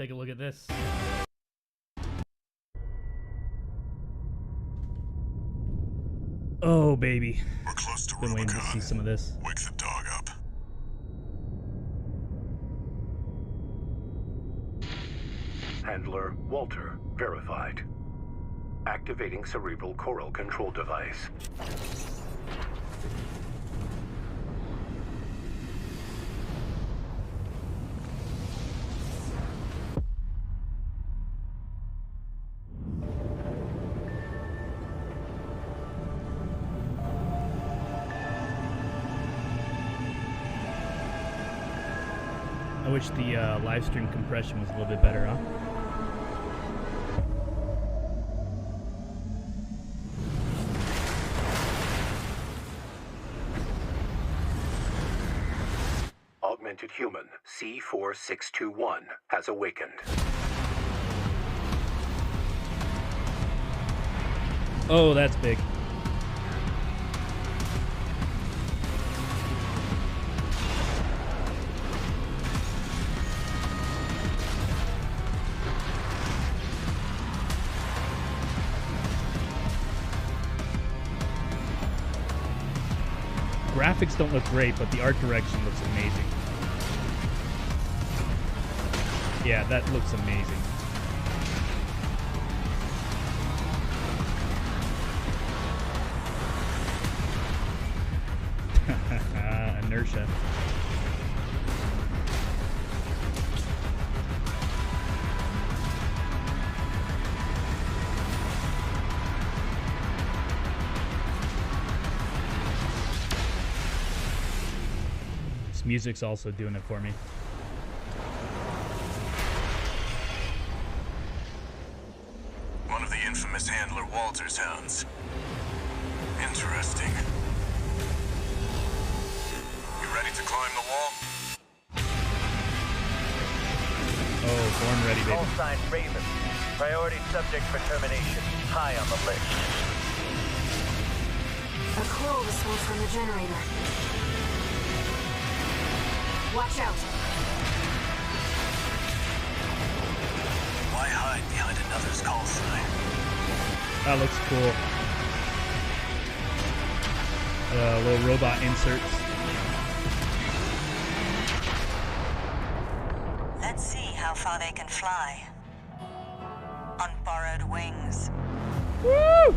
Take a look at this. Oh, baby. We're close to Been waiting to see some of this. Wake the dog up. Handler Walter verified. Activating cerebral coral control device. I wish the live stream compression was a little bit better, huh? Augmented human C4621 has awakened. Oh, that's big. Graphics don't look great, but the art direction looks amazing. Yeah, that looks amazing. Inertia. This music's also doing it for me. One of the infamous Handler Walter's hounds. Interesting. You ready to climb the wall? Oh, born ready, baby. Call sign Raven. Priority subject for termination. High on the list. A coral response from the generator. Watch out. Why hide behind another's call sign? That looks cool. Little robot inserts. Let's see how far they can fly. On borrowed wings. Woo!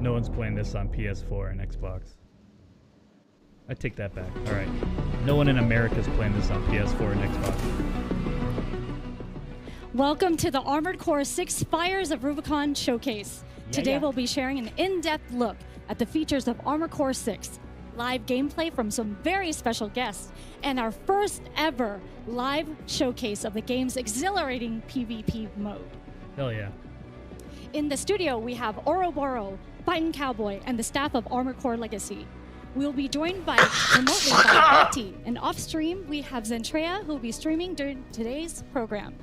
No one's playing this on PS4 and Xbox. I take that back. All right. No one in America is playing this on PS4 and Xbox. Welcome to the Armored Core 6 Fires of Rubicon showcase. Today we'll be sharing an in-depth look at the features of Armored Core 6, live gameplay from some very special guests, and our first ever live showcase of the game's exhilarating PvP mode. Hell yeah. In the studio, we have Ouroboros, Fightin' Cowboy, and the staff of Armored Core Legacy. We'll be joined remotely by Ati, and off-stream, we have Zentrea, who will be streaming during today's program.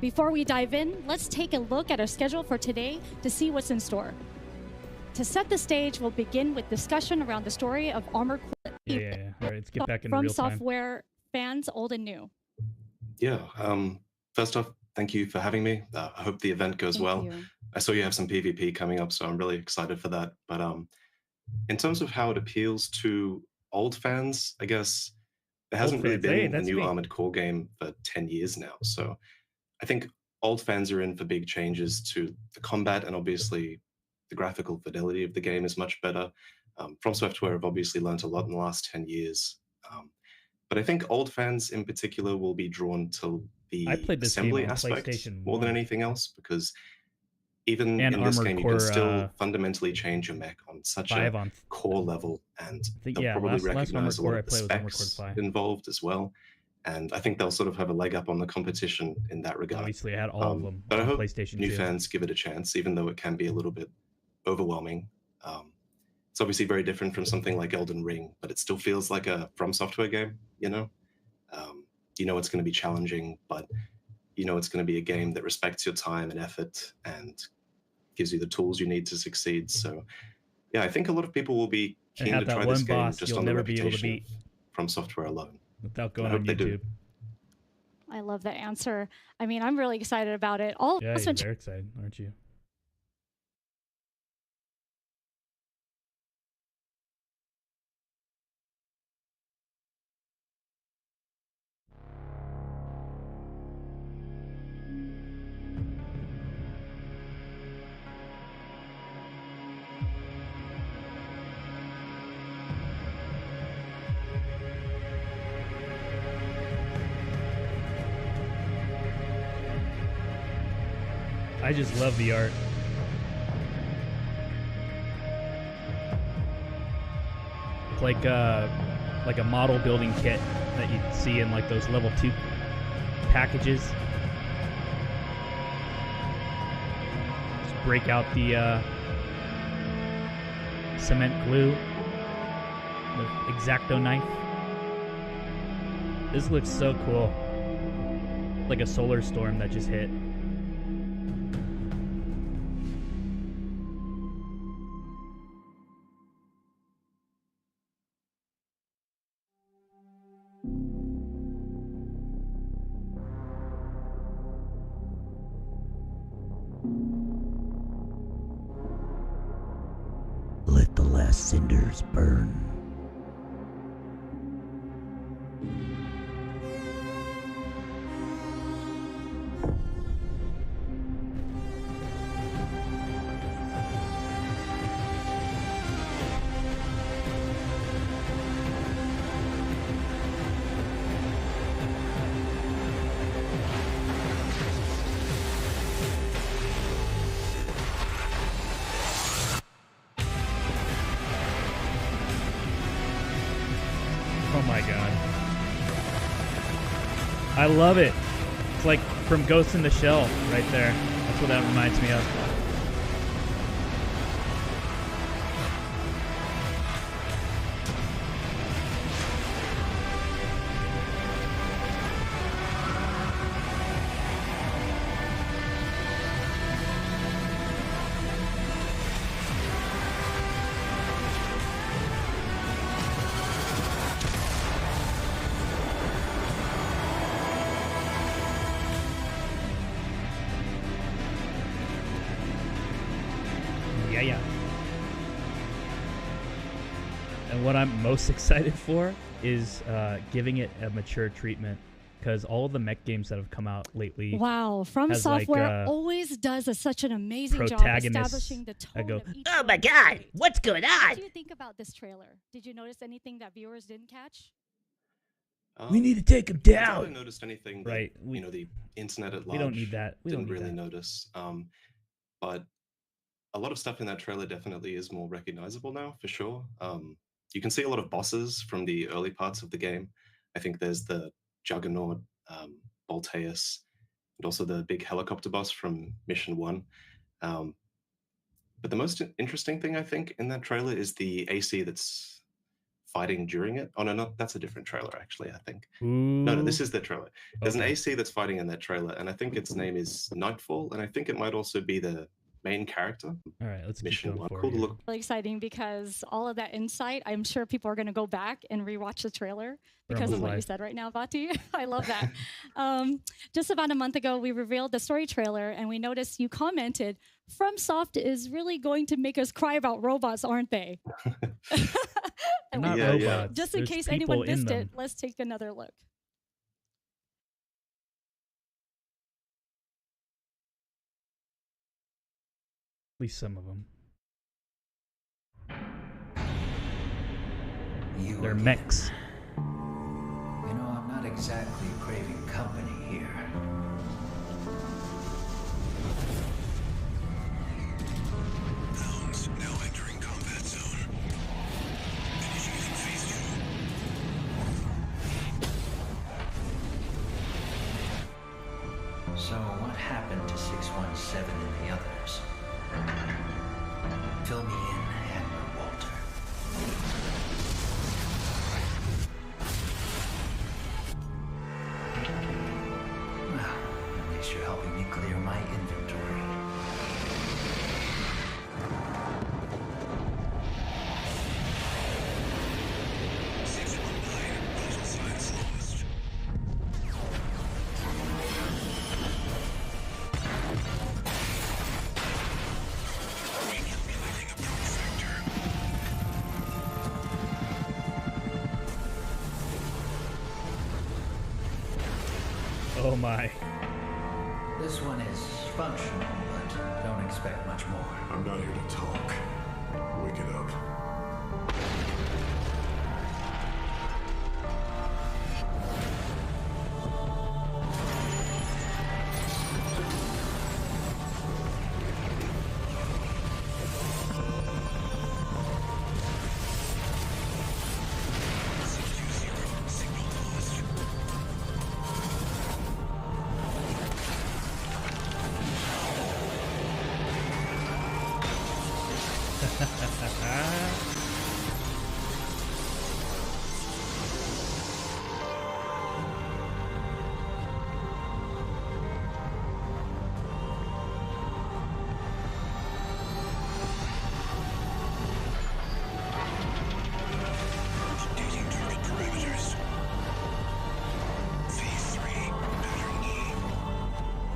Before we dive in, let's take a look at our schedule for today to see what's in store. To set the stage, we'll begin with discussion around the story of Armored Core. Yeah. All right, let's get back into From real time. software fans, old and new. Yeah. First off, thank you for having me. I hope the event goes well. Thank you. I saw you have some PvP coming up, so I'm really excited for that. But in terms of how it appeals to old fans, I guess there hasn't really been a new Armored Core game for 10 years now. So I think old fans are in for big changes to the combat, and obviously the graphical fidelity of the game is much better. From Software have obviously learned a lot in the last 10 years. But I think old fans in particular will be drawn to the assembly aspect more than anything else, because even in this game, you can still fundamentally change your mech on such a core level, and they'll probably recognize a lot of the specs involved as well. And I think they'll sort of have a leg up on the competition in that regard. Obviously, I had all of them but on I hope PlayStation new 2. fans give it a chance, even though it can be a little bit overwhelming. It's obviously very different from something like Elden Ring, but it still feels like a From Software game, you know? It's going to be challenging, but it's going to be a game that respects your time and effort and gives you the tools you need to succeed. So, yeah, I think a lot of people will be keen to try this game just on the reputation of From Software alone. without going I hope on they do. YouTube. I love that answer. I mean, I'm really excited about it. All Yeah, of us you're very excited, aren't you? I just love the art. It's like a model building kit that you see in like those level 2 packages. Just break out the cement glue, the X-Acto knife. This looks so cool. Like a solar storm that just hit. Let the last cinders burn. Oh my god. I love it. It's like from Ghost in the Shell right there. That's what that reminds me of. Yeah. And what I'm most excited for is giving it a mature treatment, because all the mech games that have come out lately. Wow, From has Software like, always does such an amazing job protagonists establishing the tone that go, of each Oh one my of the god, games. what's going What on? do you think about this trailer? Did you notice anything that viewers didn't catch? We need to take him I haven't down. noticed anything that, Right, the internet at large we don't need that. We didn't don't need really that. notice. But a lot of stuff in that trailer definitely is more recognizable now, for sure. You can see a lot of bosses from the early parts of the game. I think there's the Juggernaut, Voltaeus, and also the big helicopter boss from Mission 1. But the most interesting thing, I think, in that trailer is the AC that's fighting during it. Oh, no, that's a different trailer, actually, I think. No, this is the trailer. There's an AC that's fighting in that trailer, and I think its name is Nightfall, and I think it might also be the main character. All right, let's Mission keep going 1. forward Cool to here. look. Really exciting because all of that insight, I'm sure people are going to go back and rewatch the trailer because of what you said right now, Vati. I love that. Just about a month ago, we revealed the story trailer, and we noticed you commented, FromSoft is really going to make us cry about robots, aren't they? They're not Yeah, robots. yeah. Just in There's case people anyone in missed them. it, let's take another look. At least some of them. They're mechs. You know, I'm not exactly craving company here. Hounds now entering combat zone. Initiating phase 2. So what happened to 617 and the others? Fill me in, Admiral Walter. Well, at least you're helping me clear my inventory. Vital signs lost. Oh my. This one is functional, but don't expect much more. I'm not here to talk. Wake it up. Updating target parameters. Phase 3 pattern E.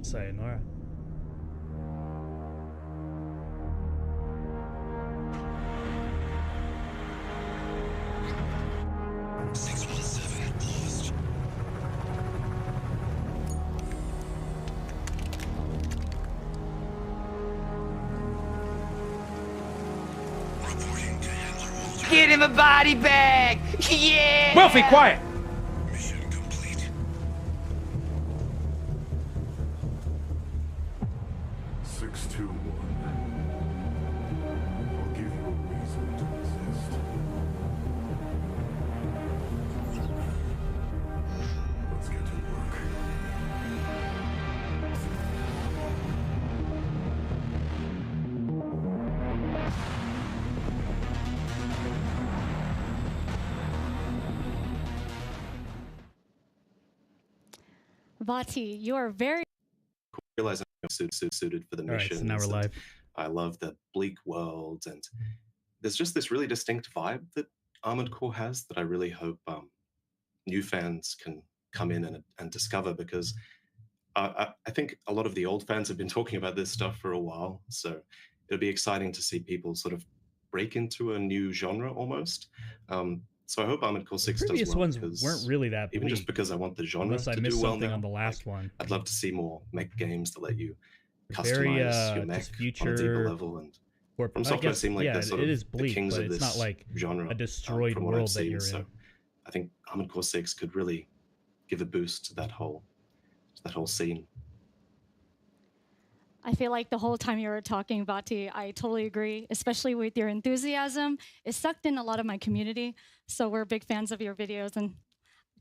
Sayonara. Lost. Reporting to Handler Walter. Get him a body bag! Yeah! Wilfie, quiet! Mission complete. 621. I'll give you a reason to resist. Let's get to work. Vati, you are very Realize I'm suited for the All right, mission. so now we're live. I love the bleak world, and there's just this really distinct vibe that Armored Core has that I really hope new fans can come in and discover, because I think a lot of the old fans have been talking about this stuff for a while, so it'll be exciting to see people sort of break into a new genre almost. So I hope Armored Core 6 does well. Previous ones because weren't really that bleak. even just because I want the genre Unless I to missed do well something now. on the last one. I'd love to see more mech games that let you Very customize your mech just on a future deeper level. And corp- From I Software guess, seem like yeah, they're sort it of is bleak, the kings but of it's this not like genre. a destroyed from what I've world that seen. you're So in. I think Armored Core 6 could really give a boost to that whole scene. I feel like the whole time you were talking, Vati, I totally agree, especially with your enthusiasm. It sucked in a lot of my community. So we're big fans of your videos and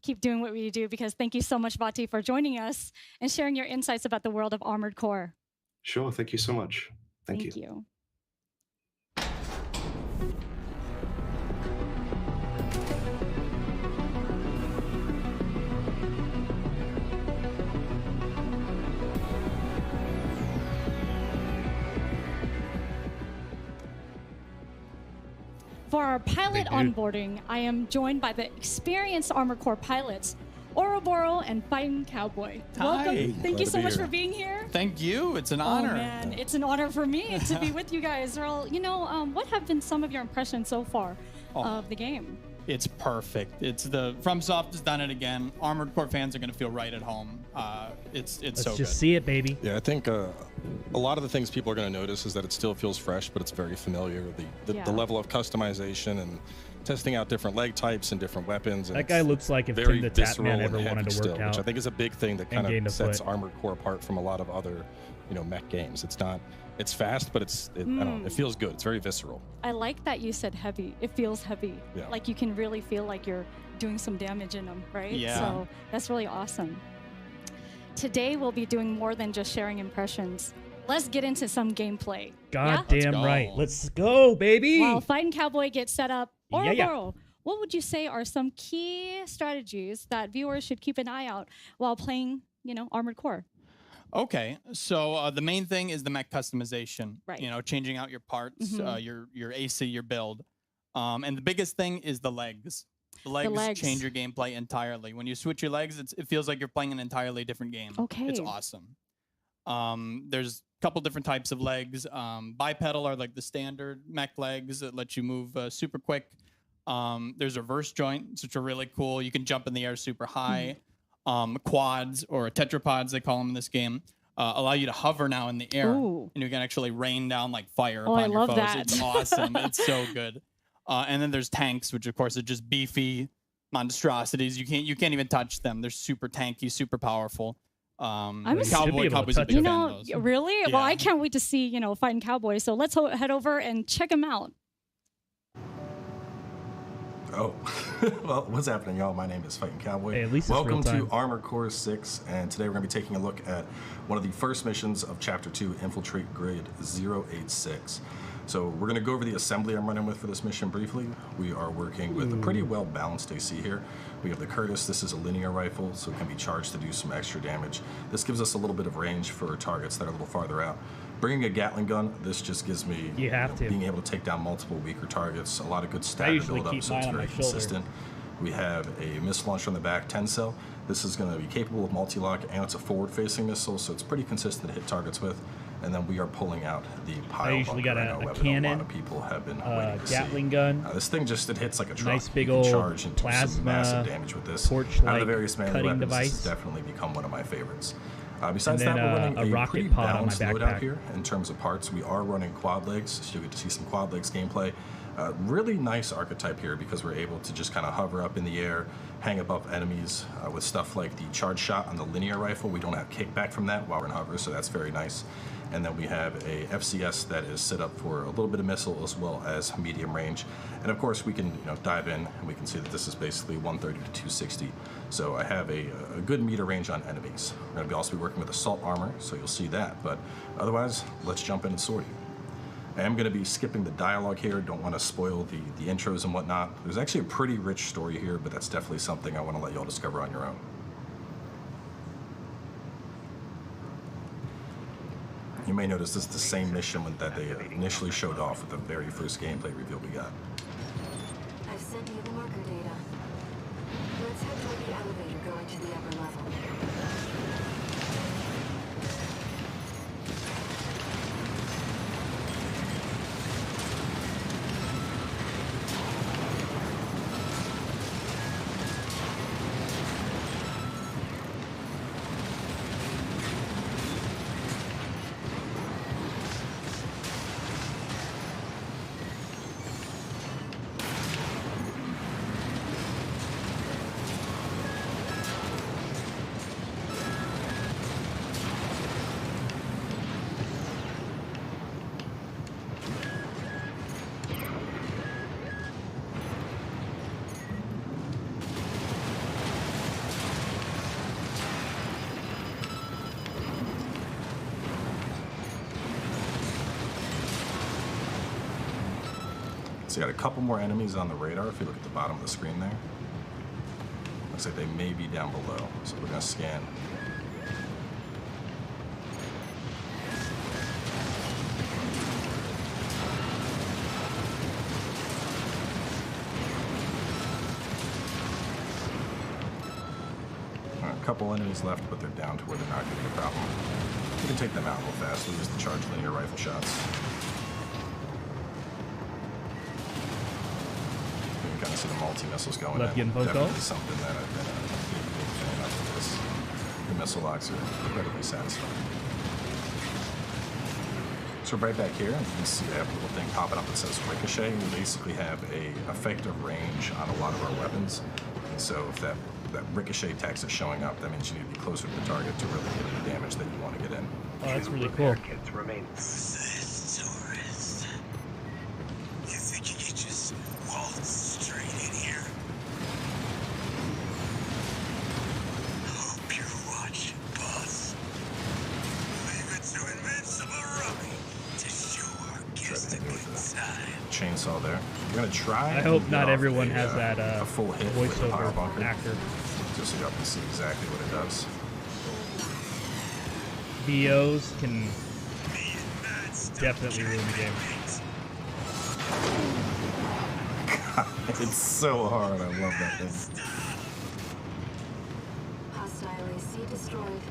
keep doing what we do, because thank you so much, Vati, for joining us and sharing your insights about the world of Armored Core. Sure, thank you so much. Thank you. you. For our pilot onboarding, I am joined by the experienced Armored Core pilots, Ouroboros and Fighting Cowboy. Welcome. Thank you so much for being here. Thank you. It's an honor. Oh man, it's an honor for me to be with you guys. Earl, what have been some of your impressions so far of the game? It's perfect. It's the FromSoft has done it again. Armored Core fans are going to feel right at home. It's Let's so good. just see it, baby. Yeah, I think a lot of the things people are going to notice is that it still feels fresh, but it's very familiar. The level of customization and testing out different leg types and different weapons. And That guy looks like if very Tim the Tap visceral Man and ever heavy wanted to work still, out. which I think is a big thing that kind gained a of sets foot. Armored Core apart from a lot of other, mech games. It's fast, but I don't know, it feels good. It's very visceral. I like that you said heavy. It feels heavy. Yeah. Like you can really feel like you're doing some damage in them, right? Yeah. So that's really awesome. Today we'll be doing more than just sharing impressions. Let's get into some gameplay. God yeah? damn right. Let's go, baby. While Fighting Cowboy gets set up, Yeah. Ouroboros, what would you say are some key strategies that viewers should keep an eye out while playing, Armored Core? Okay, so the main thing is the mech customization. Right. Changing out your parts, your AC, your build, and the biggest thing is the legs. The legs change your gameplay entirely. When you switch your legs, it feels like you're playing an entirely different game. Okay. It's awesome. There's a couple different types of legs. Bipedal are like the standard mech legs that let you move super quick. There's reverse joints, which are really cool. You can jump in the air super high. Quads, or tetrapods they call them in this game, allow you to hover now in the air. Ooh. And you can actually rain down like fire Oh, I upon your love foes. that. It's awesome. It's so good. And then there's tanks, which of course are just beefy monstrosities. You can't even touch them. They're super tanky, super powerful. Cowboy's a big fan of those. Really? Yeah. Well, I can't wait to see, Fighting Cowboy. So let's head over and check him out. Oh, well, what's happening, y'all? My name is Fighting Cowboy. Hey, at least it's Welcome real time. to Armored Core 6, and today we're going to be taking a look at one of the first missions of Chapter 2, Infiltrate Grid 086. So we're going to go over the assembly I'm running with for this mission briefly. We are working with a pretty well-balanced AC here. We have the Curtis. This is a linear rifle, so it can be charged to do some extra damage. This gives us a little bit of range for targets that are a little farther out. Bringing a Gatling gun, this just gives me being able to take down multiple weaker targets, a lot of good stat build up, so it's very consistent. We have a missile launcher on the back, 10 cell. This is going to be capable of multi-lock, and it's a forward-facing missile, so it's pretty consistent to hit targets with. And then we are pulling out the pile. I usually got a cannon, a lot of people have been waiting to Gatling see. gun. This thing just it hits like a truck. Nice big you can old charge and do some massive damage with this. Out of the various melee weapons, this has definitely become one of my favorites. Besides that, we're running a pretty balanced loadout here in terms of parts. We are running quad legs, so you get to see some quad legs gameplay. Really nice archetype here because we're able to just kind of hover up in the air, hang above enemies with stuff like the charge shot on the linear rifle. We don't have kickback from that while we're in hover, so that's very nice. And then we have a FCS that is set up for a little bit of missile as well as medium range. And of course we can dive in and we can see that this is basically 130 to 260. So I have a good meter range on enemies. We're going to also be working with assault armor, so you'll see that. But otherwise, let's jump in and sortie. I am going to be skipping the dialogue here. Don't want to spoil the intros and whatnot. There's actually a pretty rich story here, but that's definitely something I want to let y'all discover on your own. You may notice this is the same mission that they initially showed off with the very first gameplay reveal we got. I've sent you the marker data. Let's head toward the elevator going to the upper level. So you got a couple more enemies on the radar if you look at the bottom of the screen there. Looks like they may be down below, so we're gonna scan. All right, a couple enemies left, but they're down to where they're not gonna be a problem. We can take them out real fast. We'll use the charged linear rifle shots. Kind of see the multi-missiles going in. Definitely something that I've been a big fan of for this. The missile locks are incredibly satisfying. So right back here, you can see I have a little thing popping up that says Ricochet. We basically have a effective range on a lot of our weapons. And so if that Ricochet text is showing up, that means you need to be closer to the target to really get the damage that you want to get in. Oh, that's really cool. Kits remain. You think you could just waltz straight in here? Hope you're watching, boss. Leave it to Invincible Rummy to show our guest a good time. Chainsaw there. We're gonna try. I hope not everyone has that a full hit with the power voiceover bunker, actor. just so y'all can see exactly what it does. VOs can definitely ruin the game. It's so hard. I love that thing. Hostile AC destroyed.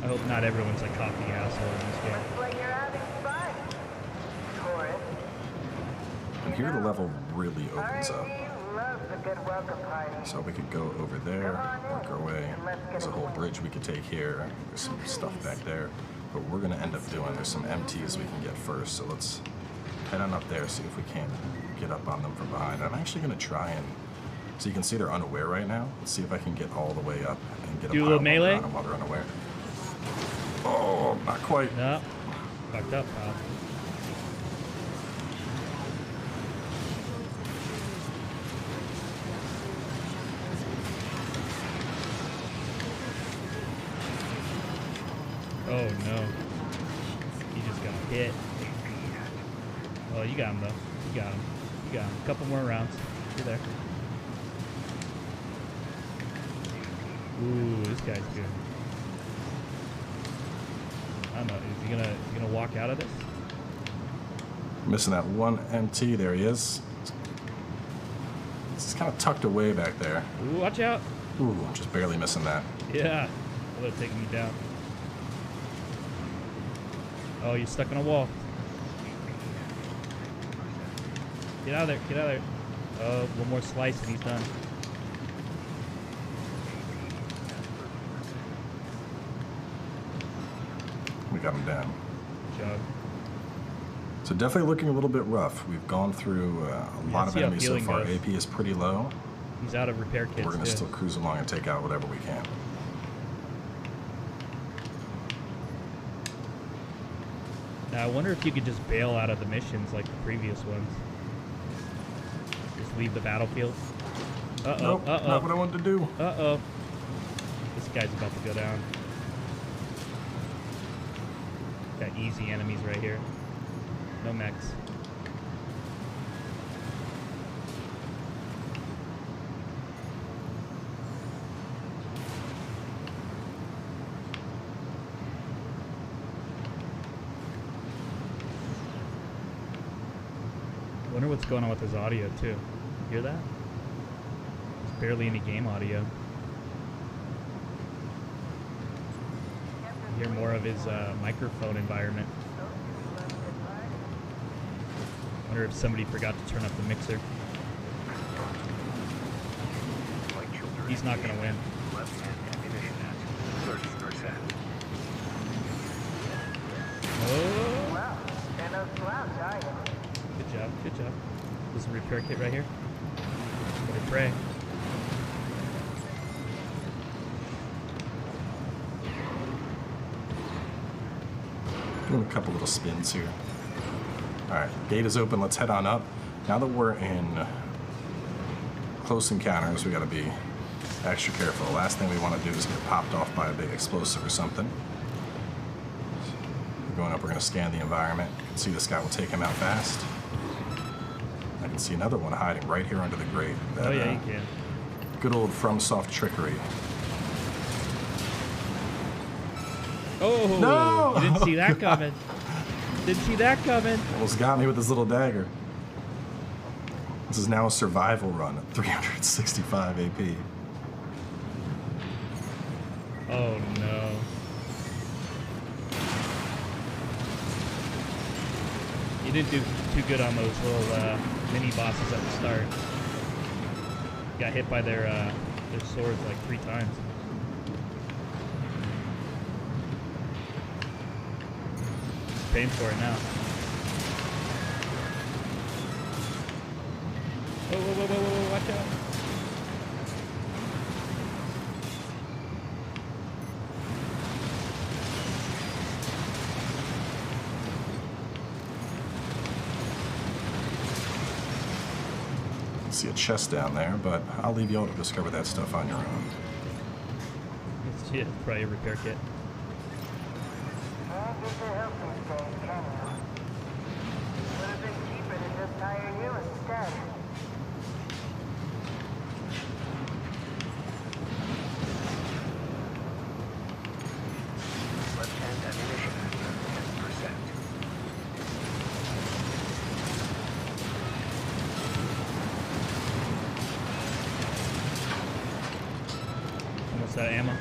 I hope not everyone's a cocky asshole in this game. And here the level really opens up. So we could go over there, work our way. There's a whole bridge we could take here. There's some stuff back there. But we're gonna end up doing, there's some MTs we can get first. So let's head on up there, see if we can't get up on them from behind. I'm actually gonna try and, so you can see they're unaware right now. Let's see if I can get all the way up and get a little melee on them while they're unaware. Oh, not quite. No, fucked up, pal. Oh no. He just got hit. Oh, you got him though. You got him. You got him. A couple more rounds. You're there. Ooh, this guy's good. I don't know. Is he gonna walk out of this? Missing that one MT. There he is. He's kind of tucked away back there. Ooh, watch out. Ooh, just barely missing that. Yeah. That would have taken me down. Oh, you're stuck on a wall. Get out of there. Get out of there. Oh, one more slice and he's done. We got him down. Good job. So definitely looking a little bit rough. We've gone through a lot of enemies so far. AP is pretty low. He's out of repair kits. We're going to still cruise along and take out whatever we can. Now, I wonder if you could just bail out of the missions like the previous ones. Just leave the battlefield. Uh-oh, nope, not what I wanted to do. Uh-oh. This guy's about to go down. Got easy enemies right here. No mechs. Wonder what's going on with his audio too. Hear that? There's barely any game audio. Hear more of his microphone environment. Wonder if somebody forgot to turn up the mixer. He's not gonna win. Oh! Good job, good job. There's a repair kit right here. Better pray. Doing a couple little spins here. Alright, gate is open, let's head on up. Now that we're in close encounters, we gotta be extra careful. The last thing we want to do is get popped off by a big explosive or something. We're going up, we're gonna scan the environment. You can see this guy will take him out fast. I can see another one hiding right here under the grate. That, oh yeah, you can. Good old FromSoft trickery. Oh, no! You didn't see that coming. Didn't see that coming. Almost got me with his little dagger. This is now a survival run at 365 AP. Oh no. You didn't do too good on those little mini bosses at the start. Got hit by their swords like 3 times. Paying for it now. Whoa, whoa, whoa, whoa, whoa, watch out. See a chest down there, but I'll leave y'all to discover that stuff on your own. It's probably a repair kit. Almost out of ammo.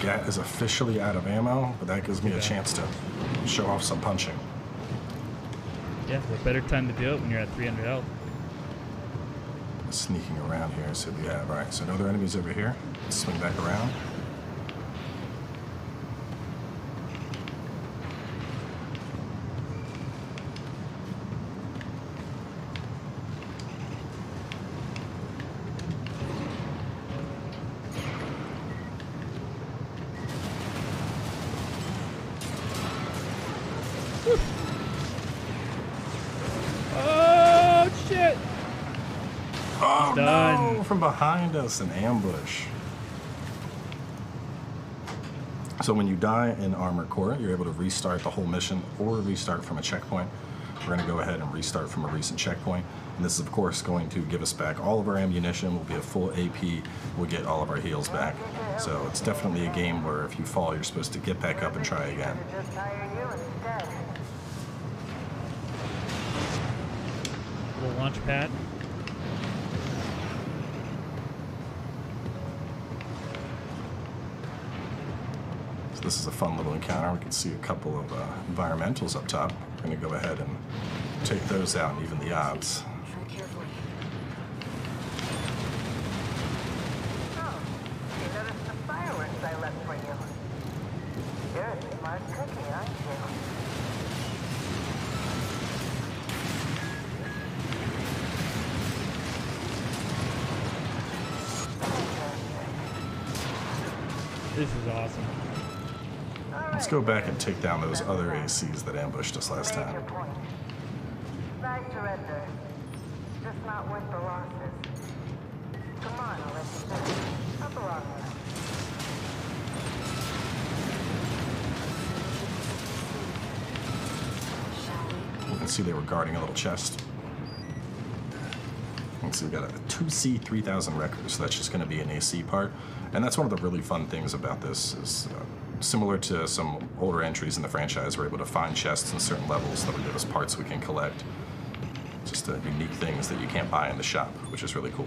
Scat is officially out of ammo, but that gives me a chance to show off some punching. Yeah, what better time to do it when you're at 300 health? Sneaking around here, so we have, all right, so no other enemies over here. Let's swing back around. Oh, shit! Oh, done. no! From behind us, an ambush. So when you die in Armored Core, you're able to restart the whole mission or restart from a checkpoint. We're going to go ahead and restart from a recent checkpoint. And this is, of course, going to give us back all of our ammunition. We'll be at full AP. We'll get all of our heals back. So it's definitely a game where if you fall, you're supposed to get back up and try again. Little launch pad. So this is a fun little encounter. We can see a couple of environmentals up top. We're going to go ahead and take those out and even the odds. This is awesome. Let's go back and take down those other ACs that ambushed us last time. Back to Red Dirt. Just not worth the losses. Come on, I'll let you finish. Up along there. You can see they were guarding a little chest. You can see we got a 2C 3000 record, so that's just going to be an AC part. And that's one of the really fun things about this is similar to some older entries in the franchise, we're able to find chests in certain levels that will give us parts we can collect. Just unique things that you can't buy in the shop, which is really cool.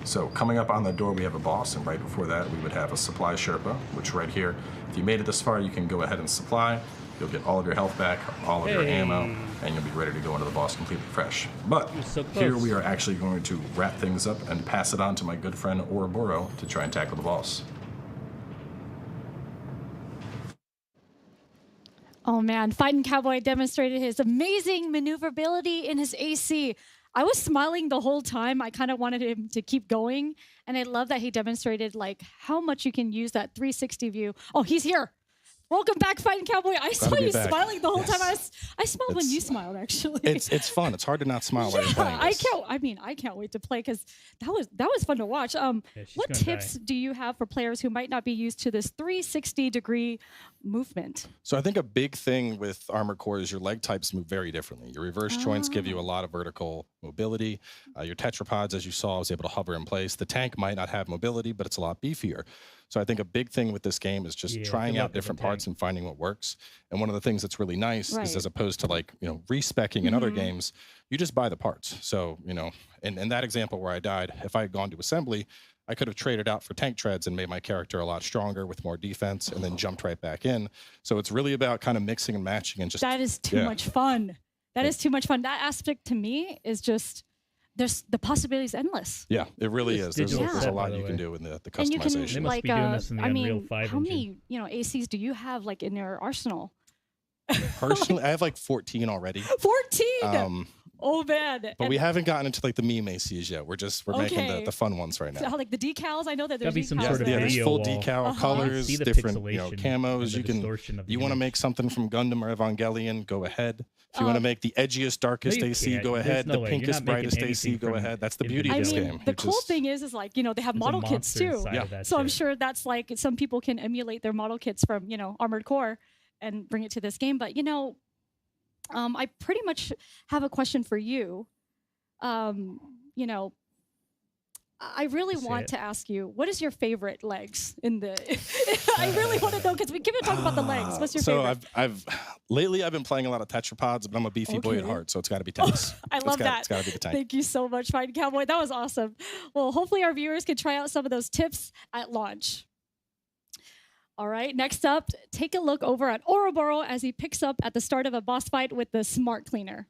So coming up on the door, we have a boss, and right before that, we would have a supply Sherpa, which right here, if you made it this far, you can go ahead and supply. You'll get all of your health back, all of your ammo, and you'll be ready to go into the boss completely fresh. But here we are actually going to wrap things up and pass it on to my good friend Ouroboros to try and tackle the boss. Oh man, Fighting Cowboy demonstrated his amazing maneuverability in his AC. I was smiling the whole time. I kind of wanted him to keep going. And I love that he demonstrated like how much you can use that 360 view. Oh, he's here. Welcome back, Fighting Cowboy. I saw you smiling the whole time. I smiled when you smiled, actually. It's fun. It's hard to not smile while you're playing this. I can't wait to play because that was fun to watch. What tips do you have for players who might not be used to this 360-degree movement? So I think a big thing with Armored Core is your leg types move very differently. Your reverse joints give you a lot of vertical mobility. Your tetrapods, as you saw, was able to hover in place. The tank might not have mobility, but it's a lot beefier. So I think a big thing with this game is just trying out different parts and finding what works. And one of the things that's really nice is, as opposed to like, respecing in other games, you just buy the parts. So, in that example where I died, if I had gone to assembly, I could have traded out for tank treads and made my character a lot stronger with more defense and then jumped right back in. So it's really about kind of mixing and matching and just... That is too much fun. That is too much fun. That aspect to me is just... the possibilities endless. Yeah, it really is. There's a lot you can do in the customization. And you can, they must be doing this in the Unreal 5 how many ACs do you have like in your arsenal? Personally, I have like 14 already. 14. Oh man! But we haven't gotten into like the meme ACs yet. We're making the fun ones right now. So, like the decals, I know that there's be some decals sort of there's full decal colors, different camos. You want to make something from Gundam or Evangelion? Go ahead. If you want to make the edgiest, darkest AC, go ahead. The pinkest, brightest AC, go ahead. That's the beauty of this game. The cool thing is like they have model kits too. Yeah. So I'm sure that's like some people can emulate their model kits from Armored Core and bring it to this game. But I pretty much have a question for you. I really want to ask you, what is your favorite legs in the... I really want to know, because we keep talking about the legs. What's your favorite? Lately I've been playing a lot of tetrapods, but I'm a beefy boy at heart, so it's got to be tanks. I love that. It's got to be the tank. Thank you so much, Fighting Cowboy. That was awesome. Well, hopefully our viewers can try out some of those tips at launch. All right, next up, take a look over at Ouroboros as he picks up at the start of a boss fight with the Smart Cleaner.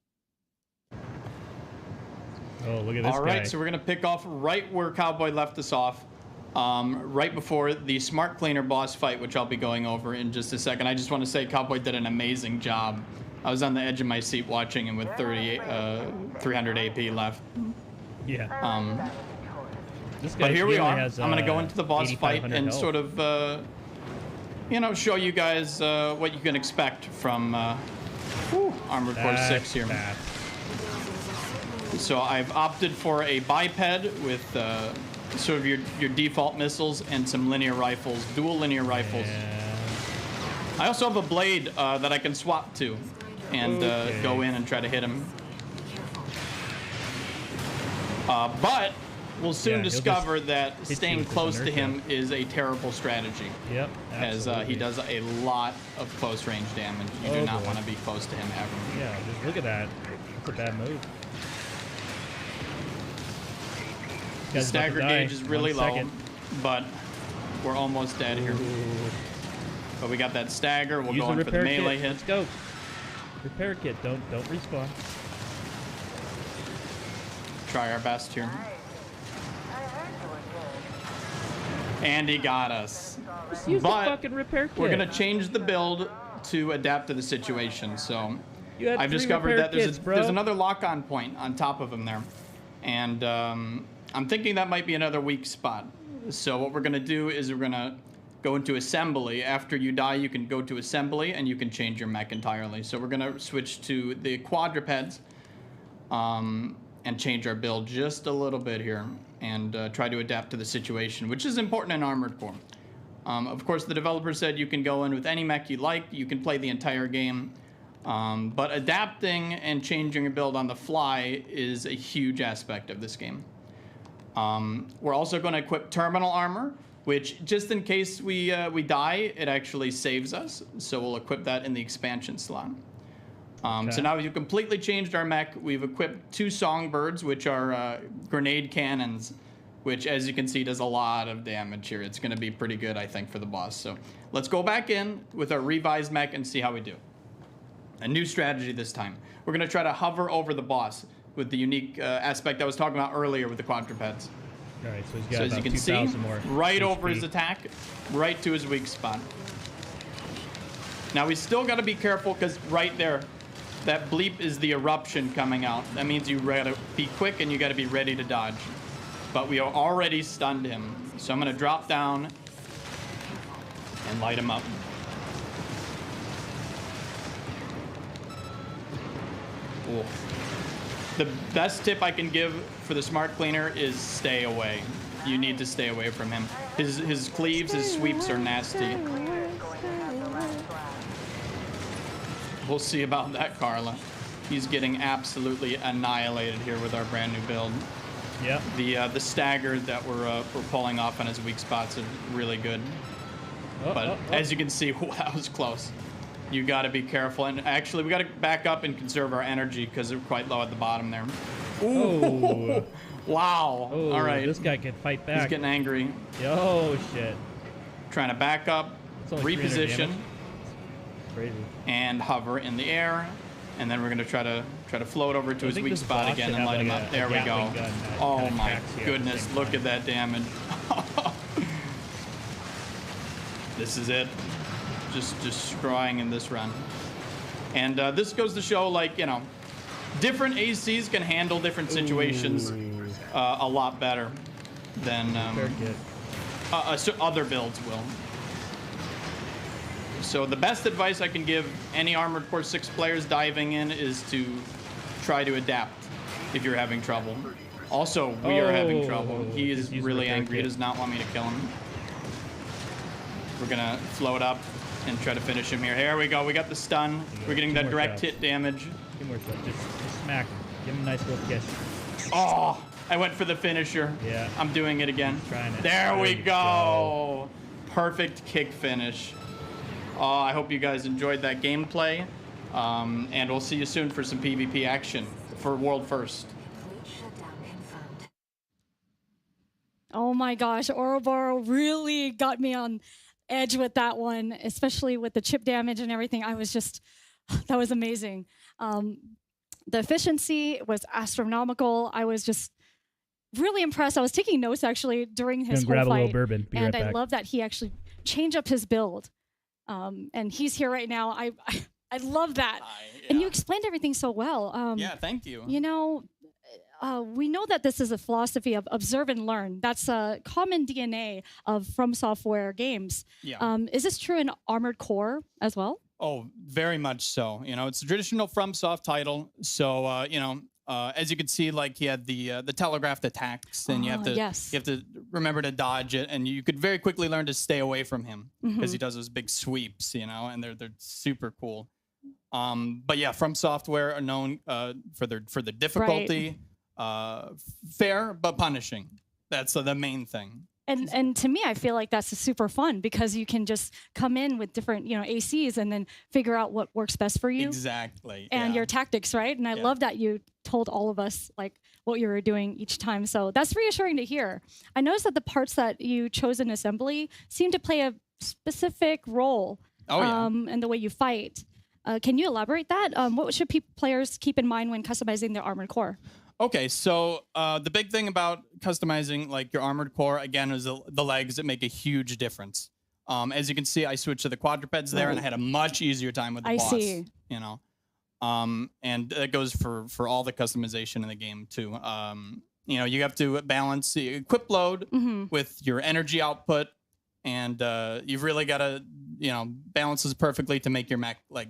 Oh, look at this guy. All right, so we're going to pick off right where Cowboy left us off, right before the Smart Cleaner boss fight, which I'll be going over in just a second. I just want to say Cowboy did an amazing job. I was on the edge of my seat watching him with 300 AP left. Yeah. But here we are. I'm going to go into the boss fight and health. sort of, you know, show you guys what you can expect from Armored Core 6 here. Bad. So I've opted for a biped with sort of your default missiles and some linear rifles, dual linear rifles. I also have a blade that I can swap to and go in and try to hit him. But we'll soon discover that staying close to him is a terrible strategy. Yep, as he does a lot of close range damage. You do not want to be close to him ever. Yeah, just look at that. That's a bad move. The stagger gauge is really low, but we're almost dead here. But we got that stagger. We'll go in for the melee hit. Let's go. Repair kit. Don't respawn. Try our best here. And he got us. Just use the fucking repair kit. We're gonna change the build to adapt to the situation. So I've I've discovered that there's another lock-on point on top of him there, and I'm thinking that might be another weak spot. So what we're gonna do is we're gonna go into assembly. After you die, you can go to assembly and you can change your mech entirely. So we're gonna switch to the quadrupeds and change our build just a little bit here and try to adapt to the situation, which is important in Armored Core. Of course, the developer said you can go in with any mech you like, you can play the entire game, but adapting and changing your build on the fly is a huge aspect of this game. We're also going to equip terminal armor, which just in case we die, it actually saves us. So we'll equip that in the expansion slot. So now we've completely changed our mech. We've equipped 2 songbirds, which are grenade cannons, which, as you can see, does a lot of damage here. It's going to be pretty good, I think, for the boss. So let's go back in with our revised mech and see how we do. A new strategy this time. We're going to try to hover over the boss with the unique aspect I was talking about earlier with the quadrupeds. All right, so he's got as about you can see, more right HP. over his attack, right to his weak spot. Now we still got to be careful because right there, that bleep is the eruption coming out. That means you gotta be quick and you gotta be ready to dodge. But we are already stunned him. So I'm gonna drop down and light him up. Ooh. The best tip I can give for the Smart Cleaner is stay away. You need to stay away from him. His cleaves, his sweeps are nasty. We'll see about that, Carla. He's getting absolutely annihilated here with our brand new build. Yeah. The stagger that we're pulling off on his weak spots is really good. But as you can see, that was close. You got to be careful, and actually we got to back up and conserve our energy because we're quite low at the bottom there. Ooh. Wow. Oh, all right. This guy can fight back. He's getting angry. Oh shit. Trying to back up, reposition, crazy, and hover in the air, and then we're gonna try to float over to his weak spot again and light him up. There we go. Oh my goodness! Look at that damage. This is it. Just destroying in this run. And this goes to show, like, you know, different ACs can handle different situations a lot better than other builds will. So the best advice I can give any Armored Core 6 players diving in is to try to adapt if you're having trouble. Also, we are having trouble. He is really angry. He does not want me to kill him. We're gonna float up and try to finish him here. Here we go. We got the stun. We're getting that direct hit damage. Two more shots. Just smack him. Give him a nice little kiss. Oh, I went for the finisher. Yeah. I'm doing it again. Trying it. There we go. Perfect kick finish. I hope you guys enjoyed that gameplay. And we'll see you soon for some PvP action for World First. Oh my gosh, Ouroboros really got me on edge with that one, especially with the chip damage and everything. I was just, that was amazing. The efficiency was astronomical. I was just really impressed. I was taking notes actually during his whole grab fight. a little bourbon. Be And right I back. love that he actually changed up his build. And he's here right now. I love that. And you explained everything so well. Yeah, thank you. You know, we know that this is a philosophy of observe and learn. That's a common DNA of From Software games. Yeah. Is this true in Armored Core as well? Oh, very much so. You know, it's a traditional FromSoft title. So, you know, as you can see, like he had the telegraphed attacks, and you have to remember to dodge it, and you could very quickly learn to stay away from him because he does those big sweeps, you know, and they're super cool. But yeah, From Software are known for the difficulty, fair but punishing. That's the main thing. And to me, I feel like that's super fun because you can just come in with different, you know, ACs and then figure out what works best for you. Exactly. And your tactics, right? And I love that you told all of us like what you were doing each time. So that's reassuring to hear. I noticed that the parts that you chose in assembly seem to play a specific role in the way you fight. Can you elaborate that? What should players keep in mind when customizing their Armored Core? Okay, so the big thing about customizing like your Armored Core, again, is the legs that make a huge difference. As you can see, I switched to the quadrupeds there, and I had a much easier time with the boss. See. You know, and that goes for all the customization in the game too. You know, you have to balance the equip load with your energy output, and you've really got to, you know, balance this perfectly to make your mech like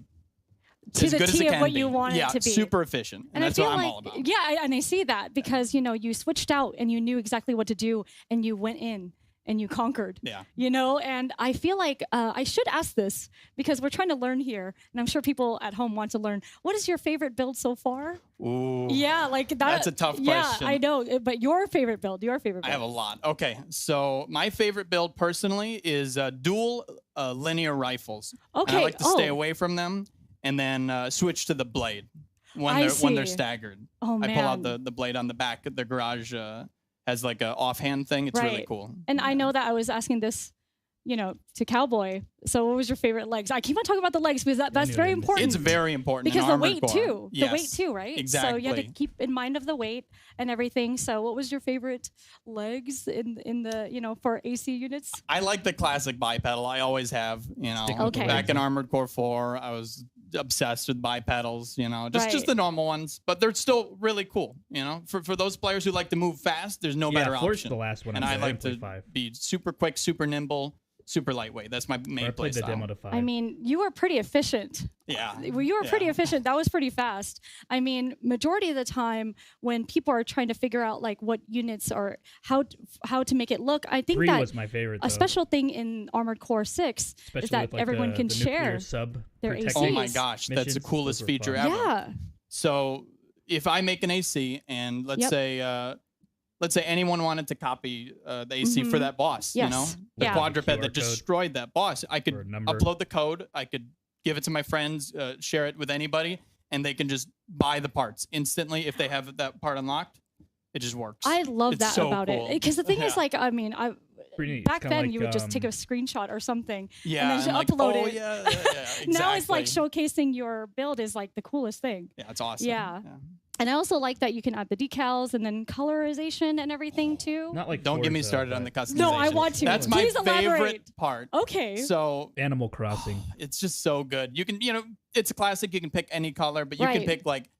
to as the good as T it of can what be. you want it to be. Super efficient, and that's I feel what I'm like, all about. Yeah, and I see that because, you know, you switched out and you knew exactly what to do and you went in and you conquered. Yeah. You know, and I feel like I should ask this because we're trying to learn here, and I'm sure people at home want to learn. What is your favorite build so far? Ooh. Yeah, like that. That's a tough question. Yeah, I know, but your favorite build, I have a lot. Okay, so my favorite build personally is dual linear rifles. Okay. And I like to stay away from them and then switch to the blade when they're staggered. Oh, man. I pull out the blade on the back. The garage has like a offhand thing. It's really cool. And I know that I was asking this, you know, to Cowboy. So what was your favorite legs? I keep on talking about the legs because that's very important. It's very important because in the Armored weight Core. too. Yes, the weight too, right? Exactly. So you have to keep in mind of the weight and everything. So what was your favorite legs in the, you know, for AC units? I like the classic bipedal. I always have, you know. Back in Armored Core 4, I was obsessed with bipedals, you know, just the normal ones, but they're still really cool, you know. For those players who like to move fast, there's no better option. The last one, and I like to be super quick, super nimble, super lightweight. That's my main play style. I mean, you were pretty efficient. Yeah. You were pretty efficient. That was pretty fast. I mean, majority of the time when people are trying to figure out like what units or how to make it look, I think 3 that was my favorite, a though. special thing in Armored Core 6 is that with, like, everyone can the share sub their ACs. Oh my gosh, that's the coolest feature ever. Yeah. So if I make an AC and let's say anyone wanted to copy the AC for that boss, you know, the quadruped that destroyed that boss, I could upload the code, I could give it to my friends, share it with anybody, and they can just buy the parts instantly if they have that part unlocked. It just works. I love that so about cool. it because the thing is, like, I mean, back then like, you would just take a screenshot or something and Yeah, then just like, upload oh, it. yeah, Now it's like exactly. showcasing your build is like the coolest thing. Yeah, it's awesome. Yeah. And I also like that you can add the decals and then colorization and everything too. Not like Don't get me Forza, started on the customization. No, I want to. That's my Please favorite elaborate. part. Okay. So Animal Crossing. it's just so good. You can, you know, it's a classic. You can pick any color, but you can pick like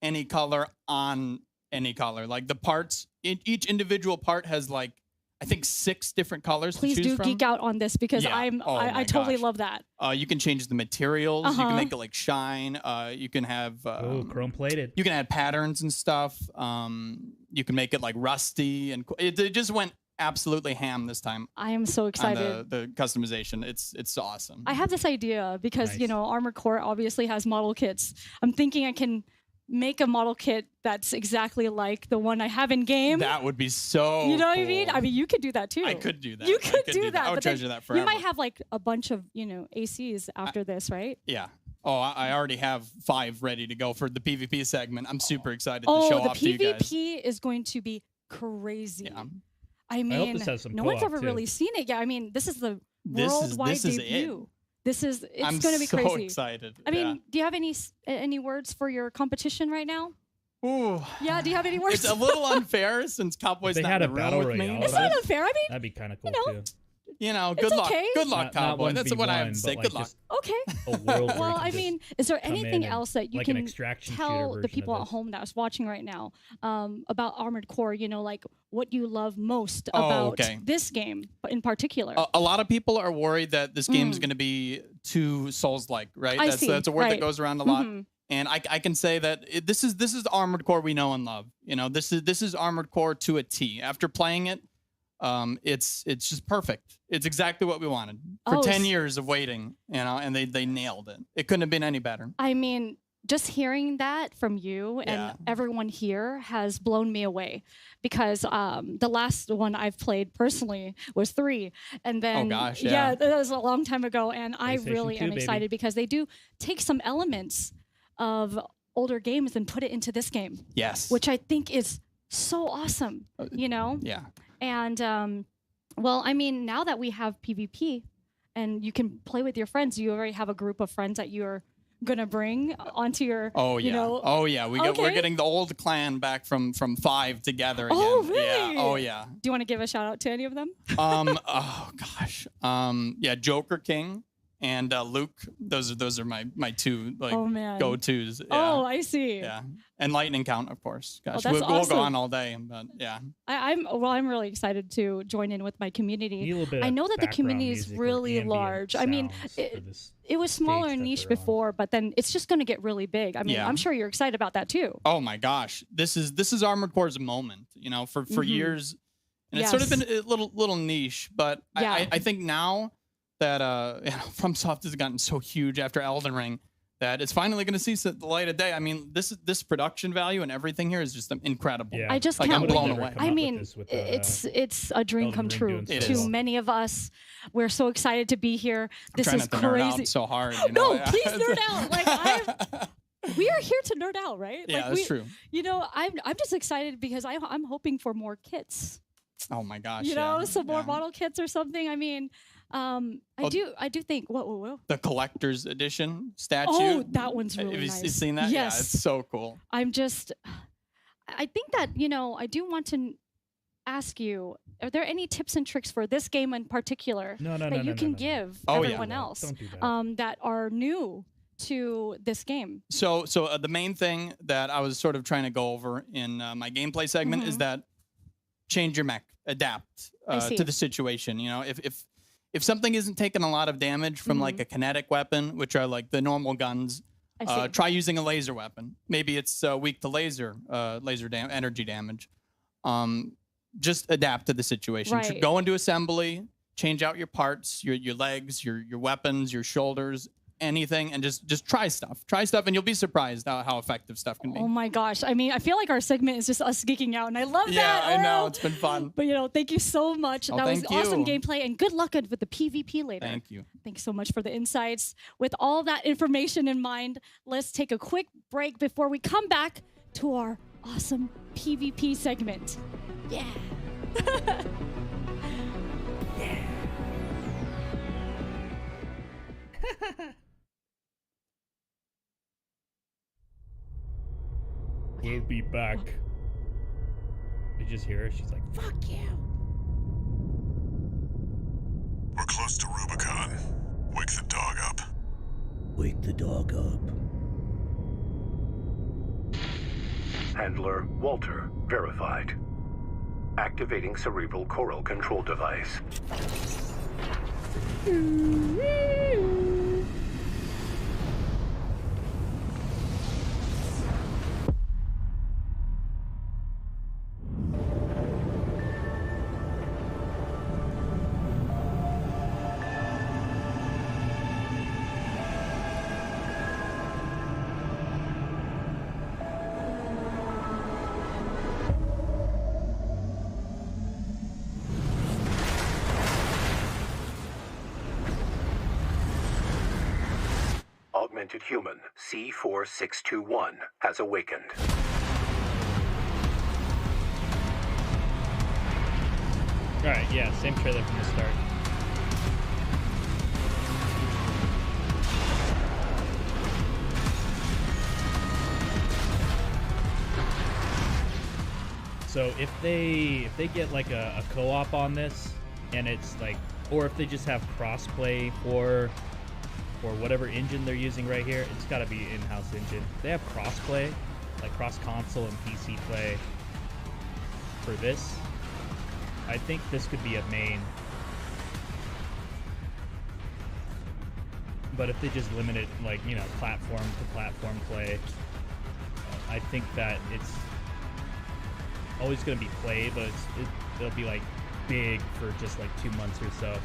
any color on any color. Like the parts, each individual part has like, I think 6 different colors Please to choose do from. geek out on this because Yeah. I totally gosh. love that. You can change the materials. You can make it like shine. You can have chrome plated. You can add patterns and stuff. You can make it like rusty, and it just went absolutely ham this time. I am so excited. On the customization. It's awesome. I have this idea because, you know, Armored Core obviously has model kits. I'm thinking I can make a model kit that's exactly like the one I have in game. That would be so You know what I cool. mean? I mean, you could do that too. I could do that. You I could do that. I would but then treasure that forever. You might have like a bunch of, you know, ACs after this, right? Yeah. Oh, I already have 5 ready to go for the PvP segment. I'm super excited to show off to you guys. The PvP is going to be crazy. Yeah. I mean, this has some no one's co-op, ever too. really seen it yet. I mean, this is the worldwide debut. It's going to be crazy. I'm so excited. I mean, do you have any words for your competition right now? Ooh. Yeah, do you have any words? It's a little unfair since Cowboy's not in the room with me. It's not unfair. I mean, that'd be kind of cool too. You know, good luck. Okay. Good luck, Cowboy. That's what I have to say. Good luck. Okay. Well, I mean, is there anything else that you can tell the people at home that is watching right now about Armored Core? You know, like what you love most about this game in particular? A lot of people are worried that this game is going to be too Souls-like, right? That's a word that goes around a lot. And I can say that this is the Armored Core we know and love. You know, this is Armored Core to a T. After playing it, it's just perfect. It's exactly what we wanted for 10 years of waiting, you know, and they nailed it. It couldn't have been any better. I mean, just hearing that from you and everyone here has blown me away, because the last one I've played personally was 3, and then that was a long time ago, and I really am excited because they do take some elements of older games and put it into this game. Yes, which I think is so awesome. You know. Yeah. And well, I mean, now that we have PvP and you can play with your friends, you already have a group of friends that you're gonna bring onto your. You know, we're getting the old clan back from 5 together again. Oh really? Yeah. Oh yeah. Do you want to give a shout out to any of them? Oh gosh. Joker King and Luke. Those are my 2 go-tos. Yeah. Oh, I see. Yeah. And Lightning Count, of course. Gosh, that's we'll go on all day, but yeah. I'm really excited to join in with my community. I know that the community is really large. I mean, it was smaller and niche before, but then it's just going to get really big. I mean, I'm sure you're excited about that too. Oh my gosh, this is Armored Core's moment. You know, for years, and it's sort of been a little niche, but I think now that FromSoft has gotten so huge after Elden Ring, that it's finally going to see the light of day. I mean, this production value and everything here is just incredible. Yeah. I just can't I'm wait. blown away. I mean, it's a dream come true to many of us. We're so excited to be here. This is to crazy. Nerd out so hard. You know? No, please nerd out. Like we are here to nerd out, right? Yeah, that's true. You know, I'm just excited because I'm hoping for more kits. Oh my gosh. You know, some more model kits or something. I mean. I do think whoa. The collector's edition statue. Oh, that one's really nice. Have you seen that? Yes. Yeah, it's so cool. I think that, you know, I do want to ask you, are there any tips and tricks for this game in particular that you can give everyone else that are new to this game? So the main thing that I was sort of trying to go over in my gameplay segment is that change your mech, adapt to the situation. You know, if something isn't taking a lot of damage from like a kinetic weapon, which are like the normal guns, try using a laser weapon. Maybe it's weak to laser energy damage. Just adapt to the situation. Right. Go into assembly, change out your parts, your legs, your weapons, your shoulders, anything, and just try stuff, and you'll be surprised how effective stuff can be. Oh my gosh, I mean, I feel like our segment is just us geeking out, and I love that. Yeah, I know, it's been fun. But you know, thank you so much. That was awesome gameplay, and good luck with the PvP later. Thank you. Thanks so much for the insights. With all that information in mind, let's take a quick break before we come back to our awesome PvP segment. Yeah. We'll be back. I just hear her. She's like, fuck you. We're close to Rubicon. Wake the dog up. Wake the dog up. Handler Walter verified. Activating cerebral coral control device. Augmented human C4621 has awakened. Alright, yeah, same trailer from the start. So if they get like a co-op on this, and it's like, or if they just have crossplay for whatever engine they're using right here, it's got to be in-house engine. If they have crossplay, like cross-console and PC play for this, I think this could be a main. But if they just limit it, like, you know, platform to platform play, I think that it's always going to be played, but it'll be like big for just like 2 months or so.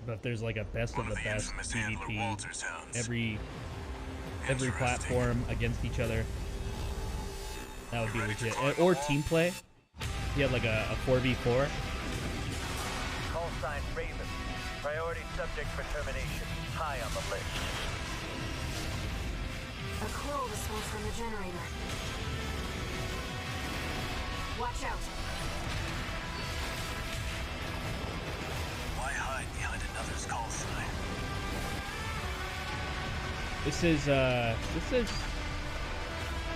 But if there's like a best of the best PvP, every platform against each other, that would be legit. Or team play. You have like a 4v4. Call sign Raven. Priority subject for termination. High on the list. A coral response from the generator. Watch out. Why hide behind another's call sign? This is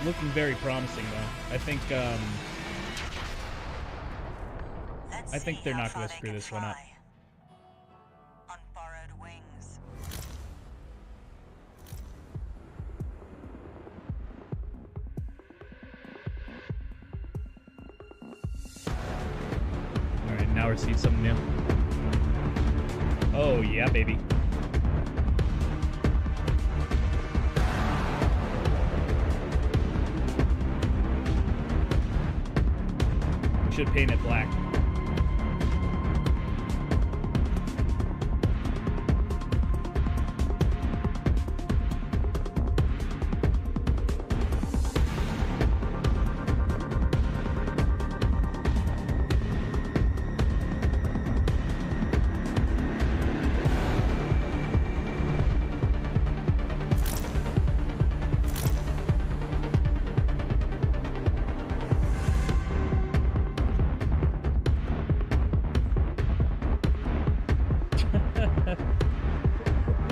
looking very promising, though. I think they're not going to screw this one up. On borrowed wings. All right, now we're seeing something new. Oh yeah, baby. Should paint it black.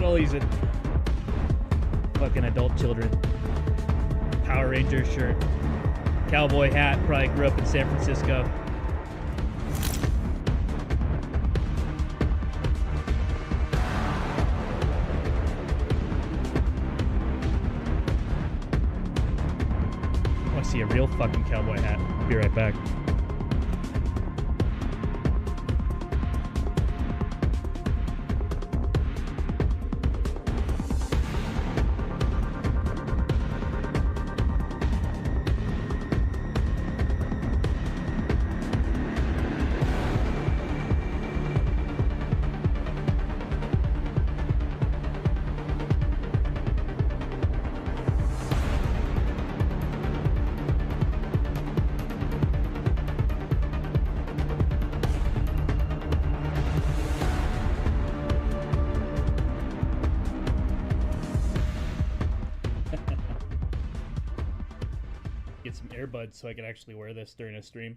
All these fucking adult children. Power Ranger shirt. Cowboy hat. Probably grew up in San Francisco. I want to see a real fucking cowboy hat. I'll be right back. Get some earbuds so I can actually wear this during a stream.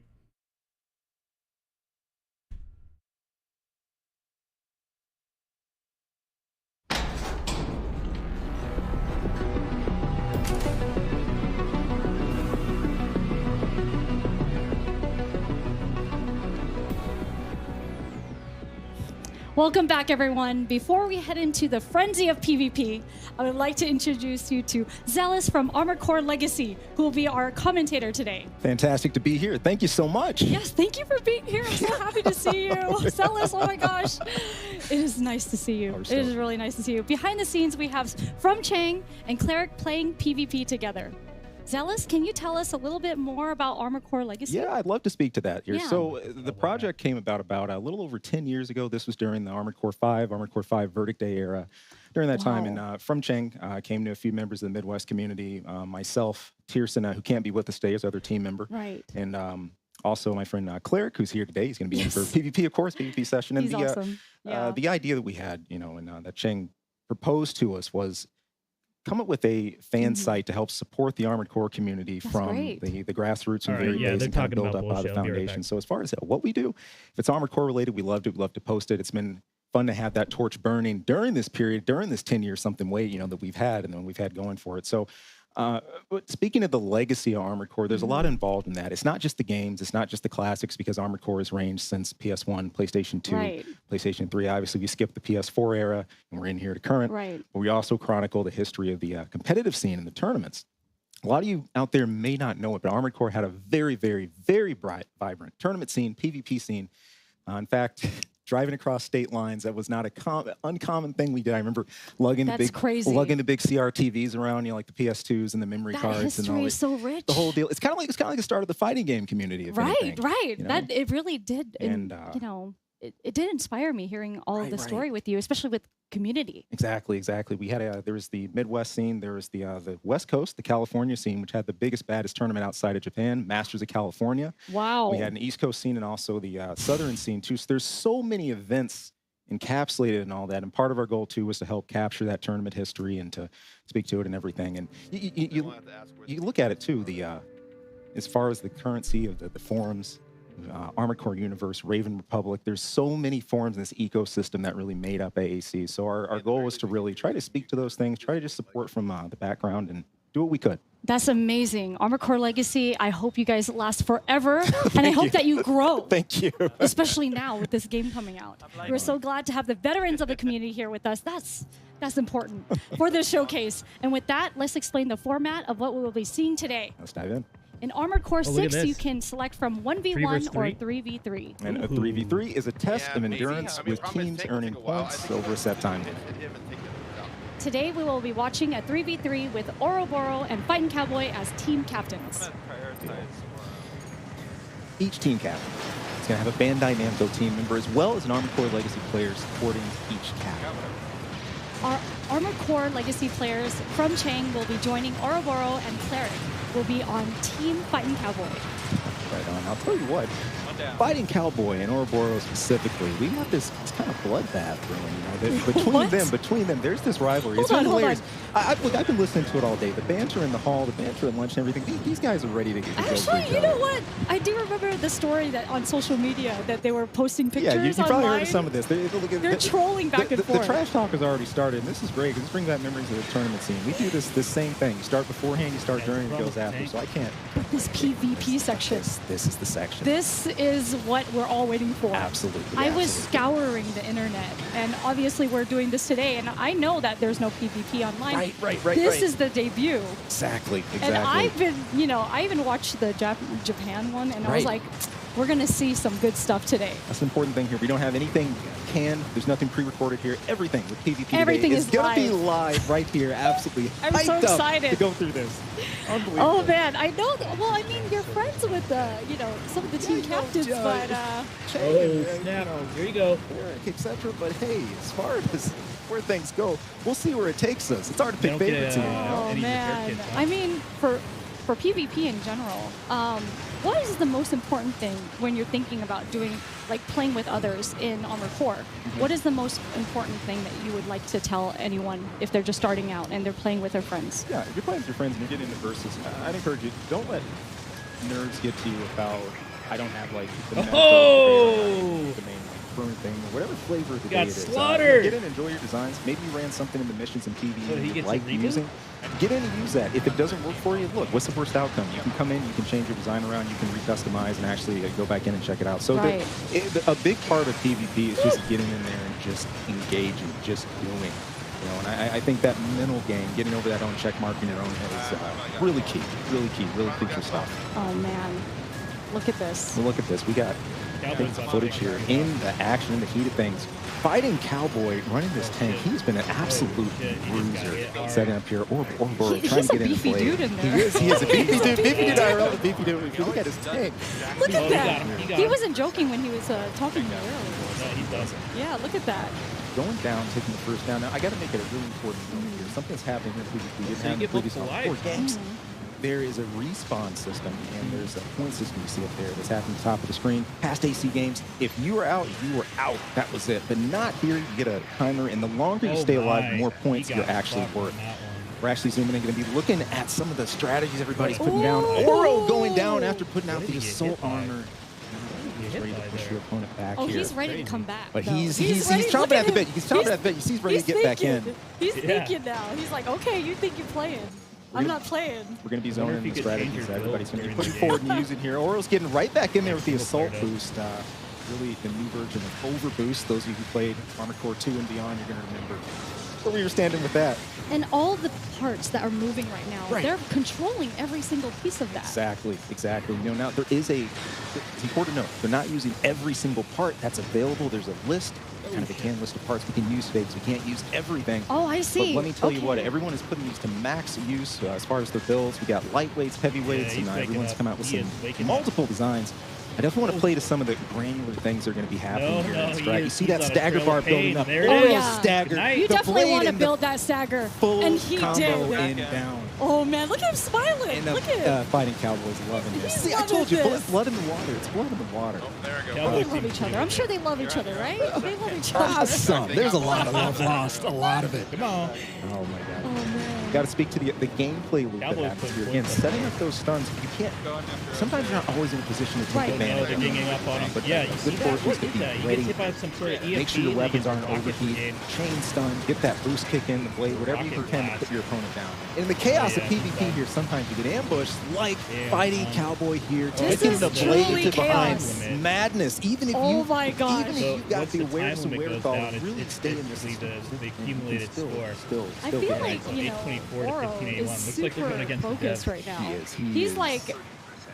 Welcome back, everyone. Before we head into the frenzy of PvP, I would like to introduce you to Zealous from Armored Core Legacy, who will be our commentator today. Fantastic to be here. Thank you so much. Yes, thank you for being here. I'm so happy to see you. Zealous, oh my gosh. It is nice to see you. It is really nice to see you. Behind the scenes, we have From Chang and Cleric playing PvP together. Zealous, can you tell us a little bit more about Armored Core Legacy? Yeah, I'd love to speak to that here. Yeah. So the project came about a little over 10 years ago. This was during the Armored Core 5 Verdict Day era. During that time, and From Chang came to a few members of the Midwest community, myself, Tierson, who can't be with us today, is other team member. Right. And also my friend Cleric, who's here today. He's going to be in for PvP, of course, PvP session. And He's awesome. the idea that we had, and that Chang proposed to us was come up with a fan site to help support the Armored Core community from the grassroots and very basic and build up the foundation. So as far as what we do, if it's Armored Core related, we love to post it. It's been fun to have that torch burning during this period, during this 10 years something way, you know, that we've had and then we've had going for it. So but speaking of the legacy of Armored Core, there's a lot involved in that. It's not just the games, it's not just the classics, because Armored Core has ranged since PS1, PlayStation 2, PlayStation 3. Obviously, we skipped the PS4 era, and we're in here to current. But we also chronicle the history of the competitive scene in the tournaments. A lot of you out there may not know it, but Armored Core had a very, very, very bright, vibrant tournament scene, PvP scene. In fact, driving across state lines, that was not a uncommon thing we did. I remember lugging the big CRTVs around, you know, like the PS2s and the memory cards and all is so rich. The whole deal. It's kind of like the start of the fighting game community. If anything, right. You know? That it really did. And you know, it did inspire me hearing all of the story with you, especially with community. Exactly. We had there was the Midwest scene, there was the West Coast, the California scene, which had the biggest, baddest tournament outside of Japan, Masters of California. Wow. We had an East Coast scene and also the Southern scene too. So there's so many events encapsulated in all that, and part of our goal too was to help capture that tournament history and to speak to it and everything. And you look at it too, as far as the currency of the forums. Armored Core Universe, Raven Republic. There's so many forums in this ecosystem that really made up AAC. So our goal was to really try to speak to those things, try to just support from the background and do what we could. That's amazing. Armored Core Legacy, I hope you guys last forever. And I hope that you grow. Thank you. Especially now with this game coming out. We're so glad to have the veterans of the community here with us. That's important for this showcase. And with that, let's explain the format of what we will be seeing today. Let's dive in. In Armored Core 6, you can select from 1v1 or 3v3. And a 3v3 is a test of endurance with teams earning points over a set time. Today, we will be watching a 3v3 with Ouroboros and Fighting Cowboy as team captains. Each team captain is going to have a Bandai Namco team member as well as an Armored Core Legacy player supporting each captain. Our Armored Core Legacy players from Chang will be joining Ouroboros, and Cleric will be on Team Fighting Cowboy. Right on. I'll tell you what, Fighting Cowboy and Ouroboros specifically, we got this kind of bloodbath going, you know, between them, there's this rivalry. It's hilarious. Look, I've been listening to it all day. The banter in the hall, the banter at lunch and everything, these guys are ready to get Actually, you know what? I do remember the story that on social media that they were posting pictures online. Yeah, you probably heard of some of this. They're trolling back and forth. The trash talk has already started, and this is great because this brings back memories of the tournament scene. We do this same thing. You start beforehand, you start during, it goes after. So I can't. This PvP section. This is the section. This is what we're all waiting for. Absolutely. I was scouring the internet, and obviously we're doing this today, and I know that there's no PvP online. Right. This is the debut. Exactly. And I've been, you know, I even watched the Japan one, and I was like, we're going to see some good stuff today. That's an important thing here. We don't have anything canned. There's nothing pre-recorded here. Everything with PvP Everything today is going to be live right here. Absolutely. I'm so excited to go through this. Unbelievable. Oh, man. I know. Well, I mean, you're friends with, you know, some of the team captains, but... snap. Here you go. Etc. But, hey, as far as where things go, we'll see where it takes us. It's hard to pick favorites here. Oh, man. I mean, for PvP in general, what is the most important thing when you're thinking about doing, like playing with others in Armored Core? What is the most important thing that you would like to tell anyone if they're just starting out and they're playing with their friends? Yeah, if you're playing with your friends and you're getting into versus, I'd encourage you, don't let nerves get to you about, I don't have like the main burn thing, or whatever flavor of the day it is. Get in, enjoy your designs. Maybe you ran something in the missions and PvE you like using. Get in and use that. If it doesn't work for you, look, what's the worst outcome? You can come in, you can change your design around, you can recustomize and actually go back in and check it out. So a big part of PvP is just getting in there and just engaging, just doing. You know, and I think that mental game, getting over that own check mark in your own head is really key, really crucial stuff. Oh man, look at this. Well, look at this. We got footage here in the action, in the heat of things. Fighting Cowboy running this tank, he's been an absolute bruiser setting up here. Or trying to get in the play. Dude in there. He is a beefy dude. Beefy dude, IRL, beefy dude. If you look at his tank. Look at that. He wasn't joking when he was talking to me earlier. No, he doesn't. Yeah, look at that. Going down, taking the first down. Now, I got to make it a really important point here. Something's happening here we didn't have in the previous 4 games. There is a respawn system, and there's a point system you see up there that's happening at the top of the screen. Past AC games, if you were out, you were out. That was it. But not here. You get a timer, and the longer you stay alive, the more points you're actually worth. We're actually zooming in, going to be looking at some of the strategies everybody's putting down. Oro going down after putting out the assault armor. get hit ready to by push there. your opponent back Oh, here. he's ready to come back. But though. he's ready. chomping Look at the him. bit. He's chomping at the bit. He's ready to get back in. He's Yeah. thinking now. He's like, okay, you think you're playing. I'm not playing. We're going to be Wonder zoning if the you could change strategies. your Everybody's build going to be during putting the forward game. and using here. Orio's getting right back in there with the Single assault player boost. Really the new version of overboost. Those of you who played Armored Core 2 and beyond, you're going to remember where we were standing with that. And all the parts that are moving right now, Right. they're controlling every single piece of that. Exactly. You know, now there is it's important to note, they're not using every single part that's available. There's a list, kind of a canned list of parts we can use fakes. We can't use everything. Oh, I see. But let me tell you what, Okay. everyone is putting these to max use as far as their builds. We got lightweights, heavyweights, he's and waking everyone's up. come out with He some is waking multiple designs. I definitely want to play to some of the granular things that are going to be happening here. That's right. You see that stagger bar building up. There it is. Oh, stagger. You The definitely blade want to and build that stagger. full And he combo did. in down. Oh, man, look at him smiling. And look at him. Fighting Cowboys loving this. He's See, I loving told you, this. blood in the water. It's blood in the water. They love each other. I'm sure they love each other, right? They love each other. Son, there's a lot of love lost. A lot of it. Come on. Oh, my God. Oh, man. Got to speak to the gameplay loop that Cowboys happens put here. Again, points up. setting up those stuns, you can't. Sometimes you're not always in a position to take Right. No, advantage. they're ganging up on him. But Yeah, you good see that? fortune What is to is be that? You ready. get hit by some sort of ESP. Make sure your and weapons they aren't get rocket overheat. brigade. Chain stun, get that boost kick in, the blade, whatever you Rocket can to blast. put your opponent down. And in the chaos Yeah, of PvP done. here, sometimes you get ambushed, like Yeah, fighting done. Cowboy here, This taking is the blade truly to behind. chaos. Madness. Even if Oh you, my gosh. even if So you've got once the the awareness time and limit goes wherewithal, down, really it's stay in your basically system. the accumulated Still score. I still feel getting like, it. you know, 824 to Oro 1581. is Looks like they're super going against the focused devs. right now. He is. He He's is. like,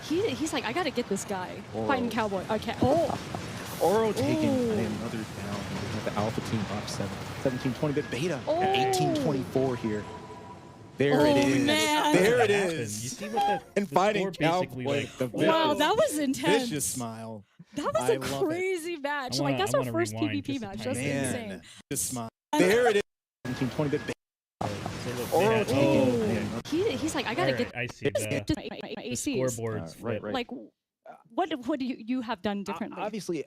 he's like, I got to get this guy. Oro. Fighting Cowboy. Okay. Oh. Oro taking Ooh. another down. We have the Alpha team up 1720-bit beta. Oh. 1824 here. There Oh, it is. man. There it You is. see what that And the fighting score basically, Cowboy. like, The Wow, vicious- that was intense. Vicious smile. That was I a love it. crazy match. I Like, that's our wanna first rewind PvP just a match. tiny That's bit. insane. Vicious smile. There it is. 1720-bit beta. Oro taking. Oh. He's like, I got to get I see the ACs. scoreboards. Right. Like, what do you have done differently? Obviously,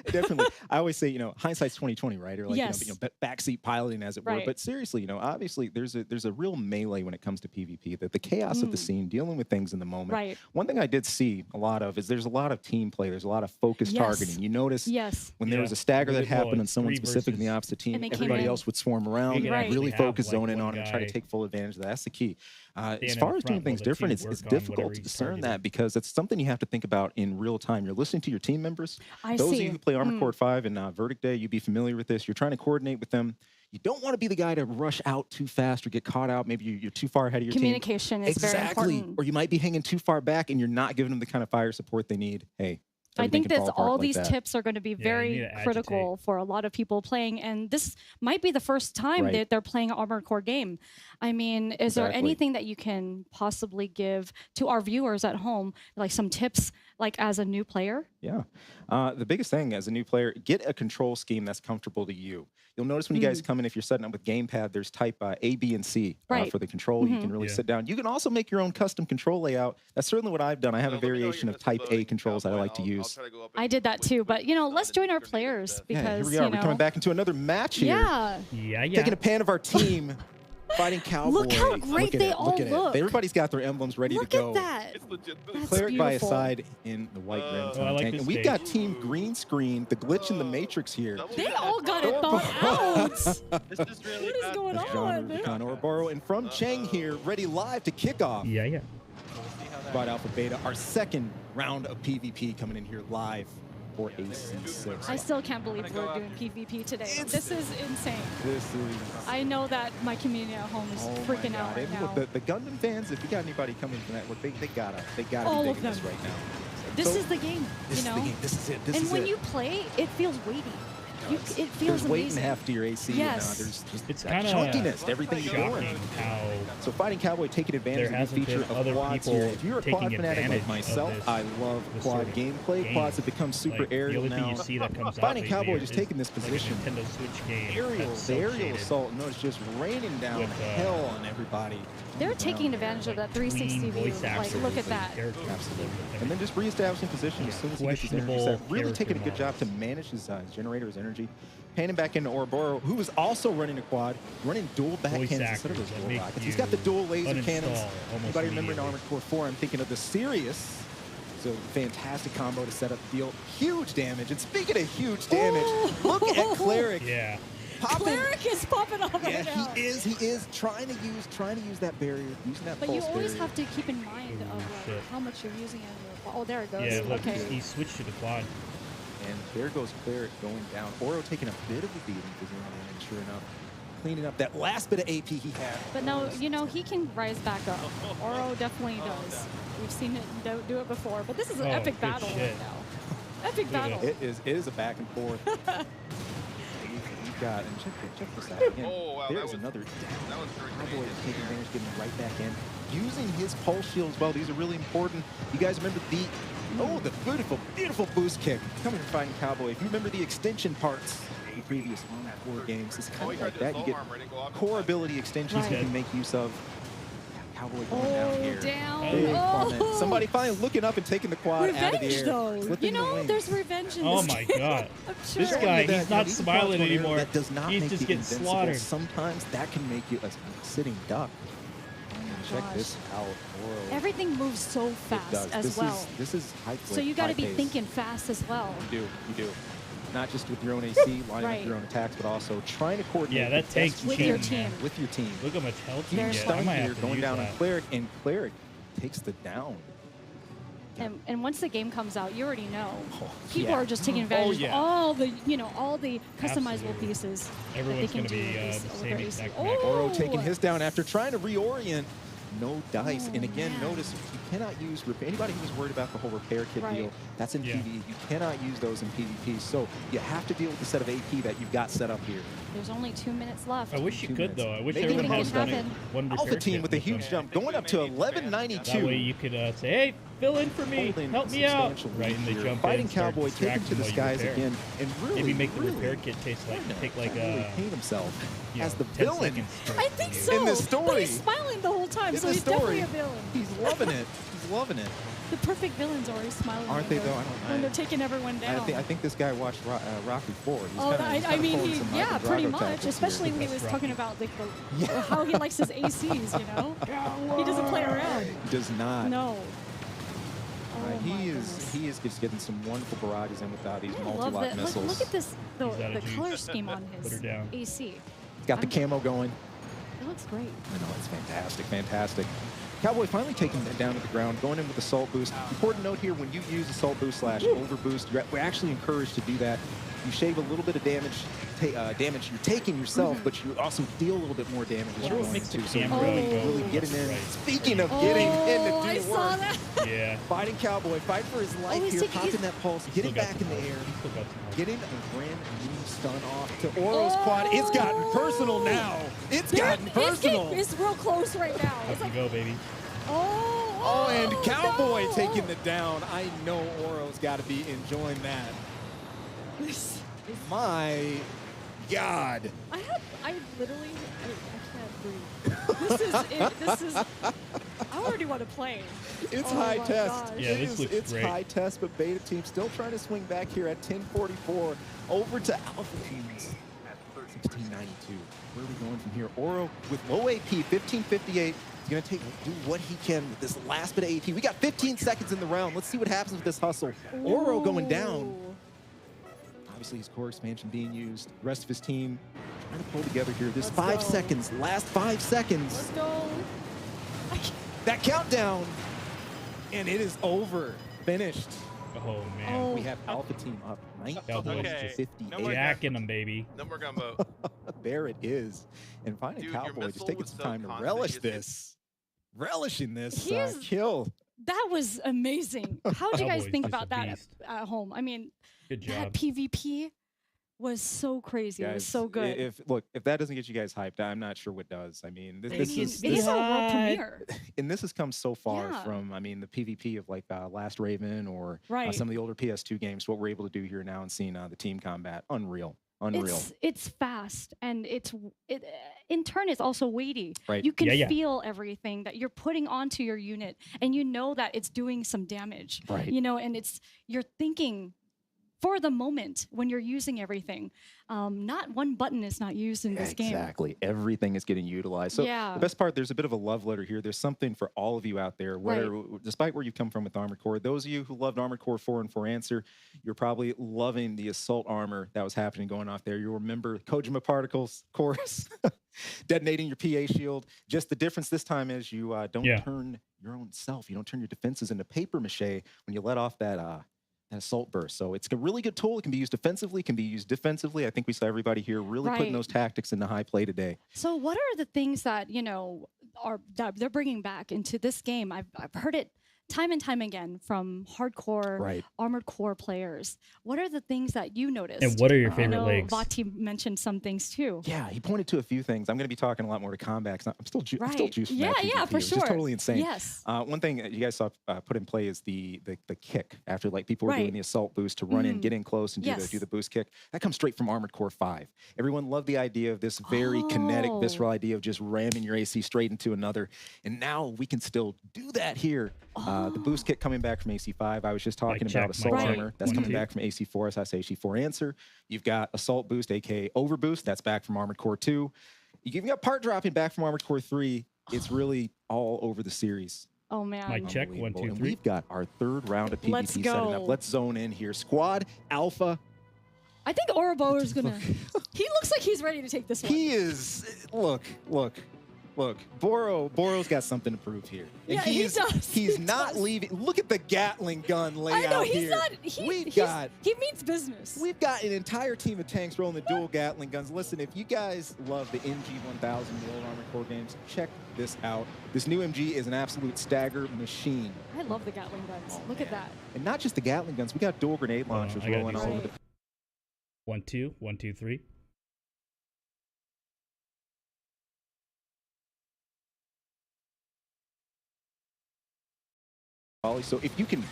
definitely. I always say, hindsight's 2020, right? Or like, Yes. backseat piloting, as it were. Right. But seriously, obviously, there's a real melee when it comes to PvP. That the chaos of the scene, dealing with things in the moment. Right. One thing I did see a lot of is there's a lot of team play. There's a lot of focused Yes. targeting. You notice Yes. when there Yeah. was a stagger that Well, happened on it's someone 3 specific in the versus- opposite team, And they came everybody in. else would swarm around You can and actually really have, focus, like, zone in one on it, and try to guy take full advantage of that. That's the key. As in far the as doing front things while the different, team it's work on difficult whatever to he's discern targeting. that because it's something you have to think about in real time. You're listening to your team members. I Those see. of you who play Armored Core 5 and Verdict Day, you'd be familiar with this. You're trying to coordinate with them. You don't want to be the guy to rush out too fast or get caught out. Maybe you're too far ahead of your Communication team. is very important. Or you might be hanging too far back and you're not giving them the kind of fire support they need. Hey, I everything think can that fall apart all like these that. tips are going to be you need very to critical for a lot of people playing, and this might be the first time Right. that they're playing an Armored Core game. I mean, is there Exactly. anything that you can possibly give to our viewers at home, like some tips, like as a new player? Yeah. The biggest thing as a new player, get a control scheme that's comfortable to you. You'll notice when you guys come in, if you're setting up with gamepad, there's type A, B, and C Right. for the control. You can really sit down. You can also make your own custom control layout. That's certainly what I've done. I have a variation of type A controls that I like to use. I did that too, but let's join our players because Yeah, here we are. We're coming back into another match here. Yeah. Taking a pan of our team. Fighting Cowboy. Look how great they all look. Everybody's got their emblems ready Look to go. at that. That's Cleric by his beautiful. side in the white red I like tank. this And we've stage. got Team Green Screen, the glitch in the Matrix here. They all got it thought out. This is really What is going That's John on? Rubicon Ouroboros. And from Cheng here, ready live to kick off. Yeah. About Alpha Beta, our second round of PvP coming in here live for AC6. I still can't believe we're doing PvP today. This is insane. This is... I know that my community at home is freaking out right And now. look, the Gundam fans, if you got anybody coming from that, look, they gotta All be of digging this them. right now. This So, is the game, This you know? is the game. This is it. This and is when it. you play, it feels weighty. It feels There's weight amazing. and half to your AC. Yes. And, there's just It's that kinda chunkiness to everything you're doing. shocking how So Fighting Cowboy taking advantage there of the hasn't feature been of other quads people here. If you're a taking quad fanatic advantage like myself, of I love this quad sort of gameplay. game. Quads have become super Like, aerial the only now. thing you see that comes out Fighting lately Cowboy just is taking this like a position. NatendoSwitch game Aerial, that's the aerial cel-shaded assault, no, it's just raining down with, hell on everybody. They're taking advantage of that 360 clean view. voice Like, actors look at and that. characters. Absolutely. And then just reestablishing position as soon as he gets his energy Questionable set. Really taking a good character job to manage his generator, his energy. Panning back into Ouroboros, who is also running a quad, running dual backhands instead of actors his that dual make rockets. you He's got the dual laser cannons. uninstall almost Anybody remember in immediately. Armored Core 4? I'm thinking of the Sirius So fantastic combo to set up the deal. Huge damage. And speaking of huge damage, look at Cleric. Yeah. Cleric is popping off right now. He is trying to use that barrier, using that But pulse you always barrier. have to keep in mind of how much you're using on your. Oh, there it goes. Yeah, look, okay. he switched to the quad. And there goes Cleric going down. Oro taking a bit of a beating because and sure enough, cleaning up that last bit of AP he had. But no, you know, he can rise back up. Oro definitely does. We've seen it do it before, but this is an epic battle right now. Epic battle. It is a back and forth. You've got, and check this out again. There's another down. Cowboy is taking advantage, getting right back in. Using his pulse shield as well. These are really important. You guys remember the beautiful boost kick coming from Fighting Cowboy. If you remember the extension parts in the previous Armored Core games, it's kind of like that. You get core ability extensions you can make use of. Cowboy going down here. Down. Somebody finally looking up and taking the quad out of the air. Though. You know, there's revenge in Oh this my game. god. Sure. This guy, he's not smiling anymore. That does not he's make just you getting invincible. slaughtered. Sometimes that can make you a sitting duck. Check this out. Whoa. Everything moves so fast as well. This is high. So you got to be thinking fast as well. You do. Not just with your own AC, lining up your own attacks, but also trying to coordinate. Yeah, that tank's with your team. With your team. Look how much health you Huge get. stun I might here have to going use down that. on Cleric, and Cleric takes the down. And once the game comes out, you already know. People yeah. are just taking advantage of all the, all the customizable Absolutely. pieces. Everyone's going to be the same exact map. Oro taking his down after trying to reorient. No dice. And again, notice you cannot use anybody who's worried about the whole repair kit deal. That's in PvE. You cannot use those in PvP. So you have to deal with the set of AP that you've got set up here. There's only 2 minutes left. I wish you could, though. I wish Making everyone it had happen. one repair Alpha team kit with a them. huge jump, going up to 1192. That way you could say, hey, fill in for me. Holding Help me out. substantial Right, and they lead jump here. Fighting in, start Cowboy taking to the distracting while you skies repair. again, and really, Maybe make the repair kit taste like really paint himself as the 10 villain. seconds I think so. In this story. But he's smiling the whole time, In so this he's definitely story. a villain. He's loving it. He's loving it. The perfect villains are always smiling. Aren't when they, they're- though? When they're taking everyone down. I think this guy watched Rocky 4. He's Oh, kinda I mean, pulling some yeah, Ivan pretty Drago much. tactics Especially here. when he was talking about like how he likes his ACs. You know, he doesn't play around. He does not. No. Oh he is just getting some wonderful barrages in without these I love multi-lock that. missiles. Look at this, He's out the of juice. color scheme on Put her his down. AC. He's got the camo going. It looks great. I know, it's fantastic, fantastic. Cowboy finally taking it down to the ground, going in with Assault Boost. Important note here, when you use Assault Boost / Overboost, we're actually encouraged to do that. You shave a little bit of damage you're taking yourself, but you also deal a little bit more damage as you're going into. So camera really getting in. Right. Speaking of getting in to do I the saw work. that. Yeah. Fighting Cowboy, fighting for his life he's here, taking popping his- that pulse, getting Still got back in some the health. air, Still got some health. getting a brand new stun off to Oro's quad. It's gotten personal now. It's gotten personal. It's real close right now. Up It's you like, go, baby. Oh, and Cowboy no. taking the down. I know Oro's got to be enjoying that. My God. I literally, I can't breathe. This is it. This is, I already want to play. It's Oh high my test. gosh. Yeah, this looks It's great. high test, but beta team still trying to swing back here at 1044 over to alpha teams at 1692. Where are we going from here? Oro with low AP, 1558. He's going to do what he can with this last bit of AP. We got 15 seconds in the round. Let's see what happens with this hustle. Oro going down. Obviously, his core expansion being used. The rest of his team trying to pull together here. This 5 seconds, last 5 seconds. Let's go. That countdown, and it is over. Finished. Oh, man. We have Alpha Team up 19 Cowboys to just 58. jacking them, baby. No more gumbo. There it is. And Fighting Dude, your Cowboy just missile taking was some so time to confident, relish you this. Relishing this He's- kill. That was amazing. How did you guys Cowboy's think just about a that beast. at home? I mean, Good that job. PvP was so crazy. It was so good. If that doesn't get you guys hyped, I'm not sure what does. I mean, this it is is our world premiere. and this has come so far Yeah. from, I mean, the PvP of like Last Raven or Right. some of the older PS2 games. What we're able to do here now and seeing the team combat, unreal. It's fast and it in turn it's also weighty. Right. You can Yeah, yeah. feel everything that you're putting onto your unit and you know that it's doing some damage. Right. You know, and you're thinking for the moment when you're using everything. Not one button is not used in this game. Exactly. Everything is getting utilized. So Yeah. the best part, there's a bit of a love letter here. There's something for all of you out there, whether, despite where you come from with Armored Core. Those of you who loved Armored Core 4 and 4 Answer, you're probably loving the assault armor that was happening going off there. You'll remember Kojima particles, chorus, detonating your PA shield. Just the difference this time is you don't turn your own self. You don't turn your defenses into paper mache when you let off that assault burst. So it's a really good tool. It can be used defensively, can be used defensively. I think we saw everybody here really putting those tactics into high play today. So what are the things that, you know, that they're bringing back into this game? I've heard it time and time again from hardcore Armored Core players. What are the things that you noticed? And what are your favorite I know legs? Vati mentioned some things too. Yeah, he pointed to a few things. I'm going to be talking a lot more to combat because I'm still juiced from Yeah, that yeah, PvP. for It's sure. just totally insane. Yes. One thing that you guys saw put in play is the kick. After like people were doing the assault boost to run in, get in close and do the boost kick. That comes straight from Armored Core 5. Everyone loved the idea of this very kinetic, visceral idea of just ramming your AC straight into another. And now we can still do that here. The boost kick coming back from AC5. I was just talking about assault armor. That's coming back from AC4, as I say AC4 Answer. You've got assault boost, aka overboost. That's back from Armored Core 2. You've even got part dropping back from Armored Core 3. It's really all over the series. Oh man. Mic check, 1, 2, 3. And we've got our third round of PvP setting up. Let's zone in here. Squad Alpha. I think Ouroboros is gonna. He looks like he's ready to take this one. He is. Look. Boro's got something to prove here. And Yeah, he does. He's not leaving. Look at the Gatling gun layout I know he's here. not. He means business. We've got an entire team of tanks rolling the dual Gatling guns. Listen, if you guys love the MG1000, the old Armored Core games, check this out. This new MG is an absolute stagger machine. I love the Gatling guns. Look at that. And not just the Gatling guns. We got dual grenade launchers rolling all over the. 1, 2, 1, 2, 3. So if you can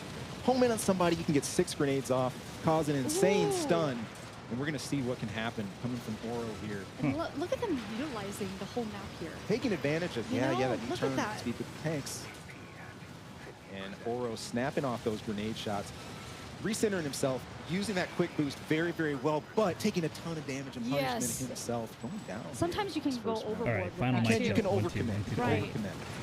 home in on somebody, you can get 6 grenades off, cause an insane stun, and we're going to see what can happen coming from Oro here. And look at them utilizing the whole map here. Taking advantage of, that new look turn at that. speed with the tanks. And Oro snapping off those grenade shots, recentering himself, using that quick boost very, very well, but taking a ton of damage and punishment himself, going down. Sometimes you can go overboard. All right, with that too. You can overcommit. Right.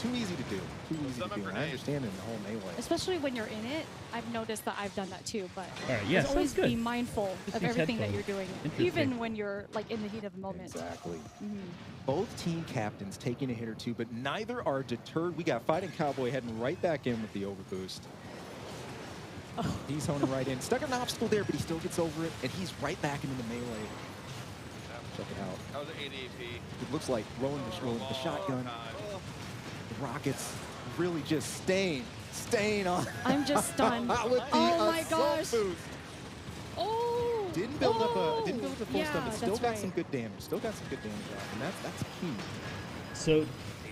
Too easy to do. Too easy to do. And I understand it in the whole melee. Especially when you're in it, I've noticed that I've done that too. But all right, yes, always good. be mindful of everything that you're doing, even when you're like in the heat of the moment. Exactly. Both team captains taking a hit or two, but neither are deterred. We got Fighting Cowboy heading right back in with the overboost. He's honing right in. Stuck an obstacle there, but he still gets over it, and he's right back into the melee. Check it out. That was an 80 AP. It looks like rolling the shotgun. The rockets really just staying on. I'm just stunned. Oh my gosh. Boost. Oh. Didn't build up a full stun, but still that's got right. some good damage. Still got some good damage off, and that's key. So,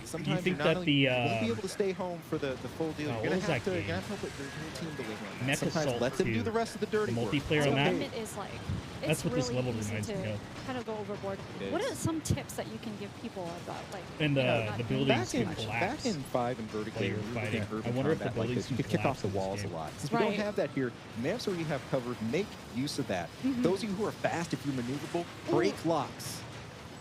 Sometimes do you think you're not that only, you won't be able to stay home for the full deal. what You're gonna was have that to game? help with your team delivering. Mech Sometimes Assault let them 2. do the rest of the dirty The work. multiplayer on that? It is like. That's It's what this really level easy reminds to me of. kind of go overboard. It What is. are some tips that you can give people about like? And not the doing buildings too can much? collapse. Back in 5 and Vertigo, while you're we were looking fighting. at urban I wonder if the combat like buildings this. You can could kick off the collapse in this walls a game. lot. Since we don't have that here, maps where you have cover, make use of that. Those of you who are fast, if you're maneuverable, break locks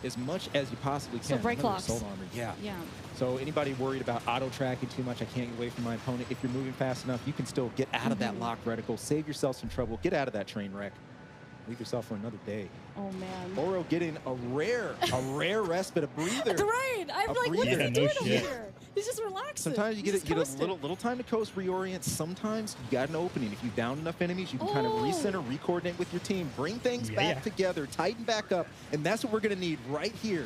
as much as you possibly can. So break Remember, locks. assault armor, yeah. Yeah. So anybody worried about auto tracking too much, I can't get away from my opponent. If you're moving fast enough, you can still get out of that lock reticle, save yourself some trouble, get out of that train wreck, leave yourself for another day. Oh man. Oro getting a rare respite, a breather. Right. I'm A like, what is breather. he doing over here? He's just relaxing. Sometimes you He's get a just coasting. little time to coast, reorient. Sometimes you got an opening. If you down enough enemies, you can kind of recenter, recoordinate with your team, bring things back together, tighten back up, and that's what we're going to need right here.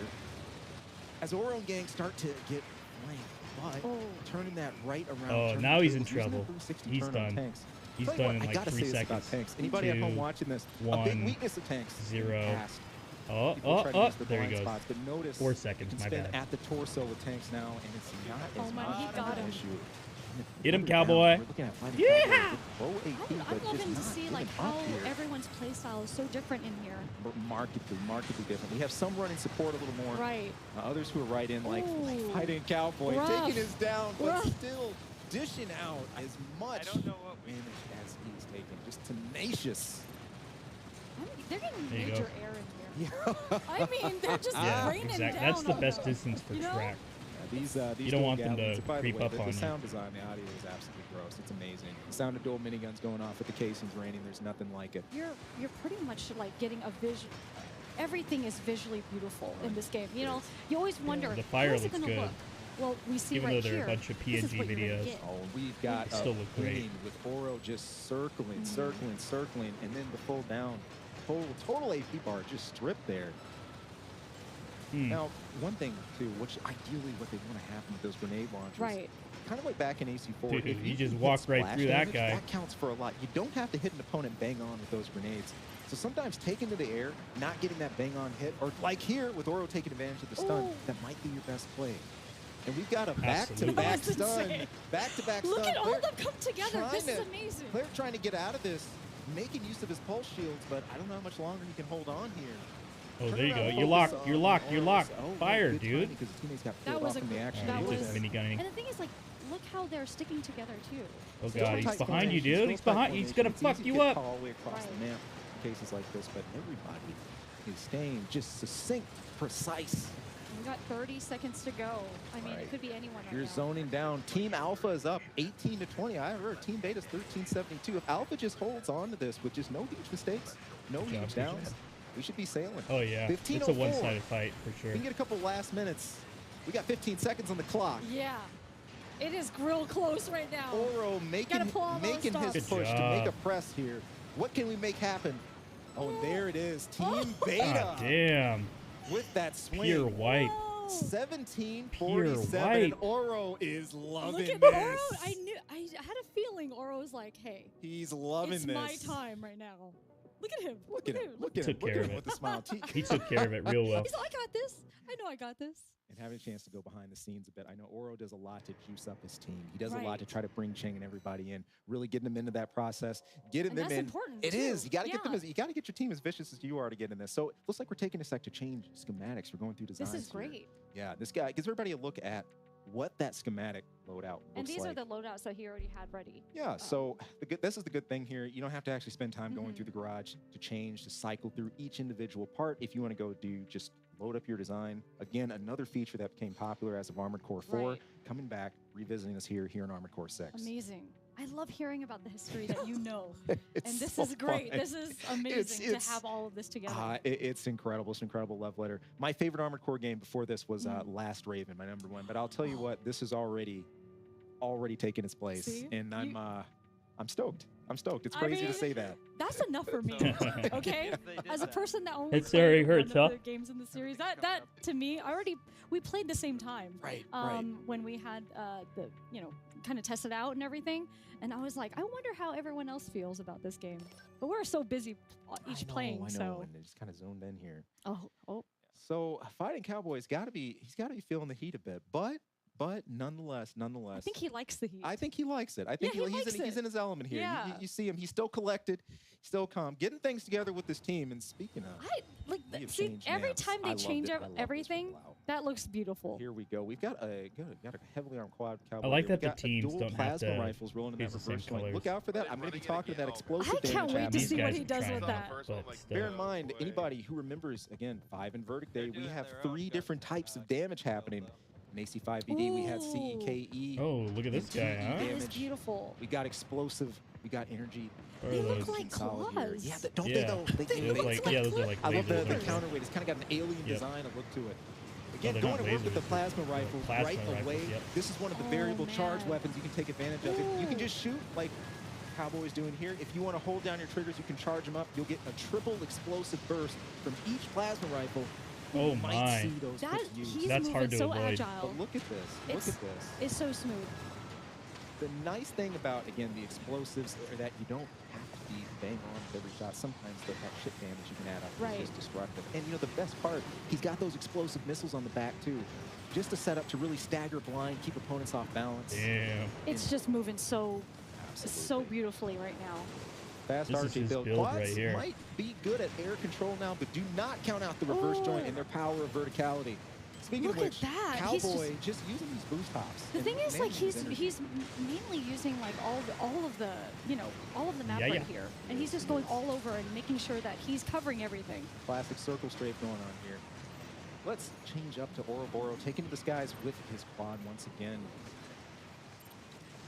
As Oro and gang start to get flanked, but turning that right around. Oh, turning now he's the in tables, using trouble. that 360 He's turn on done. tanks. He's Tell you done what, in I like gotta 3 say this seconds. about tanks. Anybody at home 2, watching this, a 1, big weakness of tanks. 0. Fast. Oh, People try to use the there he blind goes. spots, but notice 4 seconds, you can my spin bad. at the torso with tanks now, and it's not as Oh, man, he much got of an him. issue. Get him, Further Cowboy. down, we're looking at Fighting Yeah! Cowboy with low AP, I'm but loving just to not see like giving how up here. everyone's playstyle is so different in here. Markedly different. We have some running support a little more. Right. Others who are right in, like Ooh. Fighting Cowboy, Rough. taking us down, but Rough. still dishing out as much damage as he's taking. Just tenacious. I mean, they're getting There you major go. air in here. I mean, they're just raining down. That's the on best them, distance for you know? track. These you don't want them Gallons, to by creep the way, up the on you. sound design, the audio is absolutely gross. It's amazing. The sound of dual miniguns going off with the casings raining. There's nothing like it. You're pretty much like getting a vision. Everything is visually beautiful in this game. You know, you always wonder the fire how is it looks going to good. look. Well, we see Even right though they're here. a bunch of this is PNG what you're gonna videos. get. Oh, we've got still look great. green with Oro just circling, circling, and then the full down, total AP bar just stripped there. Now, one thing too, which ideally what they want to happen with those grenade launchers, right? Kind of like back in AC4, Dude, if you just can walked hit right splash through that damage, guy. That counts for a lot. You don't have to hit an opponent bang on with those grenades. So sometimes taking to the air, not getting that bang on hit, or like here with Oro taking advantage of the stun, that might be your best play. And we've got a back-to-back stun, back-to-back stun. Look at all Claire of them come together. This is amazing. Claire trying to get out of this, making use of his pulse shields, but I don't know how much longer he can hold on here. Oh, there you go. You're locked. You're locked. You're locked. Fire, dude. Because the teammates got That pulled was off in the action. that was. minigunning. And the thing is, like, look how they're sticking together too. Oh god, he's behind you, dude. He's behind. He's gonna fuck you up. All the way across the map in cases like this, but everybody is staying just succinct, precise. We got 30 seconds to go. I mean, it could be anyone right You're now. zoning down. Team Alpha is up 18 to 20. I heard Team Beta's 13-72. If Alpha just holds on to this with just no huge mistakes, no huge downs, we should be sailing. Oh yeah, 15:04. it's a one-sided fight for sure. We can get a couple last minutes. We got 15 seconds on the clock. Yeah. It is real close right now. Oro making his push to make a press here. What can we make happen? Oh, and there it is. Team Beta. God damn. With that swing. Pure white. 17-47. And Oro is loving Look at this. Oro. I had a feeling Oro's like, hey. He's loving it's this. my time right now. Look at him. Look at him. Look at Took him. care of Look at him it. with a smile. He took care of it real well. He's like, I got this. I know I got this. And having a chance to go behind the scenes a bit. I know Oro does a lot to juice up his team. He does a lot to try to bring Cheng and everybody in, really getting them into that process, getting them in. Important It too. is. You got to get them. You got to get your team as vicious as you are to get in this. So it looks like we're taking a sec to change schematics. We're going through designs. This is here. great. Yeah, this guy gives everybody a look at what that schematic loadout looks like. And these are the loadouts that he already had ready. Yeah, so this is the good thing here. You don't have to actually spend time going through the garage to change, to cycle through each individual part. If you want to go do just load up your design. Again, another feature that became popular as of Armored Core 4, coming back, revisiting us here in Armored Core 6. Amazing. I love hearing about the history that you know. It's and this so is great. fun. This is amazing to have all of this together. It's incredible. It's an incredible love letter. My favorite Armored Core game before this was Last Raven, my number one. But I'll tell you what, this is already taken its place. See? And I'm stoked. I'm stoked. It's crazy to say that. That's enough for me. Okay, as a person that only It's already played hurts, one of huh? the games in the series, that to me, we played the same time. Right. When we had the kind of tested out and everything, and I was like, I wonder how everyone else feels about this game. But we're so busy each playing. I know. So And just kind of zoned in here. oh. So Fighting Cowboy's he's got to be feeling the heat a bit, but nonetheless, I think he likes the heat. I think he likes it. I think he's in his element here. Yeah. You see him. He's still collected, still calm, getting things together with this team. And speaking of, See, every time they change everything, Wow. that looks beautiful. Here we go. We've got a heavily armed quad cowboy. I like here. that We've the got teams dual don't have plasma to rifles rolling in use that the same reverse joint. colors. Look out for that. I'm going to be talking about explosive I can't damage wait to These see what guys he are does trying, with that. but still. Bear in mind, anybody who remembers, again, 5 in Verdict Day, we have 3 different types of damage happening. In AC5BD, we had CEKE. Oh, look at this guy, huh? That is beautiful. We got explosive. We got energy. They look like claws. Yeah, don't they though? They look like those are like I love the lasers, aren't they? counterweight. It's kind of got an alien design, a look to it. Again, they're going not to work with the lasers, plasma rifle right rifles, away. yep. This is one of the variable charge weapons you can take advantage of. You can just shoot like Cowboy's doing here. If you want to hold down your triggers, you can charge them up. You'll get a triple explosive burst from each plasma rifle. Oh You might my. see those get used. He's That's moving hard to so avoid. agile. But look at this. Look at this. It's so smooth. The nice thing about, again, the explosives are that you don't have to be bang on with every shot. Sometimes that shit damage you can add up Right. is just destructive. And, you know, the best part, he's got those explosive missiles on the back, too. Just to set up to really stagger blind, keep opponents off balance. Damn. It's just moving so beautifully right now. Fast This is arcade his build. build Quads right here. might be good at air control now, but do not count out the reverse joint and their power of verticality. Speaking Look of which, at that. Cowboy just using these boost hops. The thing is, like, he's energy. mainly using like all of the all of the map Yeah, right yeah. here, and he's just going all over and making sure that he's covering everything. Classic circle strafe going on here. Let's change up to Ouroboros, taking to the skies with his quad once again.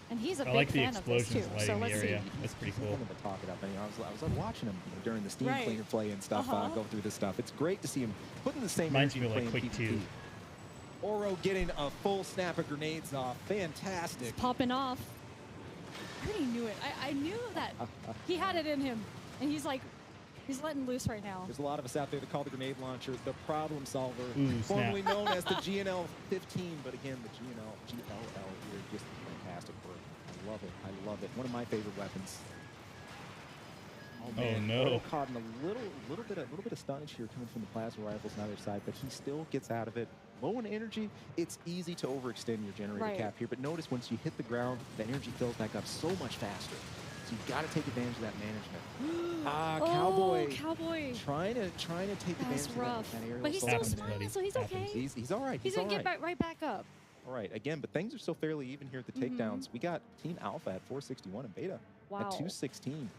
And he's a I big like the fan of this too. explosions So lighting the let's area. see. That's pretty He's cool. one of the talk it up. I mean, I was watching him during the Steam Right. Cleaner play and stuff, go through this stuff. It's great to see him putting the same Reminds energy me of, like, playing Quake PvP. 2. Oro getting a full snap of grenades off. Fantastic. It's popping off. I already knew it. I knew that he had it in him, and he's letting loose right now. There's a lot of us out there that call the grenade launcher the problem solver, Ooh, formerly snap. known as the GNL-15, but again, the GLL here, just fantastic work. I love it. I love it. One of my favorite weapons. Oh man, no. Oro caught in a little bit of stunnage here coming from the plasma rifles on the other side, but he still gets out of it. Low in energy, it's easy to overextend your generator Right. cap here, but notice once you hit the ground, the energy fills back up so much faster. So you've got to take advantage of that management. Cowboy. Oh, Cowboy. Trying to take That's advantage rough. of that aerial But he's assault. still smiling, so he's okay. He's all right. He's all gonna right. get right back up. All right, again, but things are still fairly even here at the takedowns. We got Team Alpha at 461 and Beta Wow. at 216.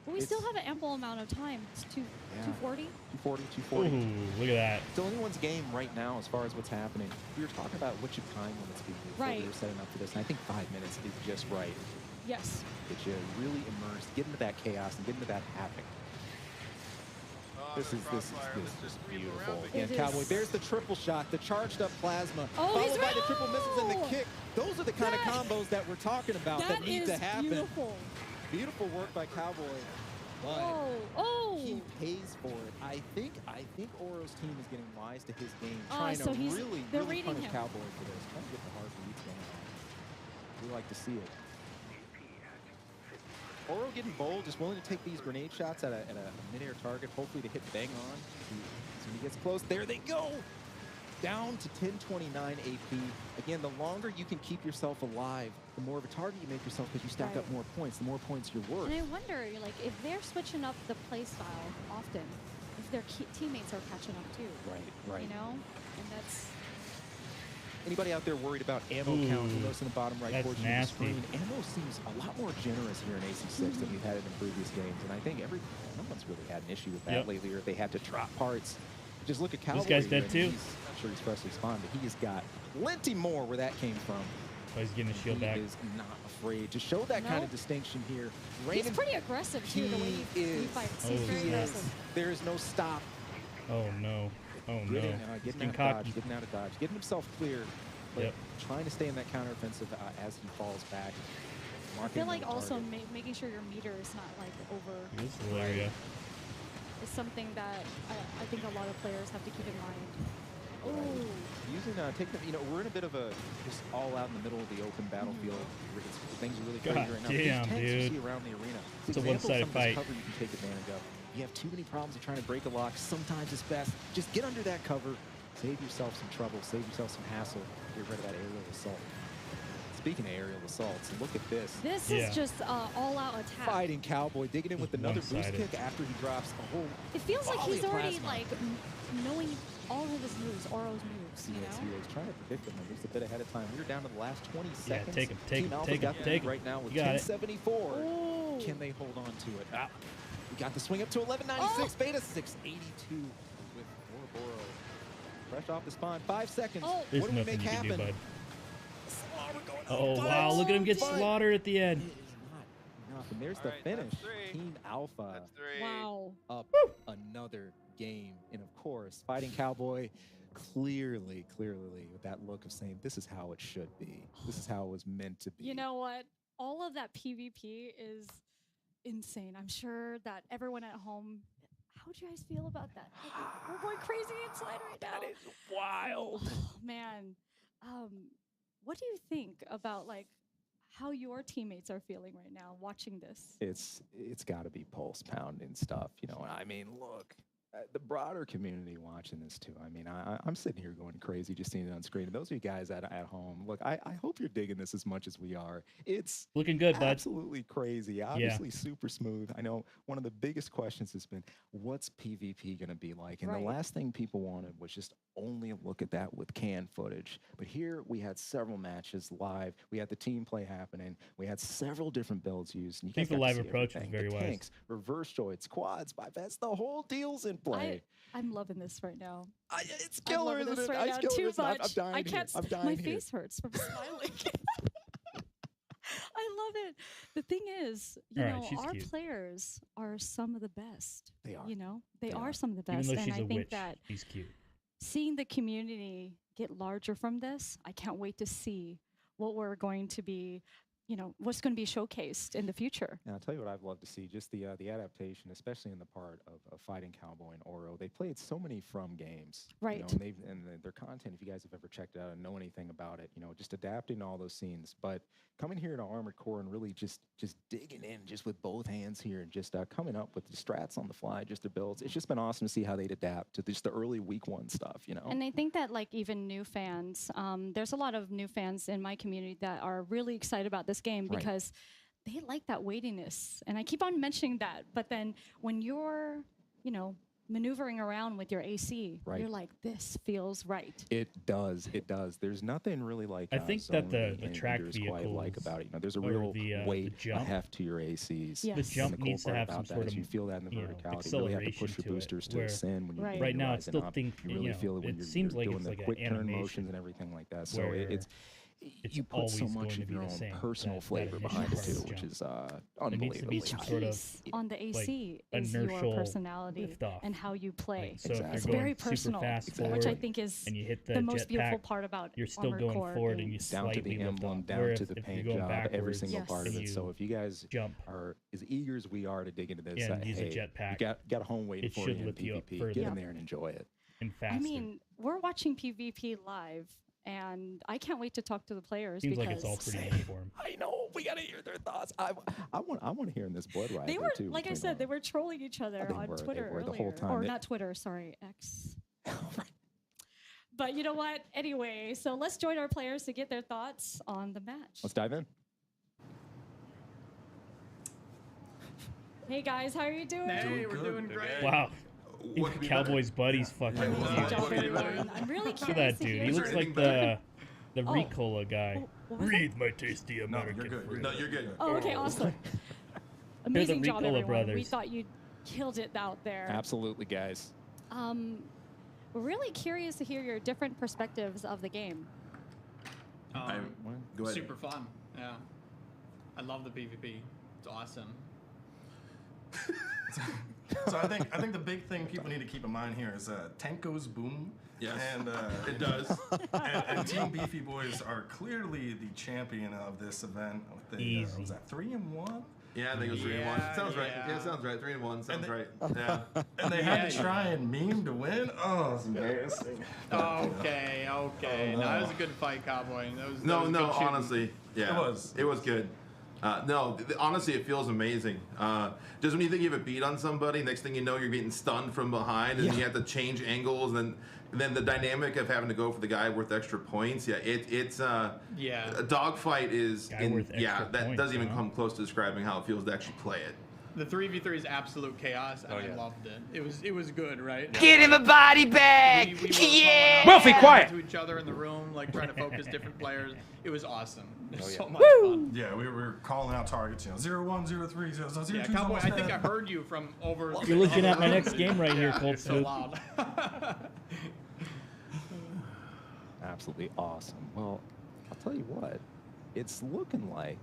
But we still have an ample amount of time. It's 240. 240, 240. Ooh, look at that. Still anyone's game right now as far as what's happening. We were talking about what should time limits be before we Right. were setting up for this, and I think 5 minutes is just right. Yes. Get you really immersed, get into that chaos, and get into that havoc. This is just beautiful. Again, It Cowboy, is. there's the triple shot, the charged up plasma, Oh, he's followed by the right. triple misses and the kick. Those are the kind of That- combos that we're talking about that, That need is to happen. beautiful. Beautiful work by Cowboy. But Oh. he pays for it. I think Oro's team is getting wise to his game, Ah, trying so to he's- really they're really reading punish him. Cowboy for this. Trying to get the hard reads going on. We like to see it. Oro getting bold, just willing to take these grenade shots at a mid-air target, hopefully to hit bang on. So when he gets close, there they go! Down to 1029 AP. Again, the longer you can keep yourself alive, the more of a target you make yourself because you stack up more points, the more points you're worth. And I wonder, like, if they're switching up the play style often, if their teammates are catching up too. Right. You know, and that's. Anybody out there worried about ammo count? You notice in the bottom right that's portion nasty. of the screen, ammo seems a lot more generous here in AC6 than we've had it in previous games. And I think no one's really had an issue with that lately, or if they had to drop parts. Just look at Cowboy. This guy's here, dead and too. I'm sure he's freshly spawned, but he has got plenty more where that came from. Oh, he's getting his shield back. He is not afraid to show that kind of distinction here. He's pretty aggressive too, the way he fights. He's very aggressive. There is no stop. Oh no. Oh no. Getting out of dodge, getting out of dodge, getting himself clear, but Yep. trying to stay in that counteroffensive as he falls back. I feel like also making sure your meter is not like over. This little area. Is something that I think a lot of players have to keep in mind. Oh, Using taking, we're in a bit of a just all out in the middle of the open battlefield. Things are really crazy God right now. damn, These tanks you dude. see around the arena. It's a examples of one-sided some of this fight. Cover you can take advantage of. You have too many problems of trying to break a lock. Sometimes it's best just get under that cover, save yourself some trouble, save yourself some hassle, get rid of that aerial assault. Speaking of aerial assaults, look at this. this is just all-out attack. Fighting Cowboy, digging in with another boost One-sided. kick after he drops a whole. It feels like volley he's of already plasma. like knowing all of his moves, Oro's moves. He is trying to predict them just a bit ahead of time. We're down to the last 20 Yeah, seconds. take him, Team Alpha's got the lead right now with You got it. 1074. Oh. Can they hold on to it? We got the swing up to 1196. Beta 682 with Ouroboros. Fresh off the spawn. 5 seconds. Oh. There's what do we nothing make you can happen? do, bud. Slaughter going Oh, up. wow. Look at him get But slaughtered at the end. it is not enough. And there's the finish. Team Alpha Wow. up another game. And of course, fighting Cowboy clearly with that look of saying, this is how it should be. This is how it was meant to be. You know what? All of that PvP is insane. I'm sure that everyone at home. How do you guys feel about that? Like, we're going crazy inside right now. That is wild. Oh, man. What do you think about like how your teammates are feeling right now watching this? It's got to be pulse pounding stuff, I mean, look, the broader community watching this too. I mean, I'm sitting here going crazy just seeing it on screen. And those of you guys at home, look, I hope you're digging this as much as we are. It's looking good, bud. Absolutely crazy. Obviously super smooth. I know one of the biggest questions has been, what's PvP going to be like? And the last thing people wanted was just only a look at that with canned footage. But here we had several matches live. We had the team play happening. We had several different builds used. And you I think the live approach was very wise. Tanks, reverse joints, quads, bypass, the whole deal's in play. I'm loving this right now. It's killer, isn't it? Right now too much. I'm dying. I can't. My face hurts from smiling. I love it. The thing is, you know, our players are some of the best. They are. You know, they are some of the best. Even though she's and I a think witch, that she's cute. Seeing the community get larger from this, I can't wait to see what we're going to be, you know, what's going to be showcased in the future. And I'll tell you what I've loved to see, just the adaptation, especially in the part of Fighting Cowboy and Oro. They played so many from games. Right. You know, and their content, if you guys have ever checked it out and know anything about it, you know, just adapting all those scenes. But coming here to Armored Core and really just digging in just with both hands here and just coming up with the strats on the fly, just the builds. It's just been awesome to see how they'd adapt to just the early week one stuff, you know. And I think that like even new fans, there's a lot of new fans in my community that are really excited about this game because they like that weightiness. And I keep on mentioning that, but then when you're, you know, maneuvering around with your AC, you're like, this feels right. It does. It does. There's nothing really like I think that the track quite like about it. You know, there's a real weight, a heft to your ACs. Yes. The jump needs to have some sort of, you feel that in the verticality. You really have to push your boosters to ascend when you're right now. I still think you really feel it when you're doing the quick turn motions and everything like that. So it's you put so much of your own personal flavor behind it too, which is unbelievable. On the AC is your personality and how you play. So it's very personal, which I think is the most beautiful part about you're still going forward and you down to the emblem, down to the paint job, every single part of it. So if you guys are as eager as we are to dig into this, use a jetpack, you got a home waiting for you in PvP. Get in there and enjoy it. I mean, we're watching PvP live. And I can't wait to talk to the players. Seems because like it's all pretty uniform. I know. We gotta hear their thoughts. I want to hear in this blood riot. They were, too, like I said, they were trolling each other on Twitter earlier. The whole time. Or not Twitter, sorry, X. But you know what? Anyway, so let's join our players to get their thoughts on the match. Let's dive in. Hey guys, how are you doing? Hey, we're doing great. Wow. Cowboy's buddy's fucking. I'm really curious. Look at that dude. He looks like the Ricola guy. Read my tasty American fruit. No, you're good. Oh, okay, awesome. Amazing the job, Ricola everyone. brothers. We thought you killed it out there. Absolutely, guys. We're really curious to hear your different perspectives of the game. Go ahead. Super fun. Yeah, I love the PvP. It's awesome. So I think the big thing people need to keep in mind here is tank goes boom. Yes, and it does. and Team Beefy Boys are clearly the champion of this event. With the, was that 3-1? Yeah, I think it was 3-1. Sounds right. Yeah, sounds right. 3-1 sounds right. Yeah. And they had to try and meme to win. Oh, it's embarrassing. Okay. Oh, no. That was a good fight, Cowboy. That was honestly, yeah, it was good. Honestly, it feels amazing. Just when you think you have a beat on somebody, next thing you know, you're getting stunned from behind, and you have to change angles, and then the dynamic of having to go for the guy worth extra points. Yeah, it's a dogfight is that doesn't even come close to describing how it feels to actually play it. The 3v3 is absolute chaos, and I loved it. It was good, right? Get him a body bag! Yeah! Wolfie, quiet! To each other in the room, like trying to focus different players. It was awesome. It was so much fun. Yeah, we were calling out targets, 0-1, 0-3, 0-2. Yeah, Cowboy, I think I heard you from over. You're looking at my next game right here, Cold so loud. Absolutely awesome. Well, I'll tell you what, it's looking like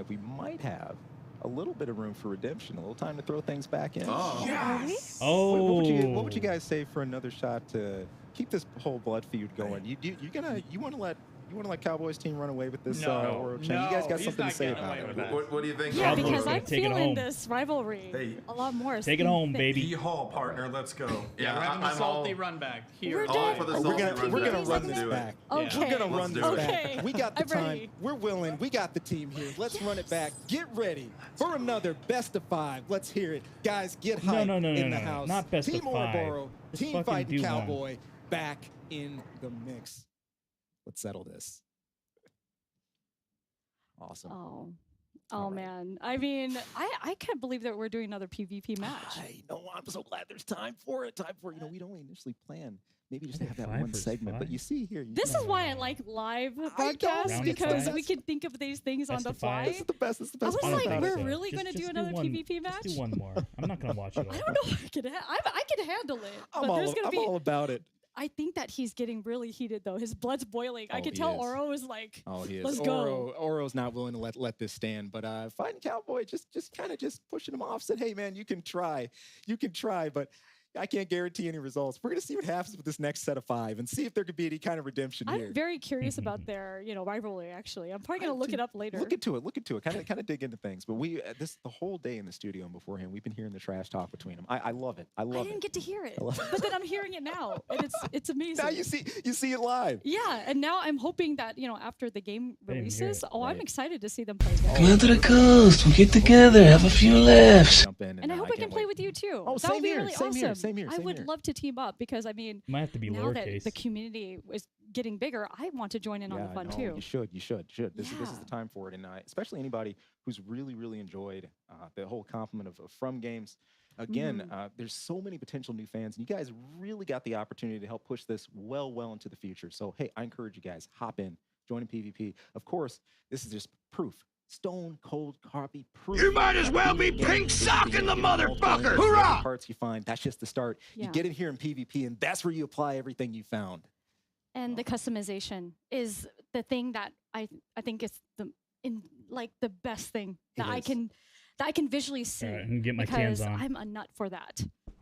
we might have a little bit of room for redemption, a little time to throw things back in. Oh, yes. What would you guys say for another shot to keep this whole blood feud going? You want to let You want to let Cowboys team run away with this Oro Chen? No, you guys got he's something to not say getting about away it. with that. What do you think? Yeah, Cowboys because gonna I'm take it feeling home. this rivalry a lot more. Take it home, baby. E-Hall, partner, let's go. Yeah, we're having a salty run back here. We're All for the salty run We're back. gonna run this back. Okay. We're gonna run this Okay. back. We got the I'm time. ready. We're willing. We got the team here. Let's run it back. Get ready for another best of 5. Let's hear it, guys. Get hyped in the house. Not best Team of 5. Ouroboros, Just Team fucking Fighting do one. Cowboy, back in the mix. Let's settle this. Awesome. Oh man. I mean, I can't believe that we're doing another PvP match. I know. I'm so glad there's time for it. You know, we'd only initially planned maybe just to have that 5 one versus segment, but 5. you see here. This is why I like live broadcasts, Round because five. we can think of these things on Best the of fly. 5. This is the best. This is the I best. was part like, about we're it. really going to do another PvP match? Just do one more. I'm not gonna watch it all. I don't know if I can. I can handle it. I'm but there's gonna all, be. I'm all about it. I think that he's getting really heated though. His blood's boiling. I Oh, can he tell is. Oro is like, Oh, he is. let's go. Oro's not willing to let this stand, but Fighting Cowboy just kind of just pushing him off. Said, "Hey man, you can try, but I can't guarantee any results. We're gonna see what happens with this next set of 5 and see if there could be any kind of redemption here." I'm very curious about their, rivalry. Actually, I'm probably gonna look it up later. Look into it. Kind of dig into things. But we the whole day in the studio and beforehand, we've been hearing the trash talk between them. I love it. I didn't get to hear it, but then I'm hearing it now, and it's amazing. Now you see it live. Yeah, and now I'm hoping that after the game I didn't hear releases, it. I'm excited to see them play again. Come out to the coast. We'll get together. Have a few laughs. And I hope I can play with you too. Oh, that would be same here, really same awesome. here, same here, I same would here. love to team up because I mean, Might have to be now that lowercase. the community is getting bigger, I want to join in on the fun no, too. You should. This is Yeah. the time for it, and especially anybody who's really enjoyed the whole complement of From Games. Again, there's so many potential new fans, and you guys really got the opportunity to help push this well into the future. So hey, I encourage you guys, hop in, join in PvP. Of course, this is just proof. Stone cold copy proof. You might as well be pink socking the motherfucker. Whatever Hoorah! parts you find, that's just the start. Yeah. You get in here in PvP, and that's where you apply everything you found. And the customization is the thing that I think is the best thing that I can visually see. All right, I can get my cans because on. I'm a nut for that.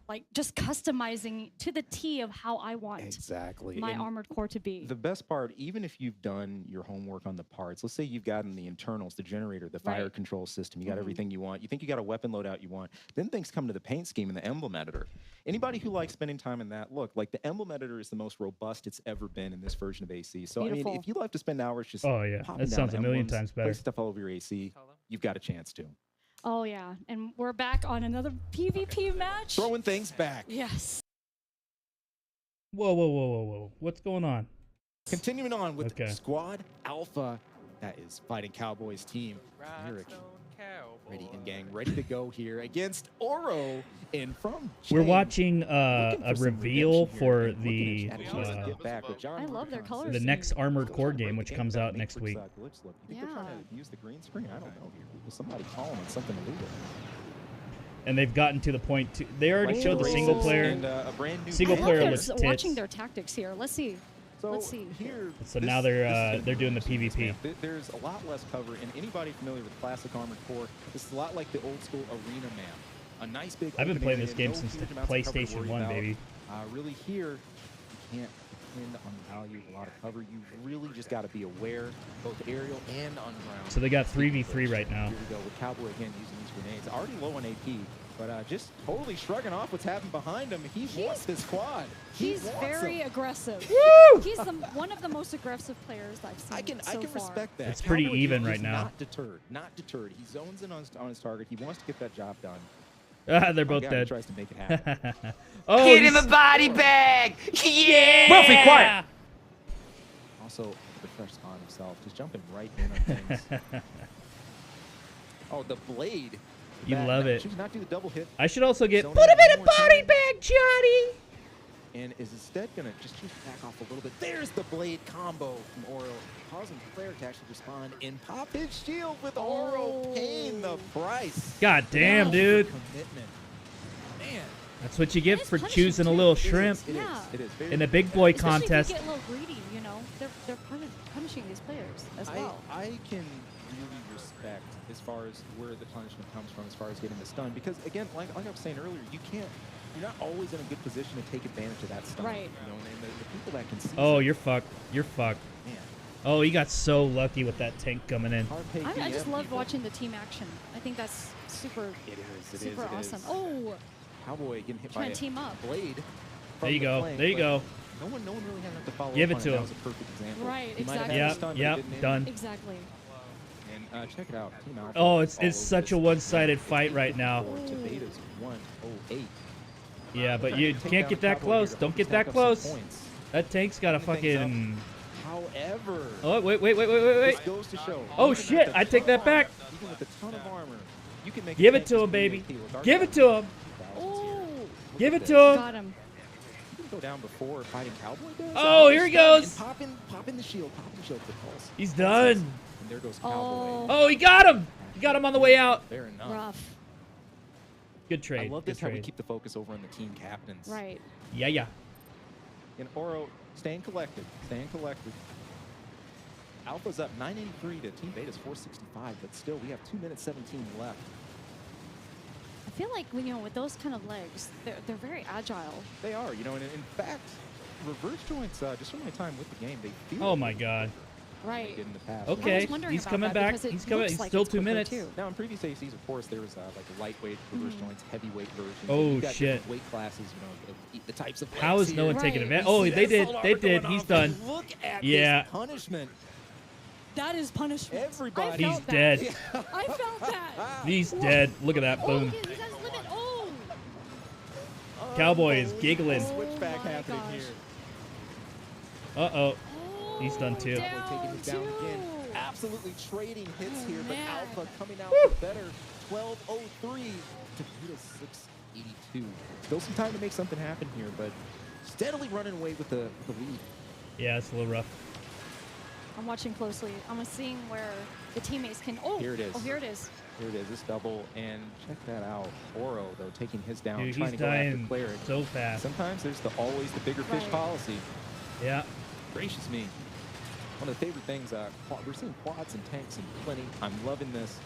Like just customizing to the T of how I want Exactly. my And armored core to be. the best part, even if you've done your homework on the parts, let's say you've gotten the internals, the generator, the fire Right. control system, you got everything you want, you think you got a weapon loadout you want, then things come to the paint scheme and the emblem editor. Anybody who likes spending time in that, look, like the emblem editor is the most robust it's ever been in this version of AC. So I Beautiful. mean, if you like to spend hours just Oh, yeah. popping That down sounds a million emblems, times better. place stuff all over your AC, you've got a chance to. Oh yeah, and we're back on another PvP match. Throwing things back. Yes. Whoa. What's going on? Continuing on with Okay. Squad Alpha, that is Fighting Cowboys team. Eric, ready in gang, ready to go here against Oro and from. We're Chang. watching Looking a some reveal redemption here for and the looking at a chance to get back with John I love their Rubicon. colors. the next Armored Core game, which comes out next week. You think they're trying to use the green screen? I don't know here. Was somebody calling it something illegal? And they've gotten to the point to they already Like showed the races single player. and, a brand new Single game. player I love looks their- tits. watching their tactics here. Let's see. So Let's see. here, So this- now this they're is they're doing the gonna be PvP. There's a lot less cover, and anybody familiar with classic Armored Core, this is a lot like the old school arena map. A nice big. I've been open playing area, this game no since huge the amounts of cover to PlayStation worry 1, about. baby. Really here, you can't depend on the value of a lot of cover. You really just got to be aware, both aerial and on ground. So they got 3v3 right now. Here we go with Cowboy again using these grenades. Already low on AP, but just totally shrugging off what's happened behind him. He wants this quad. He's wants very him. aggressive. He's one of the most aggressive players I've seen. I can so far. respect that. It's pretty Cowboy even is right now. Not deterred. Not deterred. He zones in on his target. He wants to get that job done. They're My both God, dead. He tries to make it happen. Oh, Get him a he's- body bag! Yeah! Wolfie, quiet! Also, the fresh spawn himself, just jumping right in on things. Oh, the blade. You love it. Should not do the double hit. I should also get Zoning put him in a one more body time. bag, Johnny. And is instead going to just choose to back off a little bit. There's the blade combo from Oro, causing Flare to actually respond and pop his shield with Oro paying the price. God damn, Wow. dude. Commitment. Man. That's what you get It's for punishing choosing a too. little It is, shrimp it is, Yeah. it is. Very in a big boy Especially contest. if you get a little greedy, they're punishing these players as well. I can really respect as far as where the punishment comes from, as far as getting the stun, because again, like I was saying earlier, you're not always in a good position to take advantage of that stun. Right. You know, and the people that can see. Oh, you're fucked. You're fucked. Man. Oh, he got so lucky with that tank coming in. I just love watching the team action. I think that's super. Super awesome. Oh. Cowboy getting hit Trying by to team up. Blade. There you go. There you go. No one really had enough to follow. Give up it to on him. That was a perfect example. Right. He might have Exactly. had his stun, but it Yep. didn't hit. Done. Exactly. And check it out. Team Alpha Oh, is all it's over such a this. one-sided fight right now. To Beta's 108. Yeah, but you can't get that close. Don't get that close. That tank's got a fucking. However. Oh wait. This goes to show. Oh shit! I take that back. Even with a ton of armor, you can make Give it to him, baby. Give it to him. Oh. Give it to him. Got him. You can go down before fighting Cowboy does. Oh, here he goes. Pop in the shield. Pop in the shield for pulse. He's done. And there goes Cowboy. Oh, he got him. He got him on the way out. Fair enough. Rough. Good trade. I love this Good how we trade. keep the focus over on the team captains. Right. Yeah. And Oro staying collected. Alpha's up 983 to Team Beta's 465, but still we have 2 minutes 17 left. I feel like with those kind of legs, they're very agile. They are, and in fact, reverse joints. Just from my time with the game, they feel. Oh my god. Right. They did in the past. Okay, he's coming back. He's coming. He's still 2 minutes. Now in previous ACs, of course, there was like a lightweight reverse joints, heavyweight versions. Oh You've got shit. different weight classes, of the types of. How is no one taking advantage? Oh, they did. They did. He's done. Look at this punishment. That is punishment. Everybody. He's dead. I felt that. He's dead. Look at that. Boom. He has limit. Oh. Cowboy is giggling. Switchback happening here. Uh-oh. He's done too. Taking this down again. Absolutely trading hits here, but Alpha coming out better. 12:03 to Beta 682. Still some time to make something happen here, but steadily running away with the lead. Yeah, it's a little rough. I'm watching closely. I'm seeing where the teammates can. Oh, here it is. Oh, here it is. Here it is. This double, and check that out. Oro though taking his down, Dude, trying he's to go after dying Cleric. so fast. Sometimes there's always the bigger fish policy. Yeah. Gracious me. One of the favorite things, we're seeing quads and tanks and plenty. I'm loving this.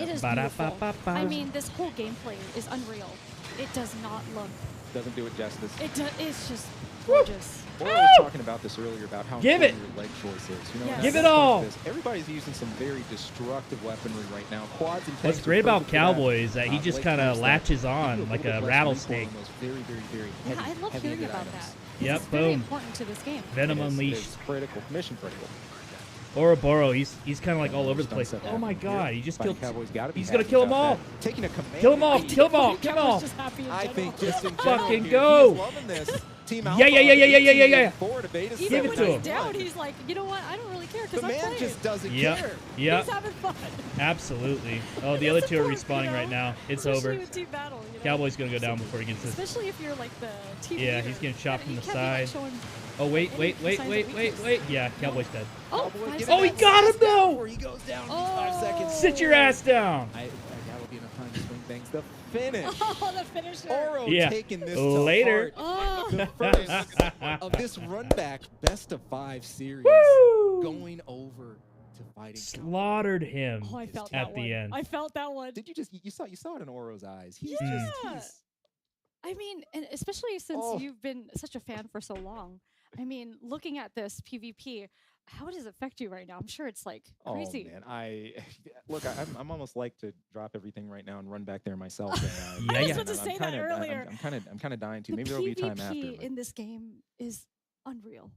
It is beautiful. I mean, this whole gameplay is unreal. It does not look. Doesn't do it justice. It's just gorgeous. Oro was talking about this earlier about how important your leg choice is. Give it all. Everybody's using some very destructive weaponry right now. Quads and tanks. What's great about Cowboy is that he just kind of latches on like a rattlesnake. Very, very, very heavy, I love hearing about that. Yep, it's boom. very important to this game. Venom Unleashed. It's critical, mission critical. Ouroboros, he's kind of like all over the place. Oh my god, he just killed. He's gonna kill them all. Taking a command. Kill them all. Kill them all. Kill them all. I think just in fucking go. Loving this. Team Yeah. Give it to him. Down, he's like, you know what? I don't really care because the man just doesn't care. Yep. He's having fun. Absolutely. Oh, the other two are respawning right now. It's Especially over. with team battle, Cowboy's gonna go down before he gets this. Especially if you're like the team Yeah, leader. he's getting shot from the You can't be, side. like, showing Oh wait. signs of weakness. Yeah, Cowboy's dead. Oh, Oh, he got him though. He goes down in 5 seconds. Sit your ass down. That'll be enough time to swing things. The finish. Oh, the finisher. Oro Yeah. taking this Later. to heart. The first of this run back best of 5 series Woo! going over to fighting. Slaughtered him Oh, I felt at that the one. end. I felt that one. Did you saw it in Oro's eyes? He's Yeah. just I mean, and especially since you've been such a fan for so long. I mean, looking at this PvP, how does it affect you right now? I'm sure it's like crazy. Oh man, I'm almost like to drop everything right now and run back there myself. And, I was about to say that earlier. I'm kind of dying to. The Maybe there'll be time after. PvP in this game is unreal.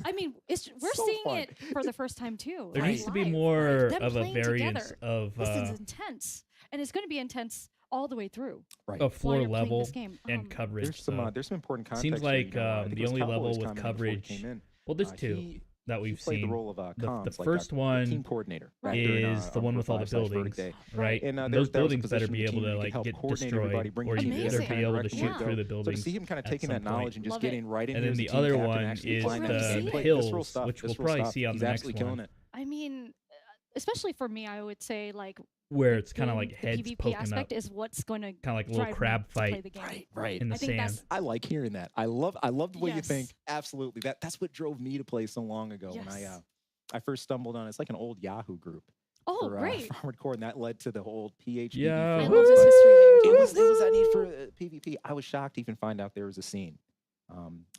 I mean, we're so seeing fun. it for the first time too. There like needs to be live, more Them of a playing variance together. of This is intense, and it's going to be intense all the way through. Right. of floor While you're playing level this game. and coverage. There's some important context. Seems here, like I think it the was only Cowboy's level with comment before he coverage. came in. Well, there's two He that we've played seen. the role of comms, the like first team one coordinator is the one with all the buildings, right? And those buildings better be able to like get destroyed, or you Amazing. better be able to shoot Yeah. through the So to buildings. see him kind of at taking some that knowledge point. and just Love getting right in And here then as a the team other captain, one actually is flying out the and play hills, visceral stuff, which we'll visceral probably stuff. see on He's the next absolutely killing one. it. I mean, especially for me, I would say like Where it's kind of in like the heads PvP poking aspect up, is what's going to kind of like a little crab fight the game. Right. in the I think sand. that's- I like hearing that. I love the way you Yes. think. Absolutely. That's what drove me to play so long ago when Yes. I first stumbled on. It's like an old Yahoo group. Oh, for, great. for Armored Core, and that led to the whole PhD. Yeah. I love this history that you're It telling was us. that need for PvP. I was shocked to even find out there was a scene.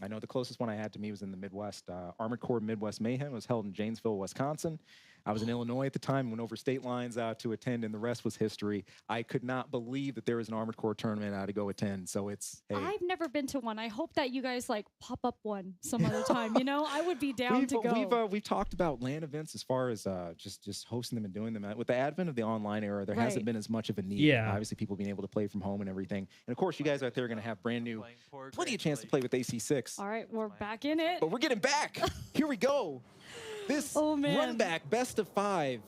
I know the closest one I had to me was in the Midwest. Armored Core Midwest Mayhem was held in Janesville, Wisconsin. I was in Illinois at the time, went over state lines to attend, and the rest was history. I could not believe that there was an Armored Core tournament to go attend. So it's, hey. I've never been to one. I hope that you guys like pop up one some other time. You know, I would be down to go. We've talked about LAN events as far as just hosting them and doing them. With the advent of the online era, there hasn't been as much of a need. Yeah. Obviously, people being able to play from home and everything. And of course, you guys out there are going to have brand new, plenty of chance to play with AC6. All right, we're back in it. But we're getting back. Here we go. This run back, best of 5.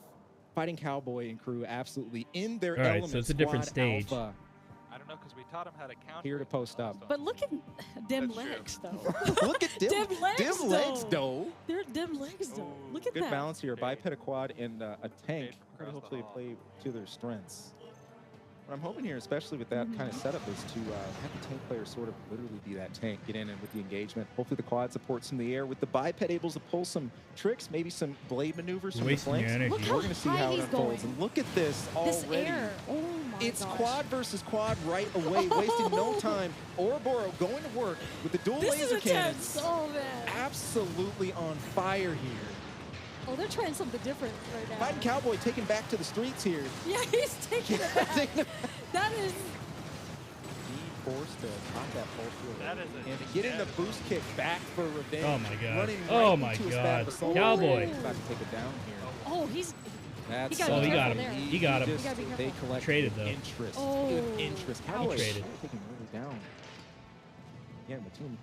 Fighting Cowboy and crew absolutely in their element. So it's a different stage. Alpha. I don't know, because we taught him how to count. Here to post up. But look at them legs, though. Look at them legs, though. They're dim legs, though. Look at that. Good balance here. Biped, a quad, and a tank. Hopefully play to their strengths. What I'm hoping here, especially with that kind of setup, is to have the tank player sort of literally be that tank, get in and with the engagement. Hopefully the quad supports in the air. With the biped able to pull some tricks, maybe some blade maneuvers from the flanks. We're going to see how it unfolds. And look at this already. This air. Oh my It's gosh. quad versus quad right away, wasting no time. Ouroboros going to work with the dual laser cannons. Oh, man. Absolutely on fire here. Oh, they're trying something different right now. Fighting Cowboy taken back to the streets here. Yeah, he's taking it back. That is... Being forced to pop that pulse and getting the boost kick back for revenge. Oh my god. Running Oh right my into his god. back assault. Cowboy. He's about to take it down here. Oh, he's... That's he he got him. there. He got him. They collect Traded though. interest. Oh. Good interest. Cowboy traded. taking really down. Again, the team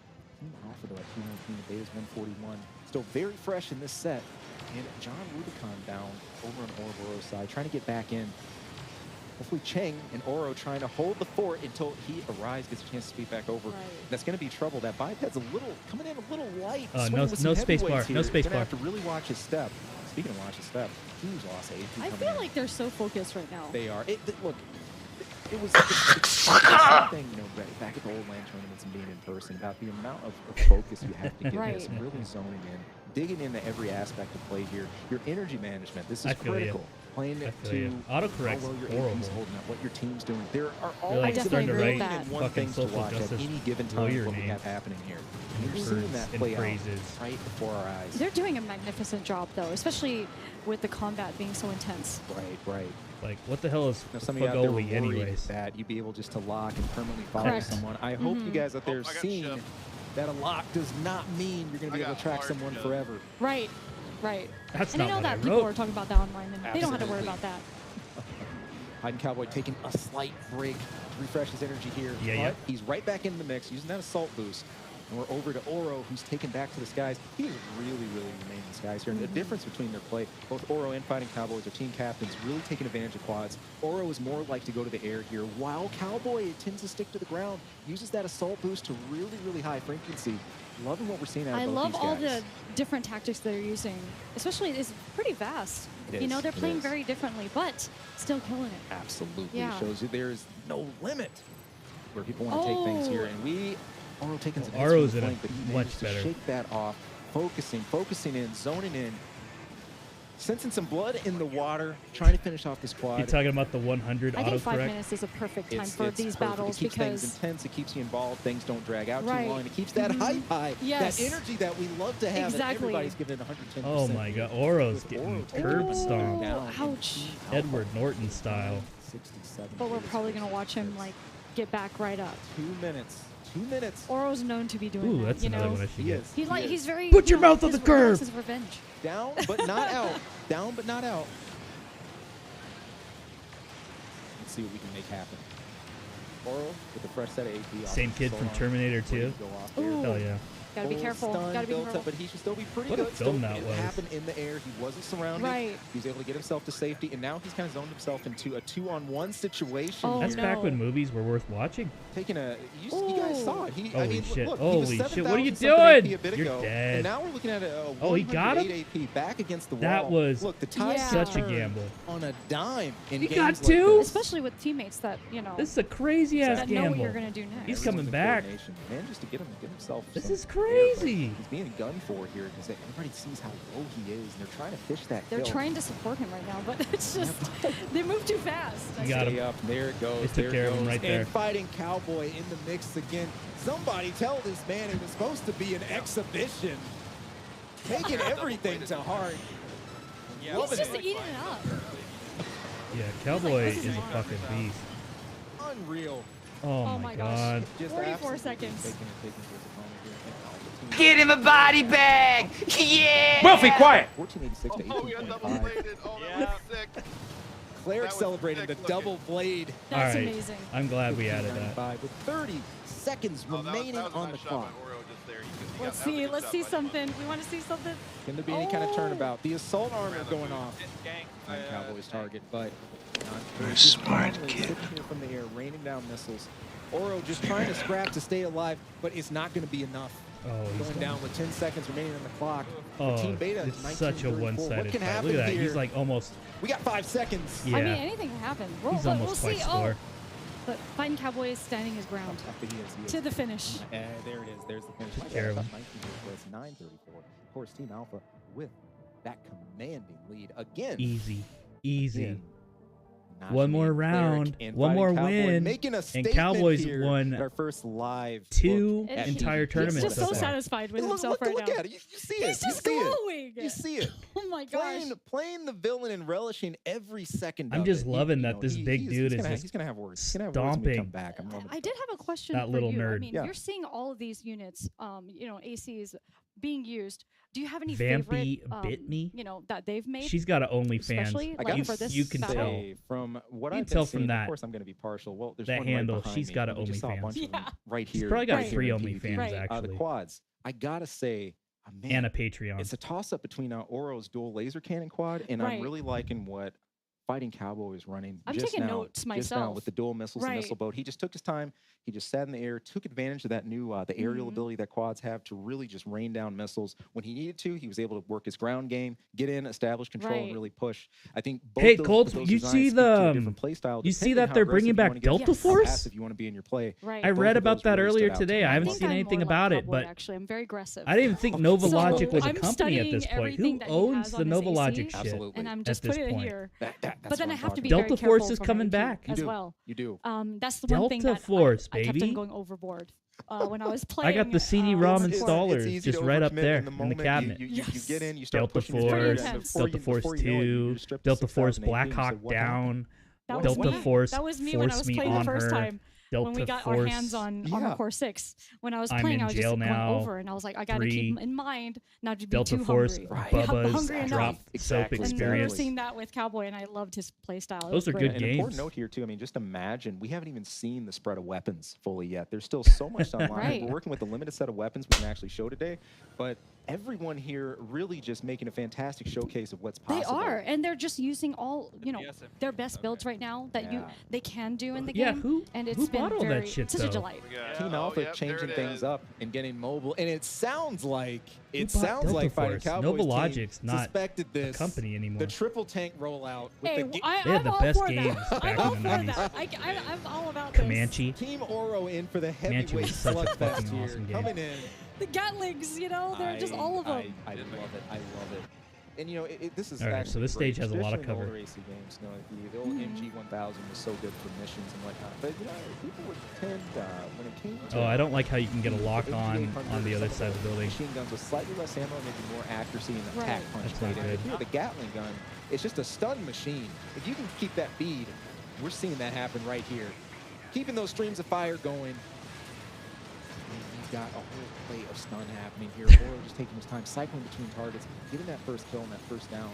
Alpha though at 219, the Beta's 141. Still very fresh in this set. And John Rubicon down over on Ouroboros side, trying to get back in. Hopefully Cheng and Oro trying to hold the fort until he arrives, gets a chance to speed back over. Right. That's going to be trouble. That biped's a little, coming in a little light. No space bar. No space Gonna bar. have to really watch his step. Speaking of watch his step, huge loss of AP I coming feel in. like they're so focused right now. They are. Look, it was the same thing, you know, back at the old LAN tournaments and being in person, about the amount of focus you have to give this, and really zoning in, digging into every aspect of play here. Your energy management, this is critical. Playing it to autocorrect's how well your horrible. AP's holding up, what your team's doing. There are You're always like starting to write and one fucking things to social watch at justice any given time lawyer what we names. have happening here. And you're Words seeing that and play out phrases. right before our eyes. They're doing a magnificent job, though, especially with the combat being so intense. Right. Like, what the hell is Some of you out there were Fagoli worried anyways? that you'd be able just to lock and permanently follow Correct. someone. I hope you guys out there seeing that a lock does not mean you're going to be able to track someone forever. Right. That's and I not know what that I people wrote. are talking about that online, and they don't have to worry Absolutely. about that. Hiding Cowboy taking a slight break to refresh his energy here. Yeah. But he's right back into the mix, using that assault boost. And we're over to Oro, who's taken back to the skies. He is really remained in the skies here. And the difference between their play, both Oro and Fighting Cowboys are team captains, really taking advantage of quads. Oro is more like to go to the air here, while Cowboy tends to stick to the ground, uses that assault boost to really high frequency. Loving what we're seeing out of both I love these all guys. the different tactics they're using. Especially, it's pretty vast. It You know, is, they're it playing is. very differently, but still killing it. Absolutely. Yeah. It shows you there's no limit where people want to take things here. And Oro taking some hits from Oro's the in a flank, but he much managed to better. shake that off, focusing in, zoning in, sensing some blood in the water, trying to finish off this quad. You talking about the 100 I think 5 autocorrect? minutes is a perfect time It's for these perfect. battles it keeps because things intense, it keeps you involved, things don't drag out Right. too long, and it keeps that hype high, Yes. that energy that we love to have, and Exactly. everybody's giving it 110%. Oh my god, Oro's With getting Oro curb taking stomped. down ouch. Edward Norton style. 67. But we're probably going to watch him, like, get back right up. 2 minutes. 2 minutes. Oro's known to be doing Ooh, that, that's you another know? one I should get. He's very... Put your you know, mouth on the his- curb! His revenge. Down, but not out. Down, but not out. Let's see what we can make happen. Oro with a fresh set of AP. Same kid from Terminator 2. Ooh. Hell yeah. Gotta be careful. Gotta be careful. But he should still be pretty What a good. film Still, that it was. happened in the air. He wasn't surrounded. Right. He was able to get himself to safety, and now he's kind of zoned himself into a 2-on-1 situation. Oh, That's here. back when movies were worth watching. Taking a, you guys saw it. He, I Holy mean, shit. Look, Holy he was shit. What are you 7,000 doing? AP a bit You're ago, dead. And now we're looking at a Oh, he got him? 108 AP back against the wall. That was Look, the tide such a turned gamble. on a dime in He games got like two? this. Especially with teammates that, you know, This is a crazy ass that know what gamble. you're going to do next. He's coming back. Manages to get himself This some is crazy. crazy. He's being gunned for here because everybody sees how low he is, and they're trying to fish that They're kill. trying to support him right now, but it's just they move too fast. You got him. Up. There it goes. They took care of him right there. And Fighting Cowboy in the mix again. Somebody tell this man it was supposed to be an exhibition. Taking everything to heart. Yeah, he's just eating it up. Yeah, Cowboy is a fucking beast. Unreal. Oh my god. Gosh. 44 seconds. Get him a body bag! Yeah! Wolfie, quiet! 1486 to 18.5. Oh, that was sick. Cleric celebrating the double blade. That's All right. amazing. I'm glad we added that. With 30 seconds remaining on the clock. Let's see something. We want to see something. Can there be any kind of turnabout? The assault armor going off on Cowboy's target, but You're a smart kid. Here from the air, raining down missiles. Oro just trying to scrap to stay alive, but it's not going to be enough. Going down with 10 seconds remaining on the clock. Oh, Team Beta, it's such a 1934. one-sided What can fight. happen Look at that. here? He's like almost. We got 5 seconds. Yeah. I mean, anything can happen. He's almost we'll twice see. score. But Fighting Cowboy is standing his ground He is. to the finish. There it is. There's the finish. Take care of him. 934. Of course, Team Alpha with that commanding lead again. Easy. Again. One more round, one more win, making a and Cowboys here won our first live two look at entire EVGA. tournaments. He's just so so far. satisfied with himself right look now. at it. You see it. He's just you see glowing. It. You see it. Oh my gosh. Playing the villain and relishing every second. I'm of just it. loving that this big dude is he's just gonna have words. He's gonna have words when we come stomping. back. I'm loving I did have a question That for little you. I nerd. mean, Yeah. you're seeing all of these units, ACs being used. Do you have any Vampy favorite, bit me. that they've made? She's got an OnlyFans. Especially like for this you can battle? tell. From what You I've can tell been from seeing, that. Of course, I'm going to be partial. Well, there's That one handle, right behind she's me. got an We just saw a bunch of them OnlyFans. right She's here. probably got right three here in OnlyFans, PvP. actually. The quads. I gotta say, man, And a Patreon. it's a toss-up between Oro's dual laser cannon quad, and I'm really liking what Fighting Cowboy is running. I'm just taking now, notes just now myself. with the dual missiles and missile boat. He just took his time. He just sat in the air, took advantage of that new the aerial ability that quads have to really just rain down missiles when he needed to. He was able to work his ground game, get in, establish control, and really push. I think. Both Hey, those, Colts, those you designs see speak to a the different play style, you see depending that how they're aggressive bringing you back wanna get, Delta how Force? passive you want to be in your play. Right. I Both read of about those that really earlier stood out to today. me. I haven't think seen I'm anything more about like it, Cowboy, but actually, I'm very aggressive. I didn't even think Nova So, Logic was a I'm company at studying this point. everything Who that he owns has the on his Nova AC, Logic shit? Absolutely. And I'm at just this putting it point? here. That's But then what I I'm have to be talking Delta very careful Force is for coming my back. as well. You do. That's the one thing Delta that Force, I kept on baby. going overboard when I was I playing. got the CD-ROM It's installers easy just to right up overcommit there in the in the moment. cabinet. You get in, you start Delta pushing your Force, trigger, and Delta Force before you know it, 2, you're stripped to Delta Force 6,000 Black AP. Hawk So what down, That was Delta me. Force That was me when I force was me playing the on first her. time. Delta When we got Force. our hands on Armor Core 6, when I was I'm playing, in I was jail just now. going over, and I was like, I got to 3. keep in mind not to be Delta too Force, hungry. Bubba's hungry drop enough. soap And we were experience. seeing that with Cowboy, and I loved his playstyle. It Those was are great. good An games. important note here too. I mean, just imagine we haven't even seen the spread of weapons fully yet. There's still so much online. Right. We're working with a limited set of weapons we can actually show today, but everyone here really just making a fantastic showcase of what's They possible. are, and they're just using all their best builds right now that they can do in the Yeah, game. And it's who been bought all that very shit, such a though? delight. Team Alpha changing things up and getting mobile, and it sounds like bought Delta Fighting Force? Cowboys Nova team Logic's not suspected a this company anymore. The triple tank rollout with Hey, the They I'm had the all best for games that. back I'm all in the for 90s. that. I'm all about Comanche. Team Oro in for the Comanche heavyweight was such a slugfest fucking here, awesome game. coming in. The Gatlings, they're just all of them. I love it. I love it. And this is All right, actually so this great. stage has a lot of Traditionally, in cover. older AC games, the old MG1000 was so good for missions and whatnot. But people would tend when it came to Oh, I don't like how you can get a lock on the other side of the building. Machine guns with slightly less ammo, maybe more accuracy and Right. attack punch. That's not made in. good. Here, the Gatling gun, it's just a stun machine. If you can keep that bead, we're seeing that happen right here. Keeping those streams of fire going. And you've got a whole play of stun happening here. Oro just taking his time, cycling between targets, getting that first kill and that first down.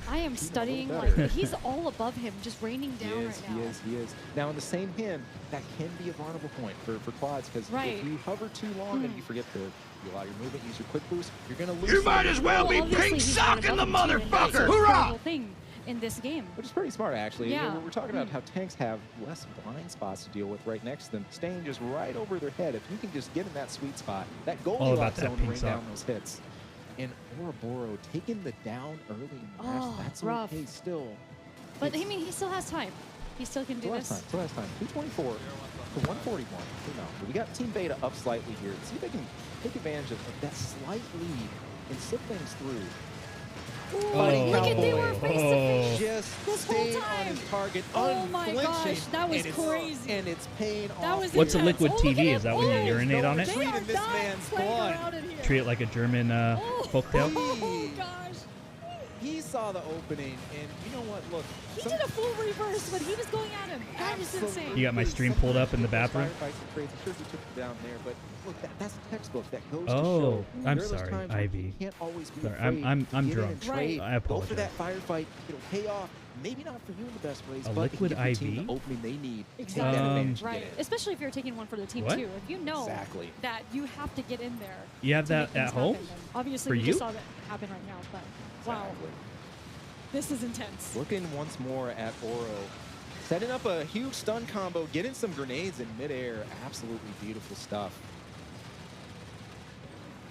I am Even a studying, little like, better. he's all above him, just raining down right now. He is. Now, in the same hand, that can be a vulnerable point for quads, because Right. if you hover too long and you forget to allow your movement, use your quick boost, you're going to lose. You might as well be obviously pink he's right socking the above him, too, and that's motherfucker! a Hoorah! terrible thing in this game. Which is pretty smart, actually. Yeah. We're talking about how tanks have less blind spots to deal with right next to them, staying just right over their head. If you can just get in that sweet spot, that All about Goldilocks that zone to pink rain sock. down those hits. And Ouroboros taking the down early in the match, Oh, that's rough. okay still. But I mean, he still has time. He still can do this. Last time. 224 to 141. We got Team Beta up slightly here. See if they can take advantage of that slight lead and slip things through. Look at they were face to face. Just this whole stayed time. on his target, Oh my gosh, that was and crazy. And it's paying that off. was What's a intense. liquid TV? Is that when you urinate on it? They are this man's blood. Treat it like a German folktale? Oh gosh. He saw the opening, and you know what? Look, He did a full reverse when he was going at him. That is insane. You got my stream pulled up in the bathroom? Firefights are crazy. Sure, he took it down there, but look, that's a textbook that goes to Oh, show. I'm there are those sorry, times when Ivy. you can't always be Sorry, afraid I'm to get in drunk. and trade. I Go for apologize. that firefight. It'll pay off. Maybe not for you in the best ways, A but liquid it can give your team IV? the opening they need. Exactly. Take that advantage to Right. get in. Especially if you're taking one for the team What? too. If you know Exactly. that you have to get in there. You have to make that at things home? happen, then obviously, For we you? just saw that happen right now. But wow, this is intense. Looking once more at Oro. Setting up a huge stun combo, getting some grenades in midair. Absolutely beautiful stuff.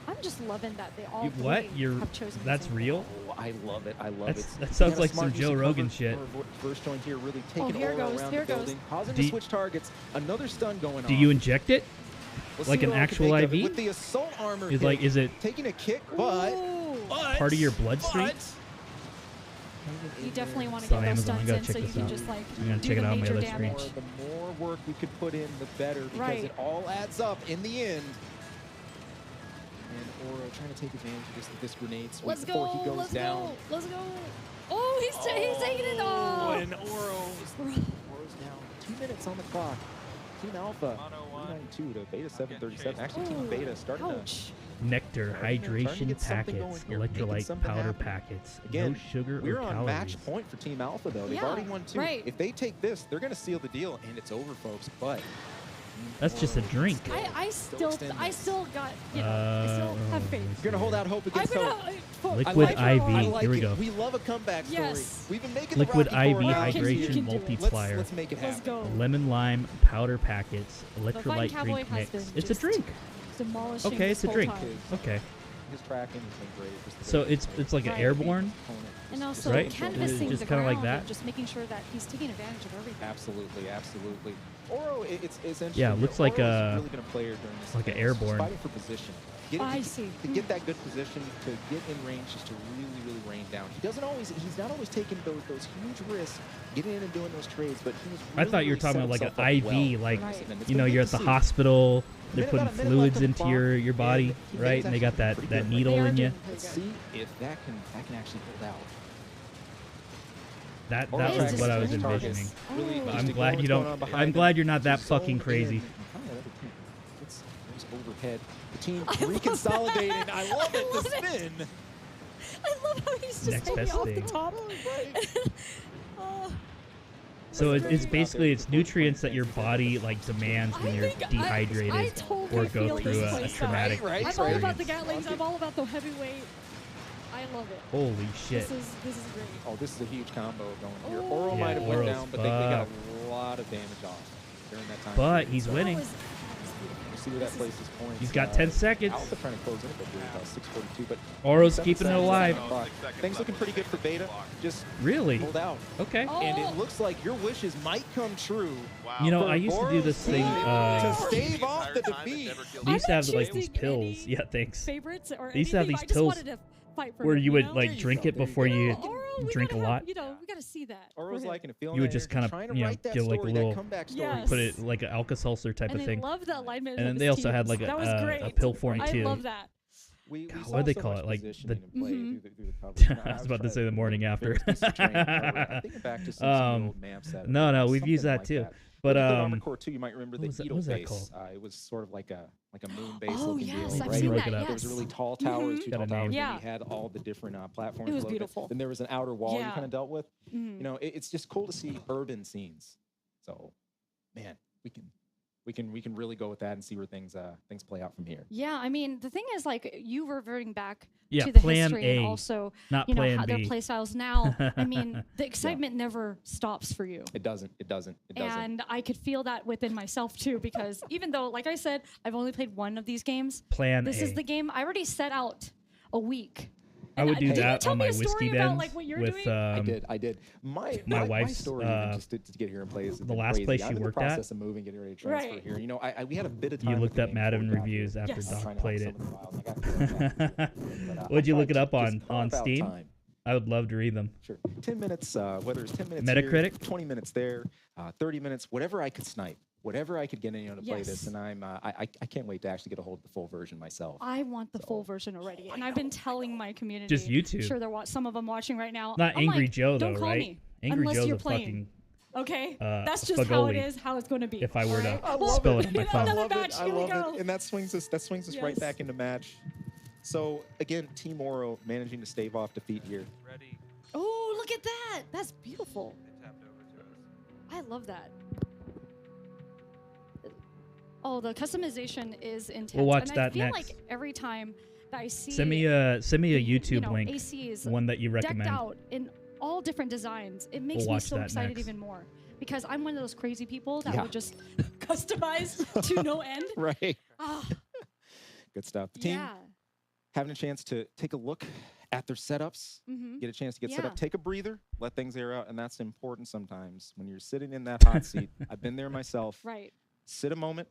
I'm just loving that they all What? have chosen. That's real? Oh, I love it. I love it. That sounds Got a like smart some use Joe of Rogan cover shit. for First joint here, really taking here Oro goes, around here the goes. building, causing Do to you- switch targets. Another stun going on. Do you inject it? We'll Like see an what Oro can actual make of it. IV? With the assault armor Is hit, like, is it taking a kick, but part of your bloodstream? You definitely want to It's on get those Amazon. I stuns gotta in check so you this can out. just like I'm gonna do check it the out on my major other screen. damage. the more work we could put in, the better, because Right. it all adds up in the end. And Oro trying to take advantage of this grenade sweep Let's before go. he goes Let's down. go. Let's go. Oh, he's taking it off. And Oro's down. 2 minutes on the clock. Team Alpha 392 to Beta 737. Actually, Team Beta starting to Nectar, Starting to hydration get something packets, going here, making electrolyte something powder happen. packets, Again, no sugar we're or on calories. match point for Team Alpha, though. They've Yeah, already won 2. right. If they take this, they're going to seal the deal, and it's over, folks. But That's just a drink. I still got, I still have faith. You're going to hold out hope against I'm hope. gonna, Liquid I IV. like Here we it. go. We love a comeback story. Yes. We've been making Liquid the Rocky IV IV hydration multiplier. Let's make it happen. Let's go. Lemon lime powder packets, The Fine electrolyte Cowboy drink has mix. been It's a just drink. demolishing Okay, this it's a whole drink. time. Okay. His Kraken has been great. Just the So way it's like an Right. airborne. And also Right? canvassing Just the kinda like ground that? and just making sure that he's taking advantage of everything. Absolutely, absolutely. Oro, it's interesting. Yeah, it looks like Oro's a- really good player during this like an game. airborne. Fighting for position. I see. To get that good position, to get in range, just to really rain down. He's not always taking those huge risks, getting in and doing those trades, but he's I thought you were talking about like an IV, like Right. you know, you're at the hospital, they're Minute- putting about a minute fluids left on the into clock, your body, and right? And they got that needle in you. Let's see if that can actually hold out. That Oro was tracks what I his was targets. envisioning. Really But just I'm to glad go you what's going don't. on behind I'm him. glad you're not that Just fucking zoned crazy. in. It's overhead. The team reconsolidating. I love it. The spin. I love how he's just Next taking best off thing. the top. Oh, So it's basically it's nutrients that your body like demands when you're dehydrated I totally or go feel through this a place traumatic I'm all experience. about the Gatlings. I'm all about the heavyweight. I love it. Holy shit! This is great. Oh, this is a huge combo going here. Oh. Oro Yeah, might have went Oro's down, but they got fucked. a lot of damage off during that time. But period. he's So winning. we'll see where that places points. He's got 10 seconds. Alpha trying to close in a bit here, about 6:42, but Oro's 7 keeping it seconds alive. on the clock. Things looking pretty good for Beta. Just Really? hold out. Okay. And it looks like your wishes might come true. You know, for I used to do this thing. to stave off the defeat. They used to have like choosing these pills. any Yeah, thanks. Favorites or They used to have anything, these but I just pills wanted to fight for where him, you would know? like drink it before you drink a lot. You know, we gotta see that. Oro's for him. liking it, feeling You would that just energy, kind of trying to write that do like a story, little that comeback story. Yes. put it like an Alka-Seltzer type And of I thing. love the alignment. And of then they his also had teams. like that was a great. pill form I too. love that. We God, saw what do they so call much it? Like positioning the. in play Mhm. through the coverage. I was about to say the morning after. I'm thinking back to some old map setup. No, we've Something used that like too. that. But With Armored Core 2, you might remember the what Eagle was that base. called? It was sort of like a moon base Oh, looking yes, deal, I've right? seen Look that, it up. There was a yes. really tall tower, two Got a tall towers, name. and Yeah. we had all the different platforms. It was below it. beautiful. Then there was an outer wall you Yeah. kind of dealt with. Mhm. You know, it's just cool to see urban scenes. So, man, we can really go with that and see where things play out from here. Yeah, I mean, the thing is, like, you reverting back Yeah, to the plan history A, and also, not you know, plan how their B. play styles now. I mean, the excitement never stops for you. It doesn't. And I could feel that within myself too, because even though, like I said, I've only played one of these games. Plan This A. is the game I already set out a week I would do that on my whiskey bends like, what you're with doing? I did. My wife's story even just to get here and play is the last place she I'm in the worked process at. of moving, getting ready to transfer here. You know, we had a bit of time. You looked up Madden reviews after Doc played it. Would you look it up on Steam? I would love to read them. Sure. 10 minutes, whether it's 10 minutes Metacritic, here, 20 minutes there, 30 minutes, whatever I could snipe, whatever I could get anyone to play this, and I can't wait to actually get a hold of the full version myself. I want the full version already, and I've been telling my community. Just YouTube. I'm sure some of them watching right now. Not I'm Angry like, Joe don't though, call right? me Angry unless Joe's you're a playing. fucking Okay, that's just how it Spagoli. is. How it's going to be. If I were to right? spell it on my phone. I love it. And that swings us right back into match. So again, Team Oro managing to stave off defeat here. Ready. Oh, look at that! That's beautiful. They tapped over to us. I love that. Oh, the customization is intense. We'll watch and that I feel next. like every time that I see Send me a YouTube link. ACs one that you recommend. decked out in all different designs, it makes me so excited even more. Because I'm one of those crazy people that would just customize to no end. Right. Oh. Good stuff. The team having a chance to take a look at their setups, get a chance to get set up, take a breather, let things air out, and that's important sometimes when you're sitting in that hot seat. I've been there myself. Right. Sit a moment.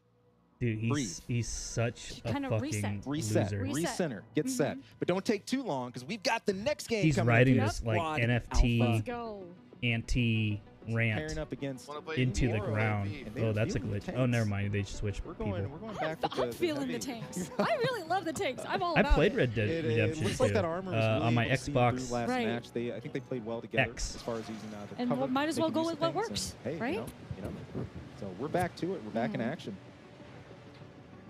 Dude, he's such a fucking loser. Recenter, get set, but don't take too long because we've got the next game. He's coming riding up. this like NFT anti rant up against into the ground. Oh, that's a glitch. Oh, never mind. They just switched people. We're going back I'm feeling the tanks. I really love the tanks. I'm all I about played it. Red Dead Redemption looks like that armor was really on my able to see Xbox. through last match. I think they played well together as far as using the and cover, might as well making go use with of what things, works, and, hey, right? You know, so we're back to it. We're back in action.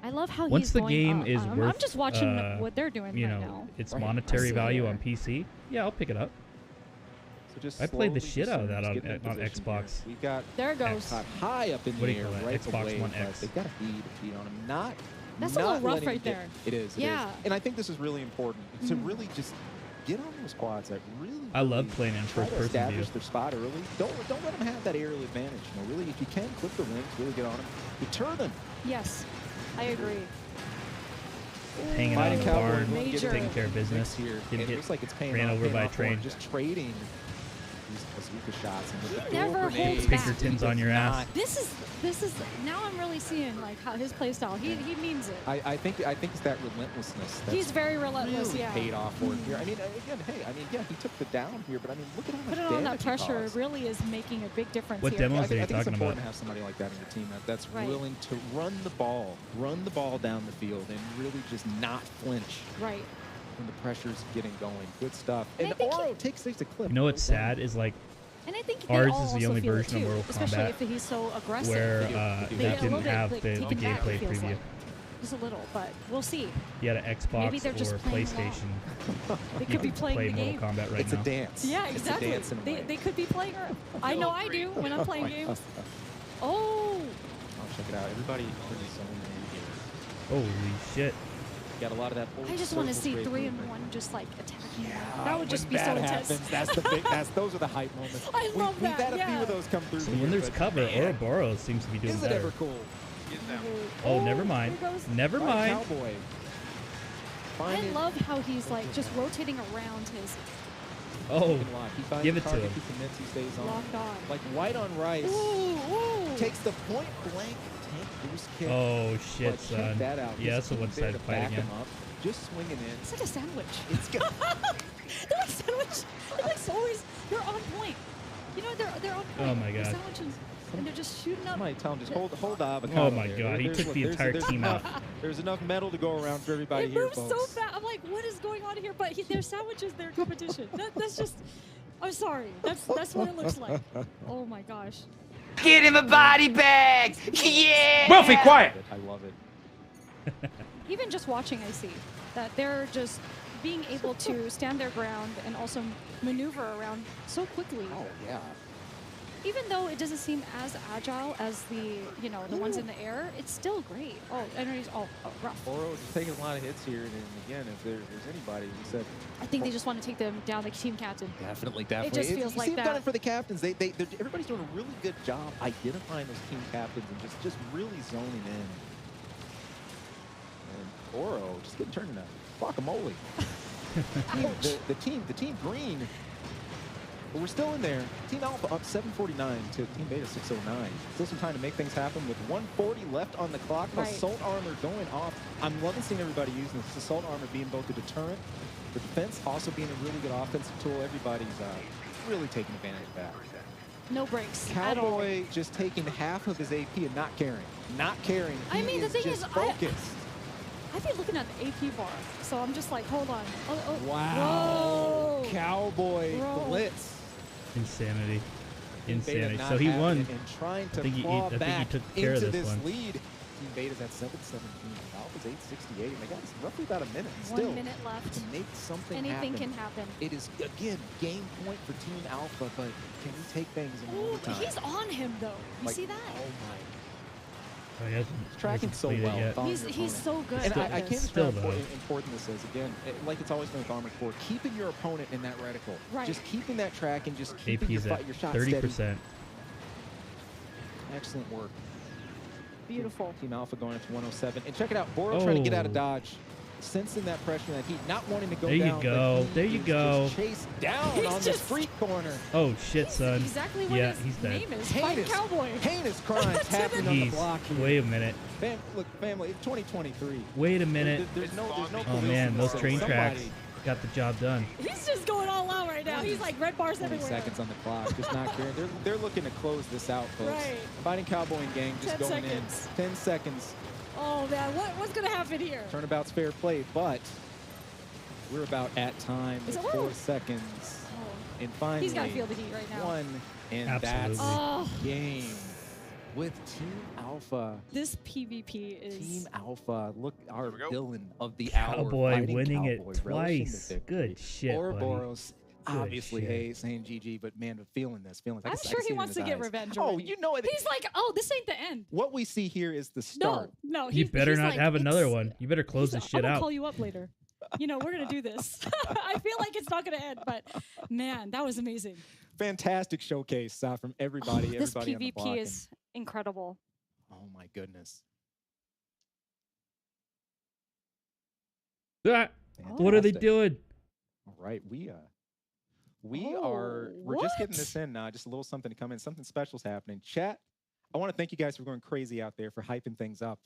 I love how Once he's the going game up. is worth, I'm just watching what they're doing you right know, now. its monetary value on PC. Yeah, I'll pick it up. So just I played the shit out of that on Xbox. We got there it goes. High up in What do the you air, call that? right Xbox away, One but X. They got a beat on him. That's a little rough right it there. It is. Yeah. And I think this is really important to really just get on those quads that really. I love playing in first-person view. Establish their spot early. Don't let them have that aerial advantage. You know, really, if you can clip the rings, really get on them. Deter them. Yes, I agree. Hanging out in the barn, Major. taking care of business. It looks like it's paying ran off, over by a train. Just trading these bazooka shots and with the never dual grenades. holds Pinkertons on your ass. This is now I'm really seeing like how his play style. He means it. I think it's that relentlessness. That's He's very relentless. really Yeah. paid off for it here. I mean, again, he took the down here, but I mean, look at how much Putting on that damage he pressure caused. really is making a big difference What here. demos I are think you it's talking important about? to have somebody like that in your team that's Right. willing to run the ball down the field, and really just not flinch Right. when the pressure's getting going. Good stuff. And And I think Oro takes things to clip. You know what's sad is like And I think ours they all is the also only feel it version of too, Mortal especially Kombat if he's so aggressive. where They they get a little didn't bit, have like, the taken back, gameplay it feels preview. like. Just a little, but we'll see. You had an Maybe Xbox they're just or playing PlayStation. They You could be can playing play the Mortal game. Kombat right It's now. a dance. Yeah, It's exactly. a dance in a way. They could be playing. I know I do when I'm playing games. Oh. Check it out. Everybody pretty zoned in here. Holy shit. Got a lot of that. I just want to see 3 and 1 just like attacking. That would just be so that intense. happens, that's the big. Those are the hype moments. I love We've that. had a few of those come through. So here, when there's but cover, man, Ouroboros seems to be doing is it better. ever cool? Oh, never mind. Never My mind. Cowboy. I love how he's like just rotating around his Oh, give it to him. He commits, he stays on. locked on. Like white on rice. Ooh. Takes the point blank tank boost kick. Oh shit, But son. check that out. Yeah, Just that's a keep one-sided there to fight back again. him up. Just swinging in. It's like a sandwich. It's good. They're like sandwich. They're like always. They're on point. You know they're on point. Oh my They're God. sandwiches, and they're just shooting up. Somebody tell him just hold the avocado. Oh my there. God, he There's- took the there's- entire there's team out. enough- There's enough metal to go around for everybody It here, moves folks. so fast. I'm like, what is going on here? But they're sandwiches. They're competition. That's just. I'm sorry. That's what it looks like. Oh my gosh. Get him a body bag! Yeah! Wolfie, quiet! I love it. Even just watching, I see that they're just being able to stand their ground and also maneuver around so quickly. Oh yeah. Even though it doesn't seem as agile as the ones in the air, it's still great. Oh, and he's all rough. Oro just taking a lot of hits here, and again, if there's anybody, we said. I think they just want to take them down, the team captain. Definitely. It just feels you like see them that. done it for the captains. Everybody's doing a really good job identifying those team captains and just really zoning in. And Oro just getting turned into guacamole. the team green. But we're still in there. Team Alpha up 749 to Team Beta 609. Still some time to make things happen with 140 left on the clock. Right. Assault armor going off. I'm loving seeing everybody using this. Assault armor being both a deterrent for defense, also being a really good offensive tool. Everybody's really taking advantage of that. No breaks at all. Cowboy just taking half of his AP and not caring. Not caring. I mean, the thing just is, focused. I've been looking at the AP bar, so I'm just like, hold on. Oh, Wow. Whoa. Cowboy Bro. blitz. Insanity. Team Beta Insanity. not So he having won. it and trying to I think claw he back took care of into this this one. lead. Team Beta's at 717. Alpha's 868. And they got roughly about a minute. 1 Still, minute left. to make something Anything happen. can happen. It is, again, game point for Team Alpha, but can we take things in Ooh, overtime? he's on him, though. You Like, see that? Oh, my. Oh, he hasn't, Tracking so completed well. yet. following your He's opponent. so good And at I can't this. describe Still, how though. important this is. Again, like it's always been with Armored Core, keeping your opponent in that reticle. Right. Just keeping that track and just keeping your, AP's at your shot 30%. steady. Excellent work. Beautiful. Team Alpha going up to 107. And check it out. Boro trying to get out of dodge. Sensing that pressure and that heat. Not wanting to go There you down. go. but he There you is go. Just chased down He's on the just- street corner. Oh, shit, son. Exactly what Yeah, his he's dead. name is. Fight Cowboy. Heinous crimes happening on the He's, block here. wait a minute. Look, family, it's 2023. Wait a minute. There's no Oh, police man, in those this. train tracks Somebody- got the job done. He's just going all out right now. He's like red bars 20 everywhere. seconds on the clock, just not caring. They're looking to close this out, folks. Right. Fighting Cowboy and Gang just 10 going seconds. in. 10 seconds. Oh, man. What's going to happen here? Turnabout's fair play, but we're about at time Is with it 4 wrong? seconds. Oh. And finally, He's got to feel the heat right now. one, and Absolutely. that's Oh. game with Team Alpha. This PvP is... Team Alpha, look, our villain of the Cowboy hour. Fighting winning Cowboy, it relishing the twice. victory. Good shit, Ouroboros, buddy. Good obviously, shit. hey, saying GG, but man, feeling this. I I'm can sure see he it wants in to his get eyes. revenge Oh, already. you know it. He's like, oh, this ain't the end. What we see here is the No, start. no. You better he's not like, have another it's- one. You better close he's this like, shit I'm gonna out. call you up later. You know, we're going to do this. I feel like it's not going to end, but man, that was amazing. Fantastic showcase from everybody. This everybody on the block, PvP is incredible. and- oh my goodness. Ah, what are they Fantastic. doing? All right, we're Oh, just getting what? this in now. Just a little something to come in. Something special's happening. Chat, I want to thank you guys for going crazy out there for hyping things up.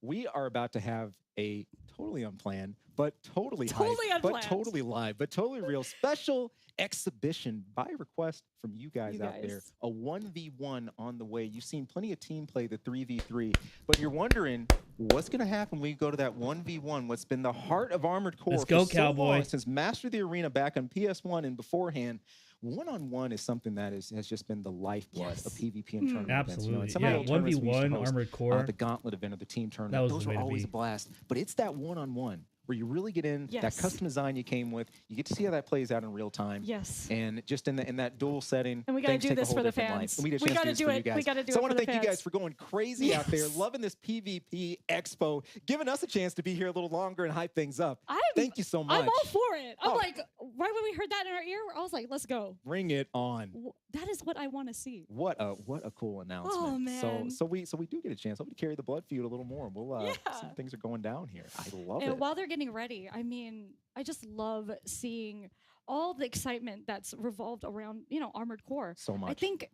We are about to have a totally unplanned, but totally Totally hyped, but unplanned. totally live, but totally real special exhibition by request from you guys out there. guys. A 1v1 on the way. You've seen plenty of team play, the 3v3, but you're wondering what's going to happen when we go to that 1v1. What's been the heart of Armored Core Let's for go, so Cowboy. long, since Master of the Arena back on PS1 and beforehand. One-on-one is something that has just been the lifeblood of PvP and tournament events. You know, Absolutely. and some of Yeah, the tournaments we used to 1v1 host, Armored Core. the Gauntlet event or the team tournament. That was Those the were way to always be. a blast. But it's that one-on-one where you really get in that Yes. custom design you came with. You get to see how that plays out in real time. Yes. And just in that dual setting, And we gotta things do take a this whole for the different life. fans. And we get a We chance to gotta do do this for it. you We guys. gotta do So it I want for to the thank you guys fans. for going crazy out there, Yes. loving this PvP Expo, giving us a chance to be here a little longer and hype things up. Thank you so much. I'm all for it. I'm Oh. like, right when we heard that in our ear, I was like, let's go. Bring it on. That is what I want to see. What a cool announcement. Oh, man. So we do get a chance. Hopefully carry the blood feud a little more. We'll see if things are going down here. I love And it. while they're getting ready, I mean, I just love seeing all the excitement that's revolved around, Armored Core. So much. I think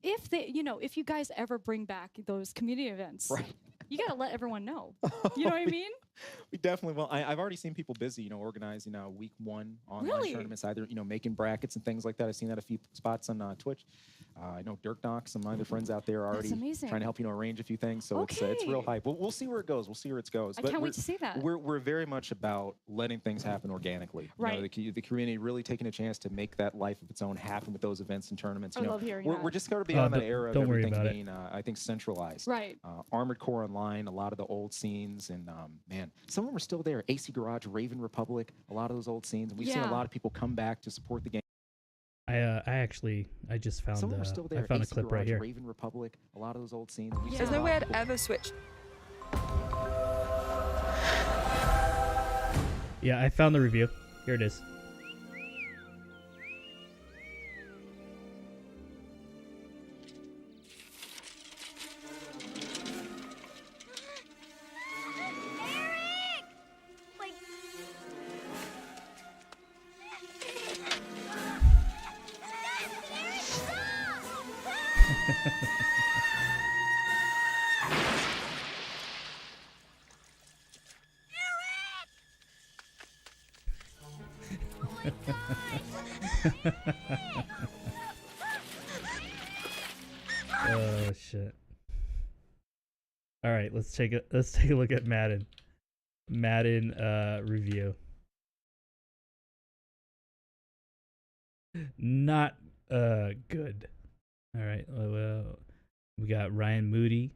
if you guys ever bring back those community events, Right. you got to let everyone know. You know what I mean? We definitely will. I've already seen people busy, organizing week one online Really? tournaments, either, making brackets and things like that. I've seen that a few spots on Twitch. I know Dirk Knock, some of my other friends out there are That's already amazing. trying to help, arrange a few things. So it's real Okay. hype. We'll see where it goes. We'll see where it goes. I But can't wait we're- to see that. We're very much about letting things happen organically. Right. The community really taking a chance to make that life of its own happen with those events and tournaments. I love hearing we're that. just going to be on that don't- era of don't worry everything about it. being, I think, centralized. Right. Armored Core Online, a lot of the old scenes, and man, some of them are still there. AC Garage, Raven Republic, a lot of those old scenes, and we've seen a Yeah. lot of people come back to support the game. I just found Some of them are still there. I found a AC clip Garage, right here. Raven Republic, a lot of those old scenes. and we've seen There's a no lot way of I'd people- ever switch. Yeah, I found the review. Here it is. Oh shit. All right, let's take a look at Madden review. Not good. All right. We got Ryan Moody.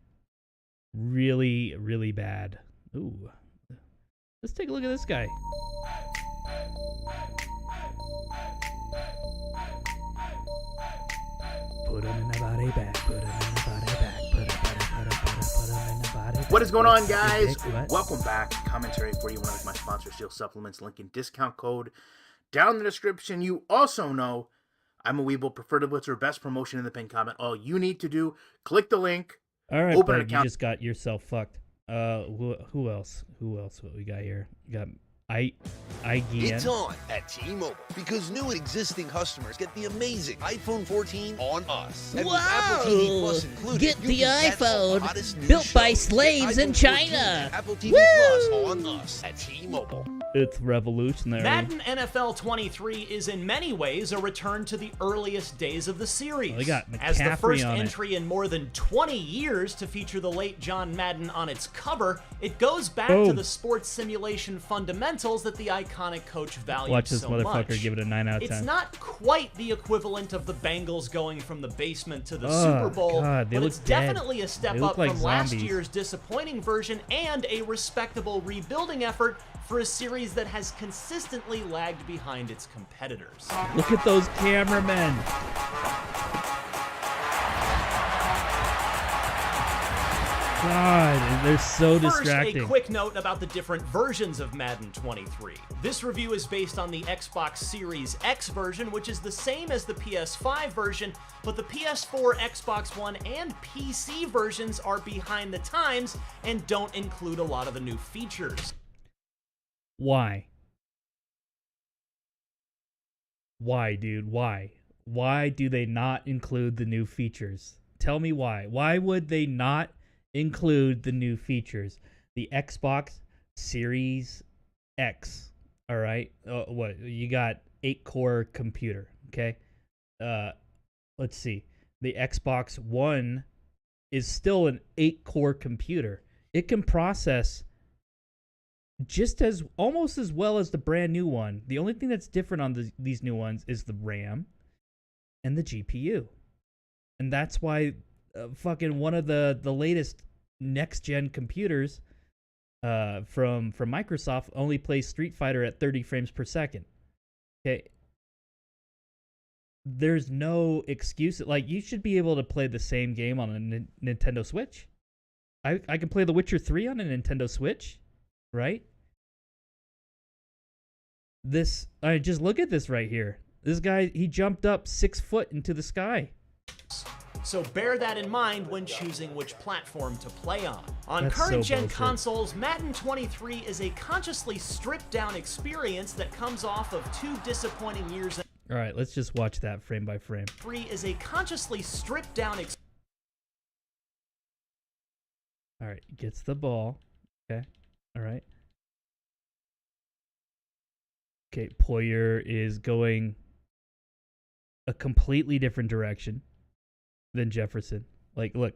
Really, really bad. Ooh. Let's take a look at this guy. Put him in the body bag. Put him in the body bag. Put him in the body bag. What is going on, guys? Welcome back to Commentary 41 with my sponsor, Steel Supplements. Link and discount code down in the description. You also know I'm a Weeble, prefer to blitzer, best promotion in the pinned comment. All you need to do, click the link. All right, open but an account. You just got yourself fucked. Who else? What we got here? We got EVGA. It's on at T-Mobile because new and existing customers get the amazing iPhone 14 on us. And with Apple TV Plus included, get you the can catch all the iPhone hottest new built by shows. slaves Get in iPhone 14 China. and Apple TV Woo! Plus on us at T-Mobile. It's revolutionary. Madden NFL 23 is in many ways a return to the earliest days of the series. Well, they got as the McCaffrey first on entry in more than 20 years to feature the late John Madden on its cover, it goes back to the sports simulation fundamentals that the iconic coach valued Watch this so motherfucker much. give it a 9 out of 10. It's not quite the equivalent of the Bengals going from the basement to the Oh, Super Bowl, God, they but look it's dead. definitely a step They look up like from last zombies. year's disappointing version and a respectable rebuilding effort for a series that has consistently lagged behind its competitors. Look at those cameramen. God, they're so distracting. First, a quick note about the different versions of Madden 23. This review is based on the Xbox Series X version, which is the same as the PS5 version, but the PS4, Xbox One, and PC versions are behind the times and don't include a lot of the new features. Why? Why, dude? Why? Why do they not include the new features? Tell me why. Why would they not include the new features? The Xbox Series X, all right? What? You got 8-core computer, okay? Let's see. The Xbox One is still an 8-core computer. It can process almost as well as the brand new one. The only thing that's different on these new ones is the RAM and the GPU. And that's why fucking one of the latest next-gen computers from Microsoft only plays Street Fighter at 30 frames per second. Okay. There's no excuse. Like, you should be able to play the same game on a Nintendo Switch. I can play The Witcher 3 on a Nintendo Switch, right? Just look at this right here. This guy, he jumped up 6 foot into the sky. So bear that in mind when choosing which platform to play on. On That's current-gen bullshit. consoles, Madden 23 is a consciously stripped-down experience that comes off of 2 disappointing years. All right, let's just watch that frame by frame. 3 is a consciously stripped-down experience. All right, gets the ball. Okay, all right. Okay, Poyer is going a completely different direction than Jefferson. Like, look,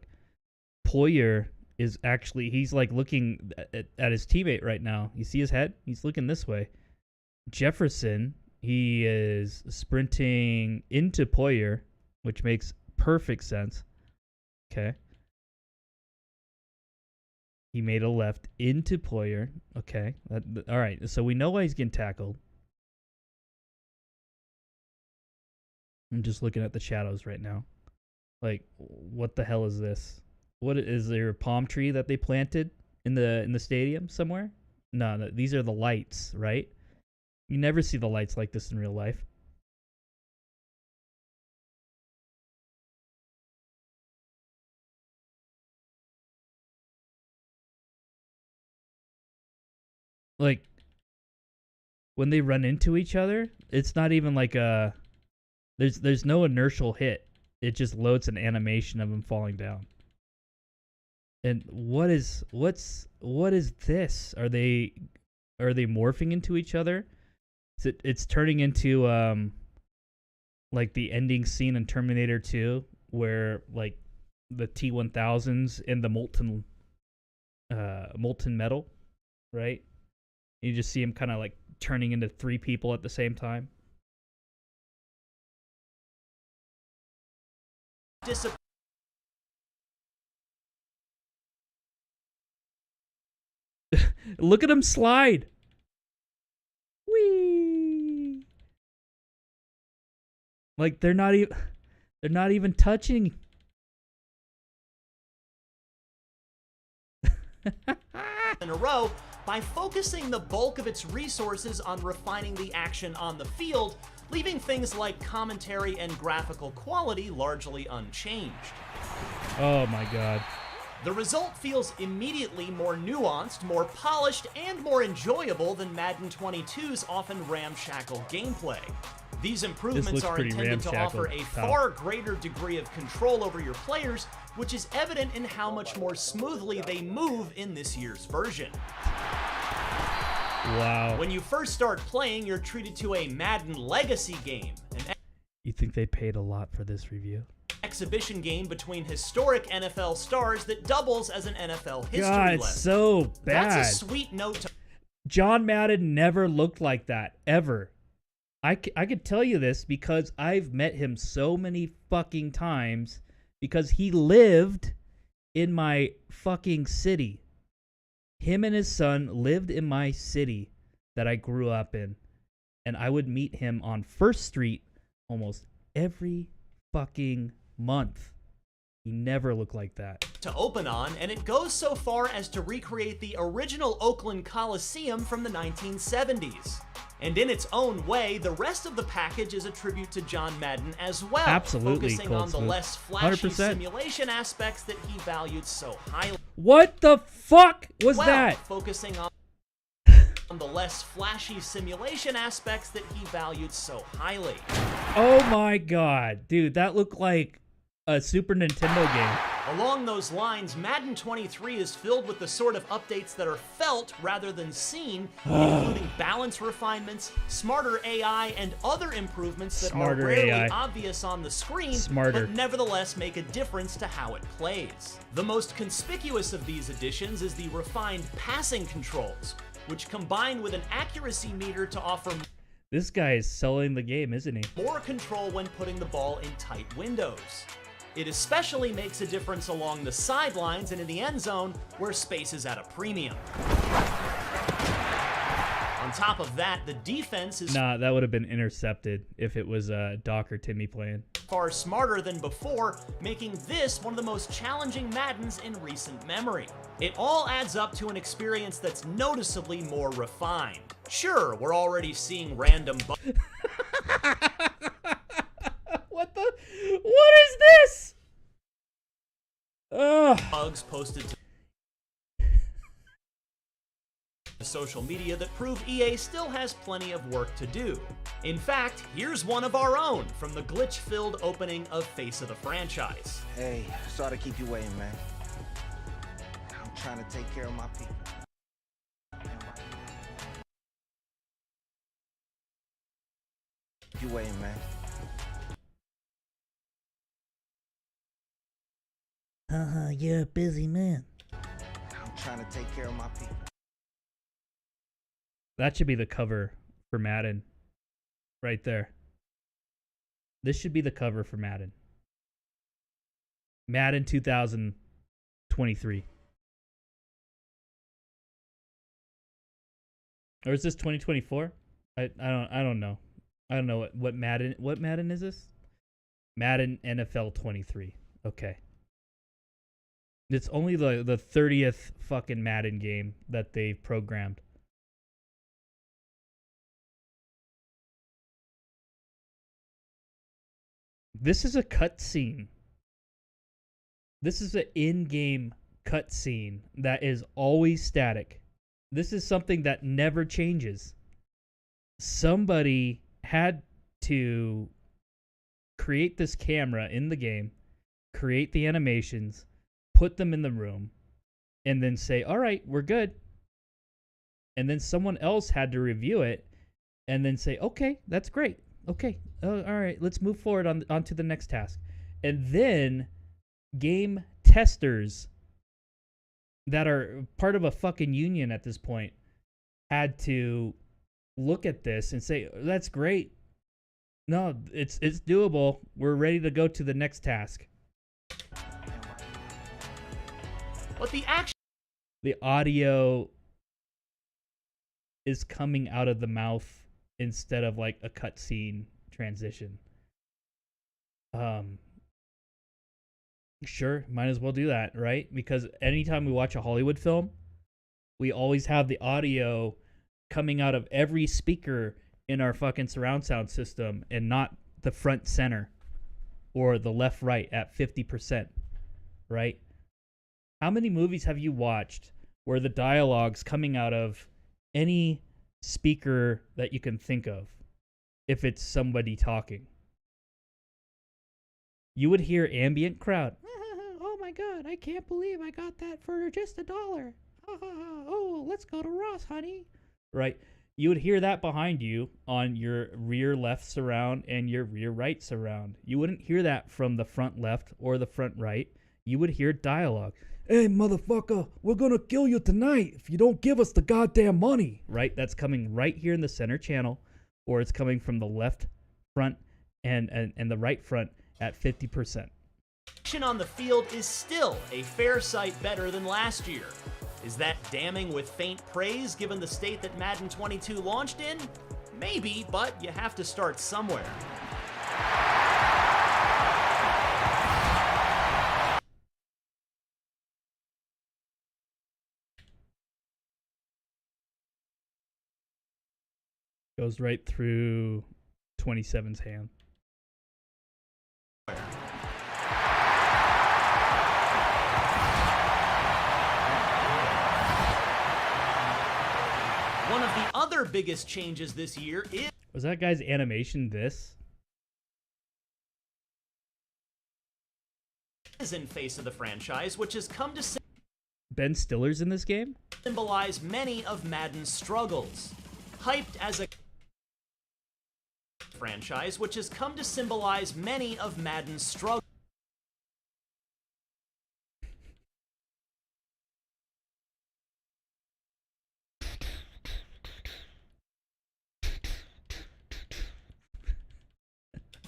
Poyer is actually, he's like looking at his teammate right now. You see his head? He's looking this way. Jefferson, he is sprinting into Poyer, which makes perfect sense. Okay. He made a left into Poyer. Okay. All right. So we know why he's getting tackled. I'm just looking at the shadows right now. Like, what the hell is this? What is there a palm tree that they planted in the stadium somewhere? No, these are the lights, right? You never see the lights like this in real life. Like, when they run into each other, it's not even like a there's no inertial hit. it just loads an animation of him falling down. And what's this? Are they morphing into each other? It's turning into like the ending scene in Terminator 2 where like the T-1000s in the molten metal, right? You just see him kind of like turning into 3 people at the same time. Look at him slide. Whee! Like they're not even touching. In a row by focusing the bulk of its resources on refining the action on the field, leaving things like commentary and graphical quality largely unchanged. Oh my god. The result feels immediately more nuanced, more polished, and more enjoyable than Madden 22's often ramshackle gameplay. These improvements are intended to offer a far greater degree of control over your players, which is evident in how much more smoothly they move in this year's version. Wow. When you first start playing, you're treated to a Madden Legacy game. You think they paid a lot for this review? Exhibition game between historic NFL stars that doubles as an NFL history God, it's lesson. so bad. That's a sweet note to... John Madden never looked like that, ever. I could tell you this because I've met him so many fucking times because he lived in my fucking city. Him and his son lived in my city that I grew up in. And I would meet him on First Street almost every fucking month. He never looked like that. To open on, and it goes so far as to recreate the original Oakland Coliseum from the 1970s. And in its own way, the rest of the package is a tribute to John Madden as well, Absolutely, focusing on the less flashy 100%. simulation aspects that he valued so highly. What the fuck was that? Focusing on the less flashy simulation aspects that he valued so highly. Oh my god, dude, that looked like a Super Nintendo game. Along those lines, Madden 23 is filled with the sort of updates that are felt rather than seen, including balance refinements, smarter AI, and other improvements that are rarely obvious on the screen, but nevertheless make a difference to how it plays. The most conspicuous of these additions is the refined passing controls, which combine with an accuracy meter to offer This guy is selling the game, isn't he? more control when putting the ball in tight windows. It especially makes a difference along the sidelines and in the end zone, where space is at a premium. On top of that, the defense is Nah, that would have been intercepted if it was Doc or Timmy playing. far smarter than before, making this one of the most challenging Maddens in recent memory. It all adds up to an experience that's noticeably more refined. Sure, we're already seeing random What is this? bugs posted to social media that prove EA still has plenty of work to do. In fact, here's one of our own from the glitch-filled opening of Face of the Franchise. Hey, sorry to keep you waiting, man. I'm trying to take care of my people. Keep you waiting, man. You're a busy man. I'm trying to take care of my people. That should be the cover for Madden. Right there. This should be the cover for Madden. Madden 2023. Or is this 2024? I don't know. I don't know what Madden is this? Madden NFL 23. Okay. It's only the 30th fucking Madden game that they've programmed. This is a cutscene. This is an in-game cutscene that is always static. This is something that never changes. Somebody had to create this camera in the game, create the animations, put them in the room, and then say, all right, we're good. And then someone else had to review it and then say, okay, that's great. Okay, all right, let's move forward on to the next task. And then game testers that are part of a fucking union at this point had to look at this and say, that's great. No, it's doable. We're ready to go to the next task. But the audio is coming out of the mouth instead of like a cutscene transition. Sure, might as well do that, right? Because anytime we watch a Hollywood film, we always have the audio coming out of every speaker in our fucking surround sound system and not the front center or the left right at 50%, right? How many movies have you watched where the dialogue's coming out of any speaker that you can think of if it's somebody talking? You would hear ambient crowd. Oh my god, I can't believe I got that for just $1. Oh, let's go to Ross, honey. Right? You would hear that behind you on your rear left surround and your rear right surround. You wouldn't hear that from the front left or the front right. You would hear dialogue. Hey, motherfucker, we're gonna kill you tonight if you don't give us the goddamn money. Right? That's coming right here in the center channel, or it's coming from the left front and the right front at 50%. Action on the field is still a fair sight better than last year. Is that damning with faint praise given the state that Madden 22 launched in? Maybe, but you have to start somewhere. Goes right through 27's hand. One of the other biggest changes this year is... Was that guy's animation this? ...is in face of the franchise, which has come to Ben Stiller's in this game? ...symbolize many of Madden's struggles. Hyped as a franchise, which has come to symbolize many of Madden's struggles.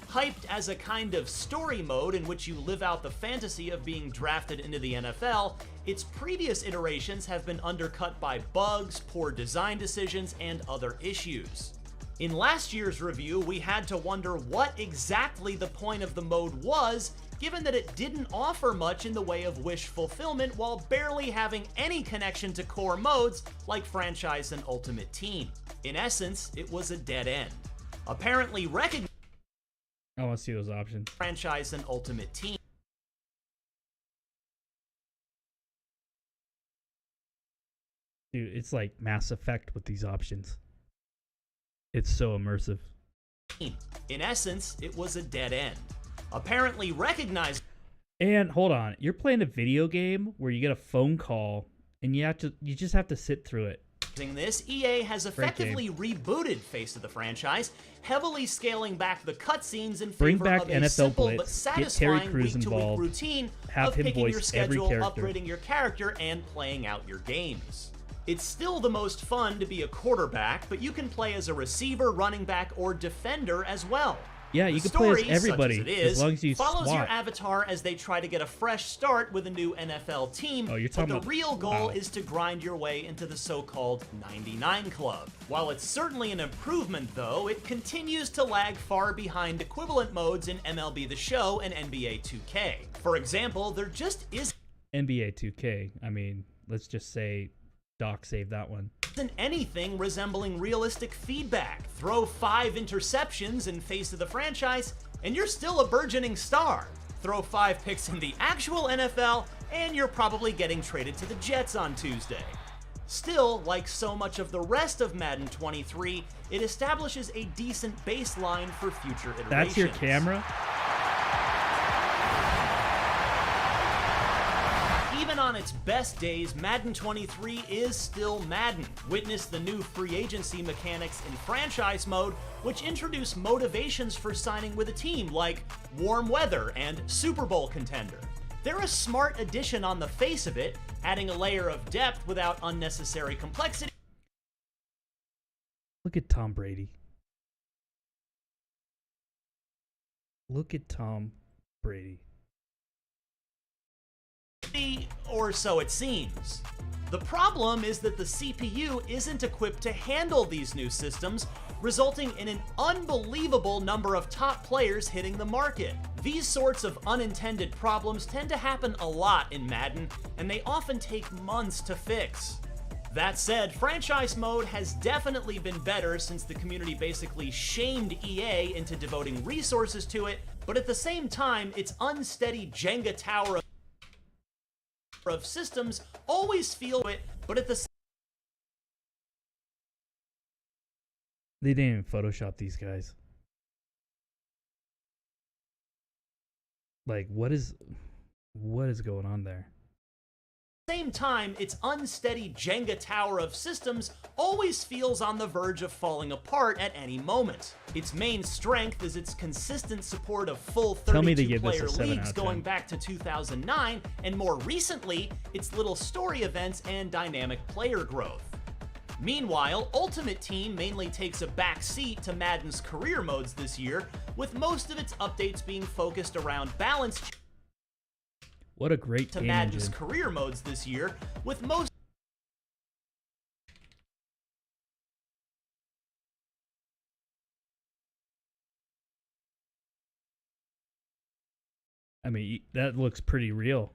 Hyped as a kind of story mode in which you live out the fantasy of being drafted into the NFL, its previous iterations have been undercut by bugs, poor design decisions, and other issues. In last year's review, we had to wonder what exactly the point of the mode was, given that it didn't offer much in the way of wish fulfillment while barely having any connection to core modes like Franchise and Ultimate Team. In essence, it was a dead end. Apparently recognized I want to see those options. Franchise and Ultimate Team. Dude, it's like Mass Effect with these options. It's so immersive. In essence, it was a dead end. Apparently recognized. And hold on, you're playing a video game where you get a phone call and you just have to sit through it. This, EA has effectively rebooted Face of the franchise, heavily scaling back the cutscenes in favor of a NFL simple Blitz, but get Terry satisfying Crews week-to-week involved, routine have of him picking your voice every schedule, character. upgrading your character, and playing out your games. It's still the most fun to be a quarterback, but you can play as a receiver, running back, or defender as well. Yeah, you can play as everybody as long as you follows SWAT. your avatar as they try to get a fresh start with a new NFL team. Oh, you're but talking the about- real goal wow. is to grind your way into the so-called 99 Club. While it's certainly an improvement, though, it continues to lag far behind equivalent modes in MLB The Show and NBA 2K. For example, there just isn't NBA 2K. I mean, let's just say Doc saved that one. anything resembling realistic feedback. Throw 5 interceptions in Face of the franchise, and you're still a burgeoning star. Throw 5 picks in the actual NFL, and you're probably getting traded to the Jets on Tuesday. Still, like so much of the rest of Madden 23, it establishes a decent baseline for future iterations. That's your camera? Even on its best days, Madden 23 is still Madden. Witness the new free agency mechanics in franchise mode, which introduce motivations for signing with a team like warm weather and Super Bowl contender. They're a smart addition on the face of it, adding a layer of depth without unnecessary complexity. Look at Tom Brady. Look at Tom Brady. Or so it seems. The problem is that the CPU isn't equipped to handle these new systems, resulting in an unbelievable number of top players hitting the market. These sorts of unintended problems tend to happen a lot in Madden, and they often take months to fix. That said, franchise mode has definitely been better since the community basically shamed EA into devoting resources to it, but at the same time, its unsteady Jenga tower of systems always feel it, but at the same They didn't even Photoshop these guys. Like, what is going on there? same time, its unsteady Jenga tower of systems always feels on the verge of falling apart at any moment. Its main strength is its consistent support of full 32-player leagues going back to 2009, and more recently, its little story events and dynamic player growth. Meanwhile, Ultimate Team mainly takes a back seat to Madden's career modes this year, with most of its updates being focused around balance What a great to game Madden's engine. career modes this year, with most I mean, that looks pretty real.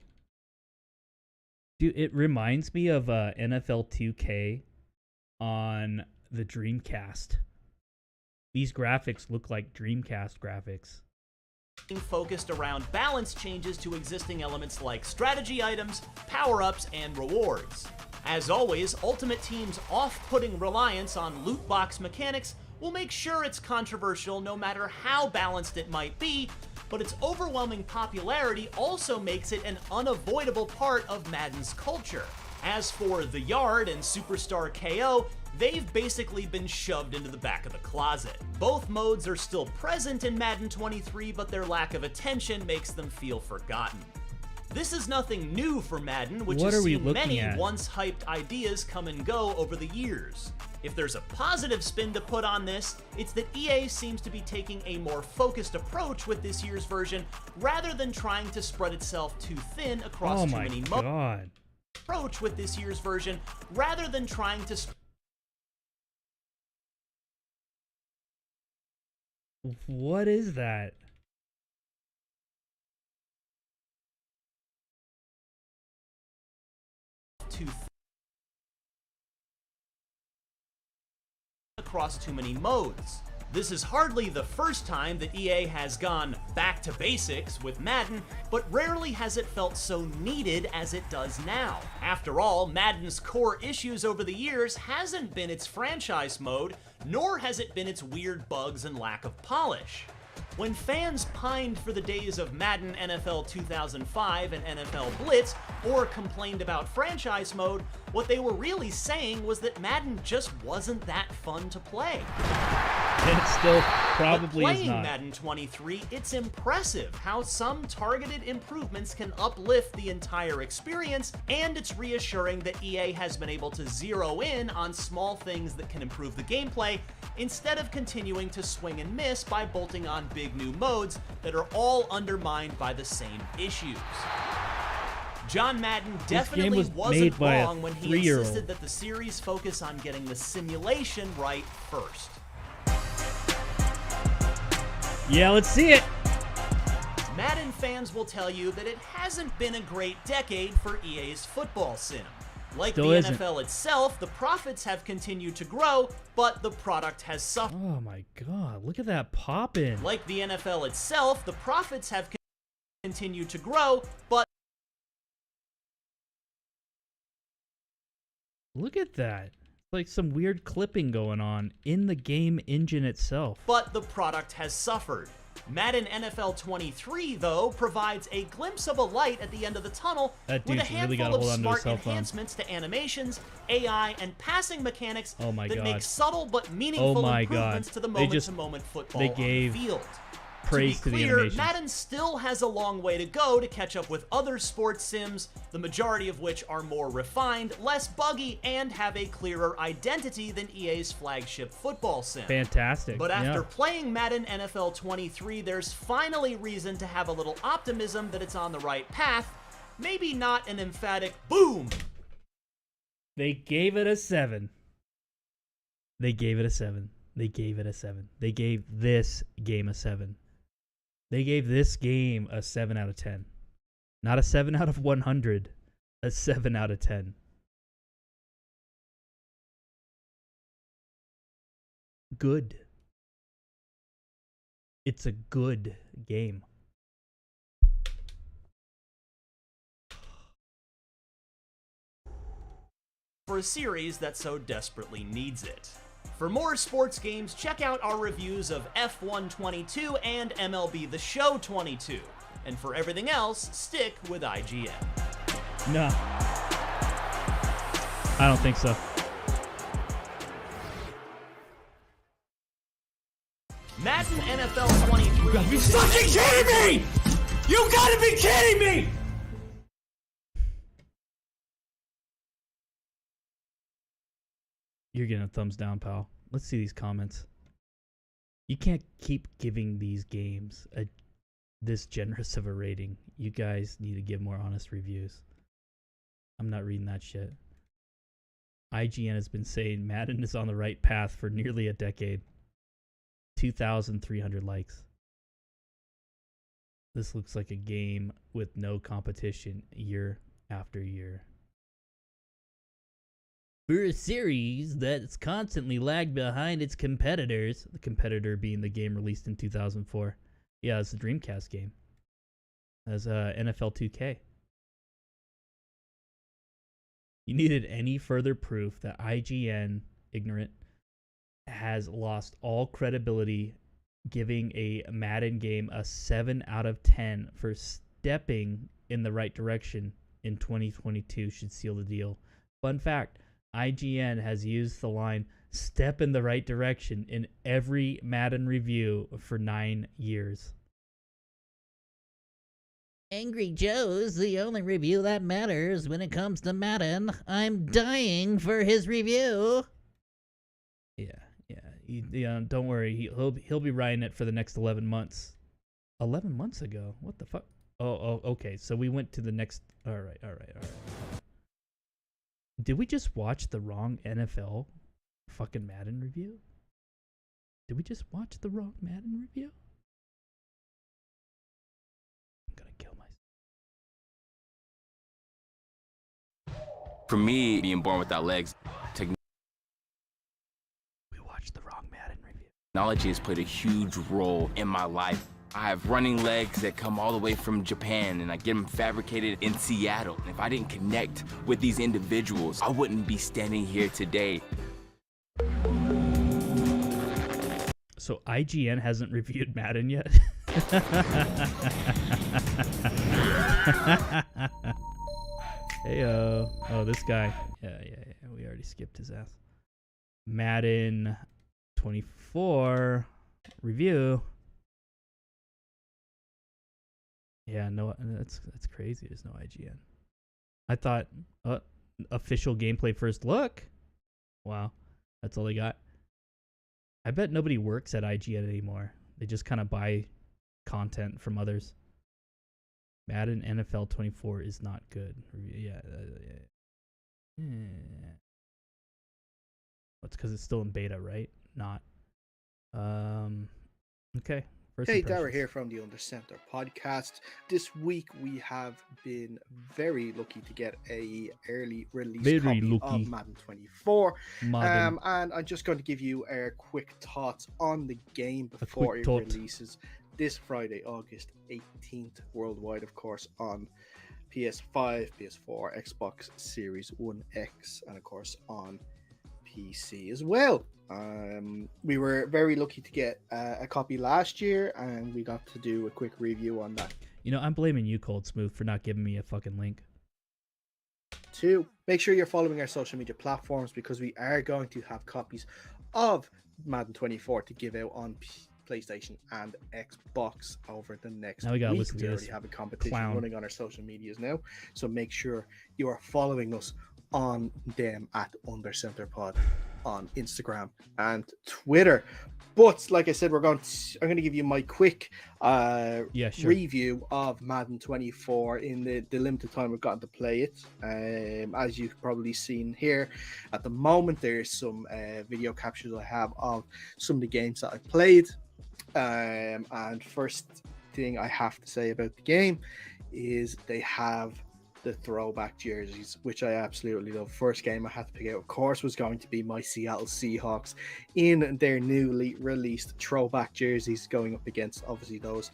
Dude, it reminds me of NFL 2K on the Dreamcast. These graphics look like Dreamcast graphics. focused around balance changes to existing elements like strategy items, power-ups, and rewards. As always, Ultimate Team's off-putting reliance on loot box mechanics will make sure it's controversial no matter how balanced it might be, but its overwhelming popularity also makes it an unavoidable part of Madden's culture. As for The Yard and Superstar KO, they've basically been shoved into the back of the closet. Both modes are still present in Madden 23, but their lack of attention makes them feel forgotten. This is nothing new for Madden, which has seen many once-hyped ideas come and go over the years. If there's a positive spin to put on this, it's that EA seems to be taking a more focused approach with this year's version, rather than trying to spread itself too thin across too many modes. Approach with this year's version, rather than trying to What is that? across too many modes. This is hardly the first time that EA has gone back to basics with Madden, but rarely has it felt so needed as it does now. After all, Madden's core issues over the years hasn't been its franchise mode, nor has it been its weird bugs and lack of polish. When fans pined for the days of Madden NFL 2005 and NFL Blitz, or complained about franchise mode, what they were really saying was that Madden just wasn't that fun to play. And it still probably but is playing not. Madden 23, it's impressive how some targeted improvements can uplift the entire experience, and it's reassuring that EA has been able to zero in on small things that can improve the gameplay, instead of continuing to swing and miss by bolting on big new modes that are all undermined by the same issues. John Madden definitely wasn't wrong when he insisted that the series focus on getting the simulation right first. Yeah, let's see it. Madden fans will tell you that it hasn't been a great decade for EA's football sim. Like Still the isn't. NFL itself, the profits have continued to grow, but the product has suffered. Oh my god, look at that poppin'. Like the NFL itself, the profits have continued to grow, but Look at that. Like some weird clipping going on in the game engine itself. but the product has suffered. Madden NFL 23, though, provides a glimpse of a light at the end of the tunnel That with a dude's really handful gotta of hold on to his smart cell phone. enhancements to animations, AI, and passing mechanics Oh my that God. make subtle but meaningful Oh my improvements God. to the They just- moment-to-moment football they on gave the field. praise To be to the clear, animations. Madden still has a long way to go to catch up with other sports sims, the majority of which are more refined, less buggy, and have a clearer identity than EA's flagship football sim. Fantastic. But after yeah. playing Madden NFL 23, there's finally reason to have a little optimism that it's on the right path. Maybe not an emphatic boom. They gave it a 7. They gave it a 7. They gave it a 7. They gave this game a 7. They gave this game a 7 out of 10. Not a 7 out of 100. A 7 out of 10. Good. It's a good game. For a series that so desperately needs it. For more sports games, check out our reviews of F1 22 and MLB The Show 22. And for everything else, stick with IGN. No. I don't think so. Madden NFL 23. You gotta be fucking kidding me! You gotta be kidding me! You're getting a thumbs down, pal. Let's see these comments. You can't keep giving these games this generous of a rating. You guys need to give more honest reviews. I'm not reading that shit. IGN has been saying Madden is on the right path for nearly a decade. 2,300 likes. This looks like a game with no competition year after year. For a series that's constantly lagged behind its competitors, the competitor being the game released in 2004. Yeah, it's the Dreamcast game. As NFL 2K. You needed any further proof that IGN, ignorant, has lost all credibility, giving a Madden game a 7 out of 10 for stepping in the right direction in 2022 should seal the deal. Fun fact, IGN has used the line, step in the right direction, in every Madden review for 9 years. Angry Joe's the only review that matters when it comes to Madden. I'm dying for his review. Yeah. Don't worry. He'll be writing it for the next 11 months. 11 months ago? What the fuck? Oh, okay. So we went to the next. All right. Did we just watch the wrong NFL fucking Madden review? Did we just watch the wrong Madden review? I'm gonna kill myself. For me, being born without legs, we watched the wrong Madden review. Technology has played a huge role in my life. I have running legs that come all the way from Japan, and I get them fabricated in Seattle. And if I didn't connect with these individuals, I wouldn't be standing here today. So IGN hasn't reviewed Madden yet? Heyo. Oh, this guy. Yeah. We already skipped his ass. Madden 24 review. Yeah, no, that's crazy. There's no IGN. I thought official gameplay first look. Wow, that's all they got. I bet nobody works at IGN anymore. They just kind of buy content from others. Madden NFL 24 is not good. Yeah. It's because it's still in beta, right? Not. Okay. Hey, Dara here from the Under Center podcast. This week we have been very lucky to get a early release copy of Madden 24. And I'm just going to give you a quick thoughts on the game before it releases this Friday, August 18th, worldwide, of course, on PS5, PS4, Xbox Series 1X, and of course on PC as well. We were very lucky to get a copy last year, and we got to do a quick review on that. You know, I'm blaming you, Cold Smooth, for not giving me a fucking link. 2, make sure you're following our social media platforms, because we are going to have copies of Madden 24 to give out on PlayStation and Xbox over the next now we gotta week. listen to We this already have a competition clown running on our social medias now, so make sure you are following us on them at UnderCenterPod on Instagram and Twitter. But like I said, I'm going to give you my quick review of Madden 24 in the limited time we've gotten to play it. As you've probably seen here, at the moment there's some video captures I have of some of the games that I played. And first thing I have to say about the game is they have the throwback jerseys, which I absolutely love. First game I had to pick out, of course, was going to be my Seattle Seahawks in their newly released throwback jerseys, going up against obviously those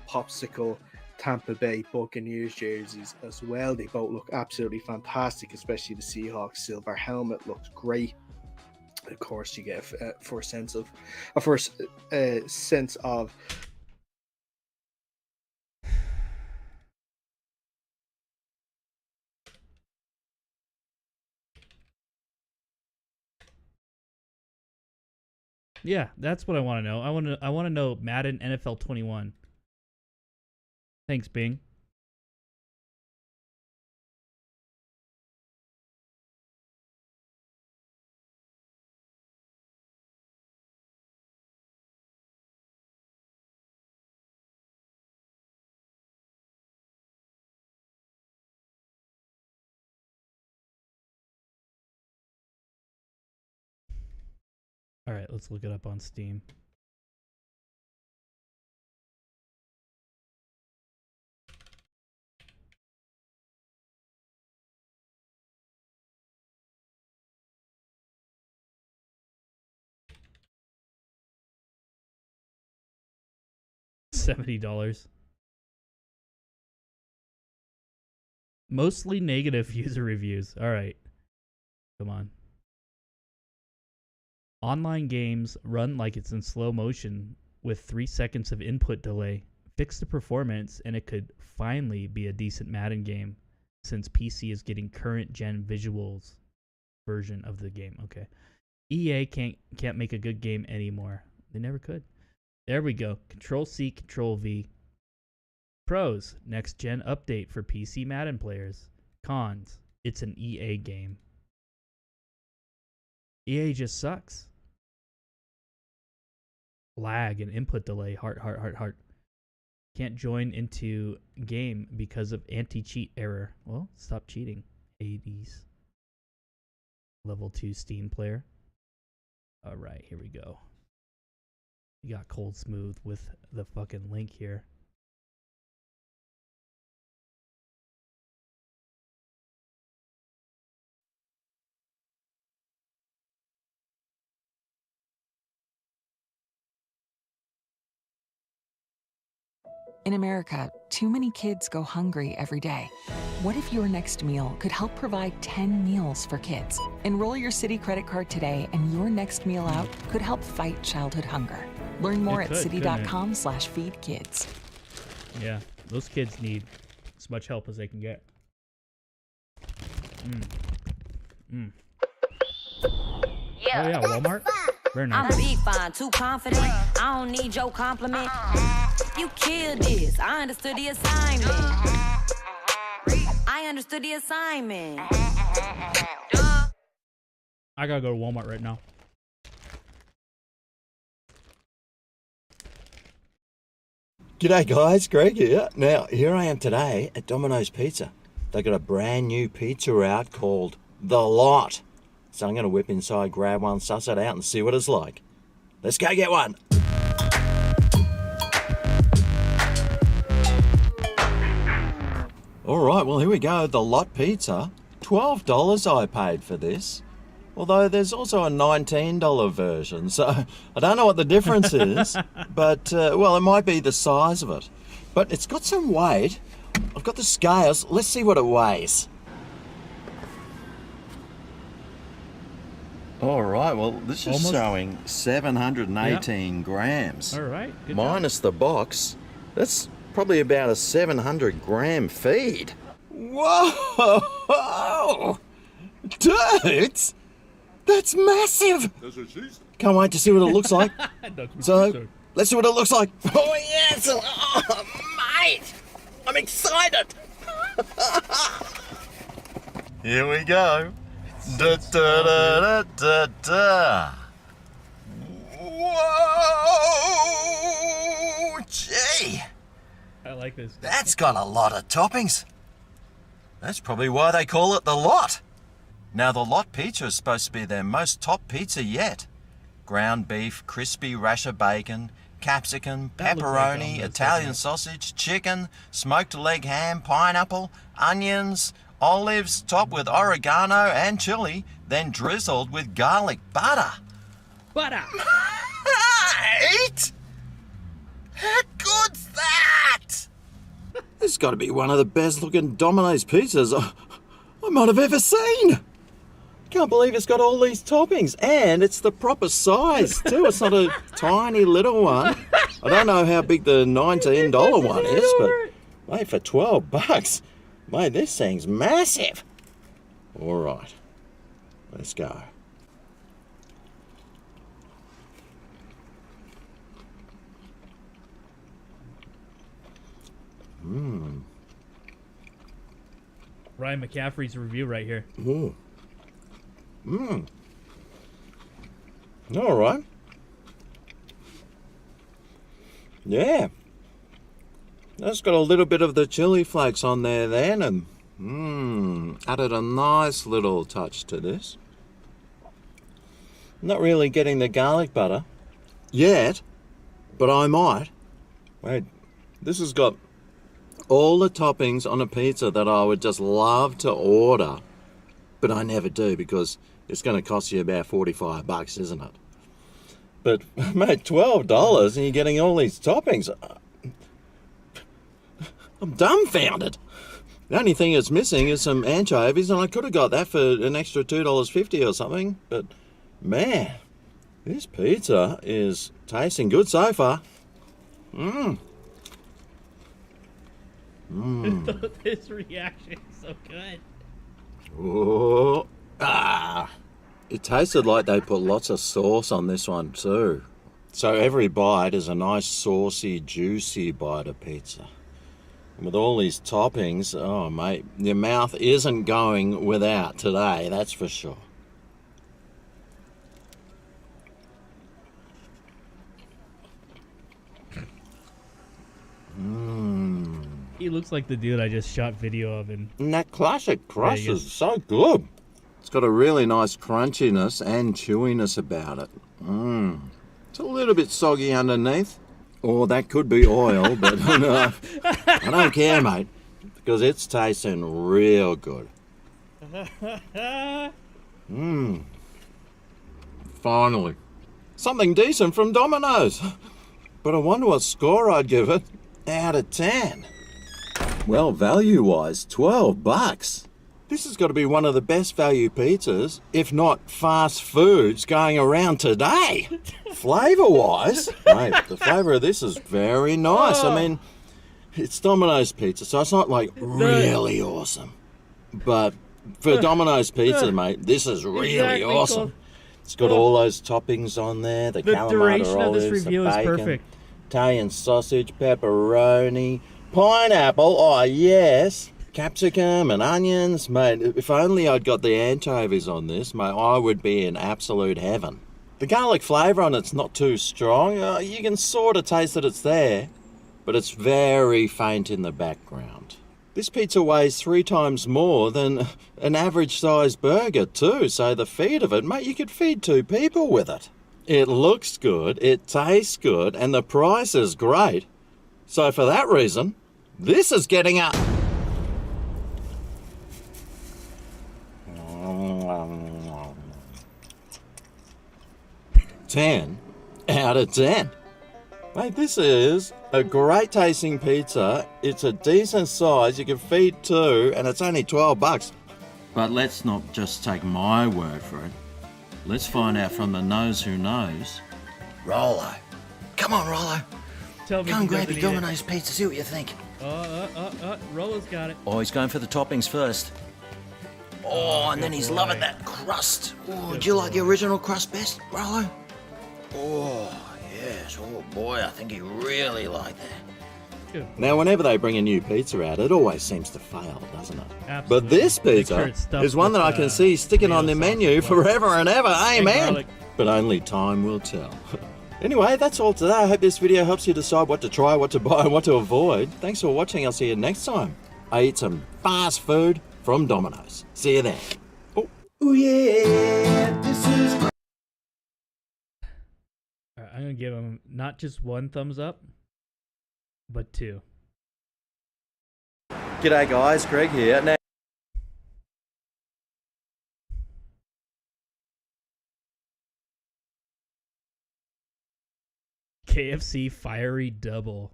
popsicle Tampa Bay Buccaneers jerseys as well. They both look absolutely fantastic, especially the Seahawks silver helmet looks great. Of course, you get a first sense of Yeah, that's what I want to know. I want to know Madden NFL 21. Thanks, Bing. All right, let's look it up on Steam. $70. Mostly negative user reviews. All right. Come on. Online games run like it's in slow motion with 3 seconds of input delay. Fix the performance and it could finally be a decent Madden game, since PC is getting current gen visuals version of the game. Okay. EA can't make a good game anymore. They never could. There we go. Control-C, Control-V. Pros, next gen update for PC Madden players. Cons, it's an EA game. EA just sucks. Lag and input delay. Heart. Can't join into game because of anti-cheat error. Well, stop cheating. Hades. Level 2 Steam player. Alright, here we go. You got Cold Smooth with the fucking link here. In America, too many kids go hungry every day. What if your next meal could help provide 10 meals for kids? Enroll your Citi credit card today, and your next meal out could help fight childhood hunger. Learn more at citi.com/feedkids. Yeah, those kids need as much help as they can get. Yeah. Oh yeah, Walmart. Very nice. I'm big fine, too confident. I don't need your compliment. You killed this. I understood the assignment. I understood the assignment. I gotta go to Walmart right now. G'day guys, Greg here. Now, here I am today at Domino's Pizza. They got a brand new pizza out called The Lot. So I'm going to whip inside, grab one, suss it out and see what it's like. Let's go get one. Alright, well here we go. The Lot Pizza. $12 I paid for this. Although there's also a $19 version, so I don't know what the difference is, but, well, it might be the size of it. But it's got some weight. I've got the scales. Let's see what it weighs. All right, well, this is Almost. showing 718 grams. All right, good Minus the box, that's probably about a 700 gram feed. Whoa! Dudes! That's massive! That's what she said. Can't wait to see what it looks like. That's what So, she said. let's see what it looks like. Oh, yes! Oh, mate! I'm excited! Here we go. Da, da, da, da, da, da. Whoa! Gee! I like this. That's got a lot of toppings. That's probably why they call it the lot. Now, the lot pizza is supposed to be their most top pizza yet. Ground beef, crispy rasher bacon, capsicum, That looks like pepperoni, almost, Italian doesn't sausage, chicken, smoked leg ham, pineapple, onions, olives topped with oregano and chili, then drizzled with garlic butter. Butter! Mate! How good's that? This has got to be one of the best looking Domino's pizzas I might have ever seen. Can't believe it's got all these toppings, and it's the proper size too. It's not a tiny little one. I don't know how big the $19 one is, but mate, for $12, mate, this thing's massive. All right, let's go. Mmm. Ryan McCaffrey's review right here. Ooh. Mmm. All right. Yeah. That's got a little bit of the chili flakes on there then, and added a nice little touch to this. Not really getting the garlic butter yet, but I might. Wait, this has got all the toppings on a pizza that I would just love to order, but I never do because it's going to cost you about $45, isn't it? But mate, $12 and you're getting all these toppings. I'm dumbfounded. The only thing it's missing is some anchovies, and I could have got that for an extra $2.50 or something. But man, this pizza is tasting good so far. Mmm. This reaction is so good. Oh, it tasted like they put lots of sauce on this one too. So every bite is a nice saucy, juicy bite of pizza. And with all these toppings, oh mate, your mouth isn't going without today, that's for sure. Mmm. He looks like the dude I just shot video of. And that classic crust is so good. It's got a really nice crunchiness and chewiness about it. It's a little bit soggy underneath. Or that could be oil, but no, I don't care, mate, because it's tasting real good. Finally. Something decent from Domino's. But I wonder what score I'd give it out of 10. Well, value-wise, $12. This has got to be one of the best value pizzas, if not fast foods, going around today. Flavour-wise, mate, the flavour of this is very nice. I mean, it's Domino's pizza, so it's not like really awesome. But for Domino's pizza, mate, this is really awesome. It's got all those toppings on there, the Kalamata duration of this olives, review the is bacon, perfect. Italian sausage, pepperoni, pineapple, oh yes, capsicum and onions, mate. If only I'd got the anchovies on this, mate, I would be in absolute heaven. The garlic flavour on it's not too strong. You can sort of taste that it's there, but it's very faint in the background. This pizza weighs 3 times more than an average sized burger too, so the feed of it, mate, you could feed 2 people with it. It looks good, it tastes good, and the price is great. So for that reason, this is getting a 10 out of 10. Mate, this is a great tasting pizza. It's a decent size, you can feed 2, and it's only $12. But let's not just take my word for it. let's find out from the nose who knows. Rollo. Come on, Rollo. Tell me Come he grab doesn't your eat it. Domino's pizza, see what you think. Rollo's got it. Oh, he's going for the toppings first. Oh, and then he's loving that crust. Oh, do you like the original crust best, Rollo? Oh, yes. Oh, boy, I think he really liked that. Now, whenever they bring a new pizza out, it always seems to fail, doesn't it? Absolutely. But this Make sure pizza it's stuffed is one that I with, can see sticking on tomato the sauce menu as well. forever and ever. Amen. garlic. But only time will tell. Anyway, that's all today. I hope this video helps you decide what to try, what to buy, and what to avoid. Thanks for watching. I'll see you next time. I eat some fast food from Domino's. See you there. Oh yeah, this is. All right, I'm gonna give him not just one thumbs up, but two. G'day guys, Greg here. Now, KFC Fiery Double.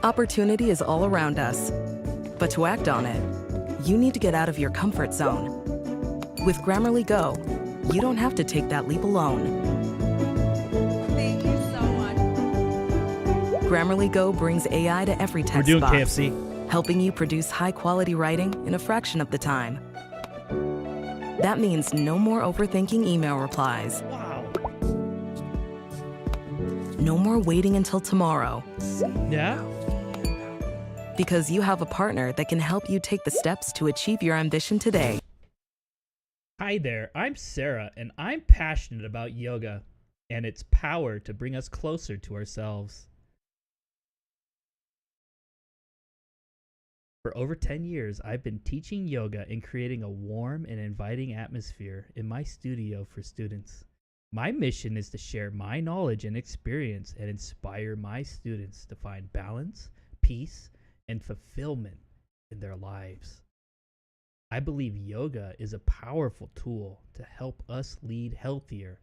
Opportunity is all around us. But to act on it, you need to get out of your comfort zone. With Grammarly Go, you don't have to take that leap alone. Thank you so much. Grammarly Go brings AI to every We're text doing box, KFC. helping you produce high-quality writing in a fraction of the time. That means no more overthinking email replies. Wow. No more waiting until tomorrow. Yeah? Because you have a partner that can help you take the steps to achieve your ambition today. Hi there, I'm Sarah, and I'm passionate about yoga and its power to bring us closer to ourselves. For over 10 years, I've been teaching yoga and creating a warm and inviting atmosphere in my studio for students. My mission is to share my knowledge and experience and inspire my students to find balance, peace, and fulfillment in their lives. I believe yoga is a powerful tool to help us lead healthier,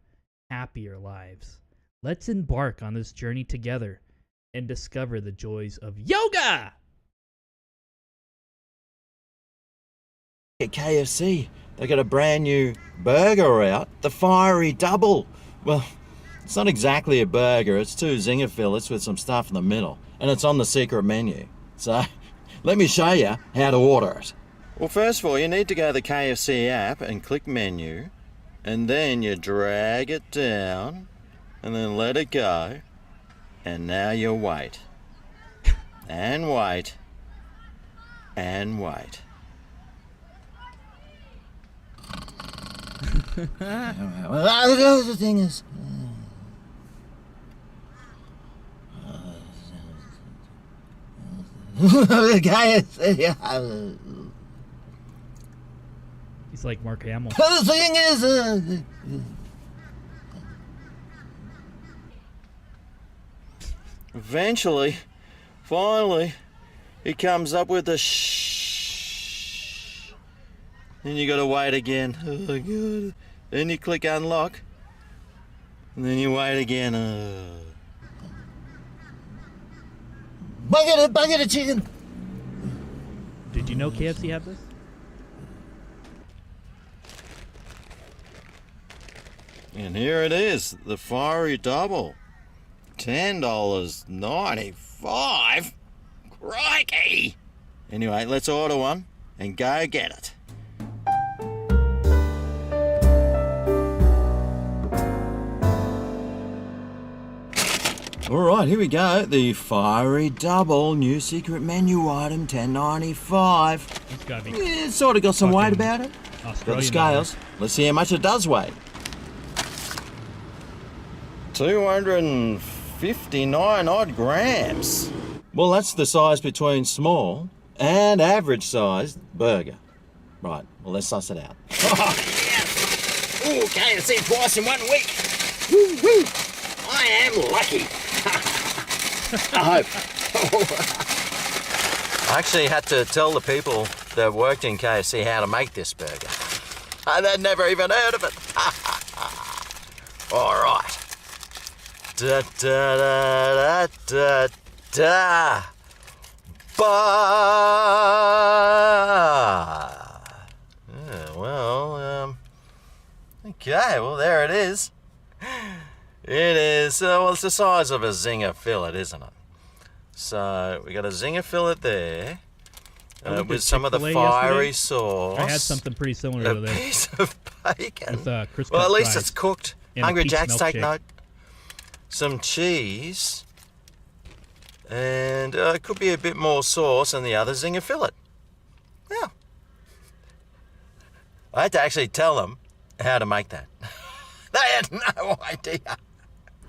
happier lives. Let's embark on this journey together and discover the joys of yoga! at KFC, they got a brand new burger out, the Fiery Double. Well, it's not exactly a burger, it's two zinger fillets with some stuff in the middle, and it's on the secret menu. So, let me show you how to order it. Well, first of all, you need to go to the KFC app and click menu, and then you drag it down, and then let it go, and now you wait. And wait. And wait. Well, the thing is... He's like Mark Hamill. The thing is... Eventually, finally, he comes up with a shh. Then you gotta wait again. Oh god. Then you click unlock. And then you wait again. Bucket of chicken. Did you know KFC had this? And here it is, the Fiery Double. $10.95? Crikey! Anyway, let's order one and go get it. Alright, here we go. The Fiery Double, new secret menu item, $10.95. It's gotta be. Yeah, it's sort of got some weight about it. Got the scales. Let's see how much it does weigh. 259 odd grams. Well, that's the size between small and average sized burger. Right, well, let's suss it out. Oh, yes! Ooh, KFC twice in 1 week. Woo-wee. I am lucky. I hope. I actually had to tell the people that worked in KFC how to make this burger. They'd never even heard of it. All right. Da da da da da. Bah. Yeah, well, Okay, well, there it is. It is, well, it's the size of a zinger fillet, isn't it? So, we got a zinger fillet there. With some of the fiery yesterday. sauce. I had something pretty similar to this. A piece of bacon. With, crisp well, at cut least fries it's cooked. and a Hungry peach Jacks, take milkshake. note. Some cheese. And it could be a bit more sauce than the other zinger fillet. Yeah. I had to actually tell them how to make that. They had no idea.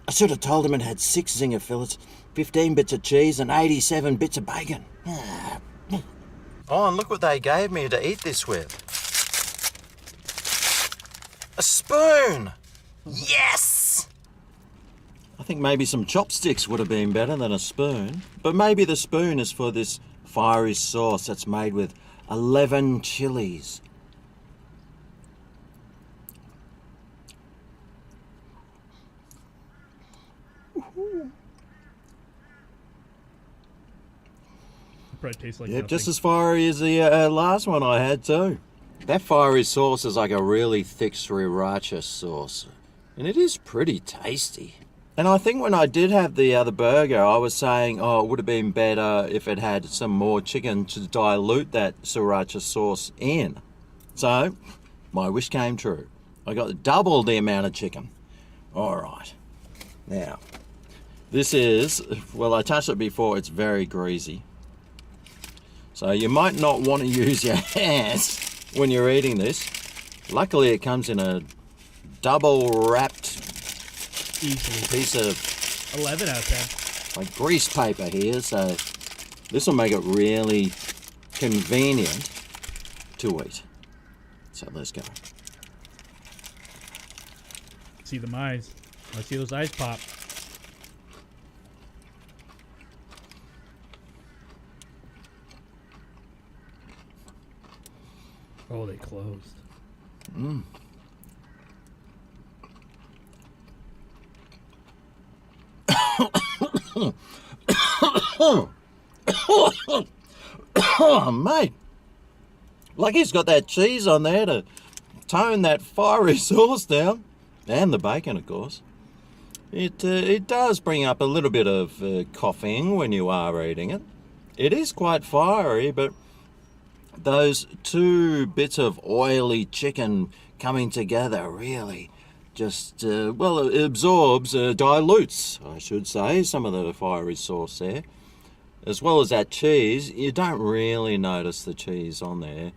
I should have told them it had 6 zinger fillets, 15 bits of cheese, and 87 bits of bacon. Oh, and look what they gave me to eat this with. A spoon! Yes! I think maybe some chopsticks would have been better than a spoon. But maybe the spoon is for this fiery sauce that's made with 11 chilies. Probably tastes like Yep, nothing. just as fiery as the last one I had too. That fiery sauce is like a really thick sriracha sauce. And it is pretty tasty. And I think when I did have the other burger, I was saying, oh, it would have been better if it had some more chicken to dilute that sriracha sauce in. So, my wish came true. I got double the amount of chicken. All right. Now, this is, well, I touched it before, it's very greasy. So you might not want to use your hands when you're eating this. Luckily, it comes in a double wrapped piece of 11 out of 10. like grease paper here, so this will make it really convenient to eat. So let's go. See them eyes. Let's see those eyes pop. Oh, they closed. Mm. Oh, mate. Lucky's got that cheese on there to tone that fiery sauce down. And the bacon, of course. It does bring up a little bit of coughing when you are eating it. It is quite fiery, but those two bits of oily chicken coming together really just, well, it absorbs, dilutes, I should say, some of the fiery sauce there. As well as that cheese, you don't really notice the cheese on there.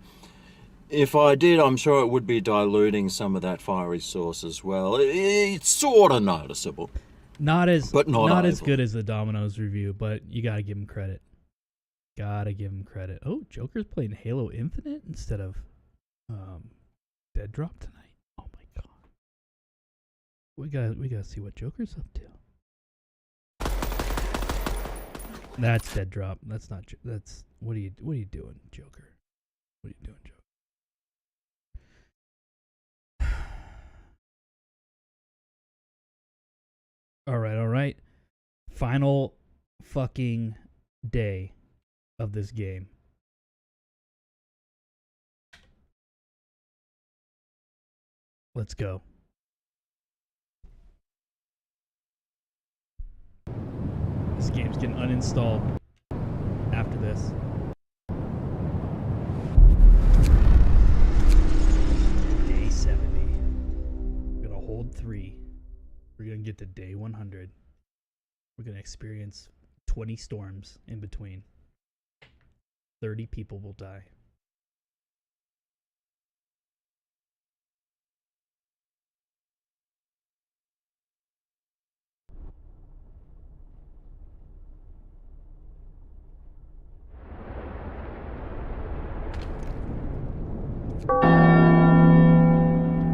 If I did, I'm sure it would be diluting some of that fiery sauce as well. It's sort of noticeable. Not as but not as good as the Domino's review, but you gotta give him credit. Gotta give him credit. Oh, Joker's playing Halo Infinite instead of Dead Drop tonight. Oh my god. We gotta see what Joker's up to. That's Dead Drop. That's not. That's what are you doing, Joker? What are you doing, Joker? All right. Final fucking day of this game. Let's go. This game's getting uninstalled after this. Day 70. We're gonna hold 3. We're gonna get to day 100. We're gonna experience 20 storms in between. 30 people will die.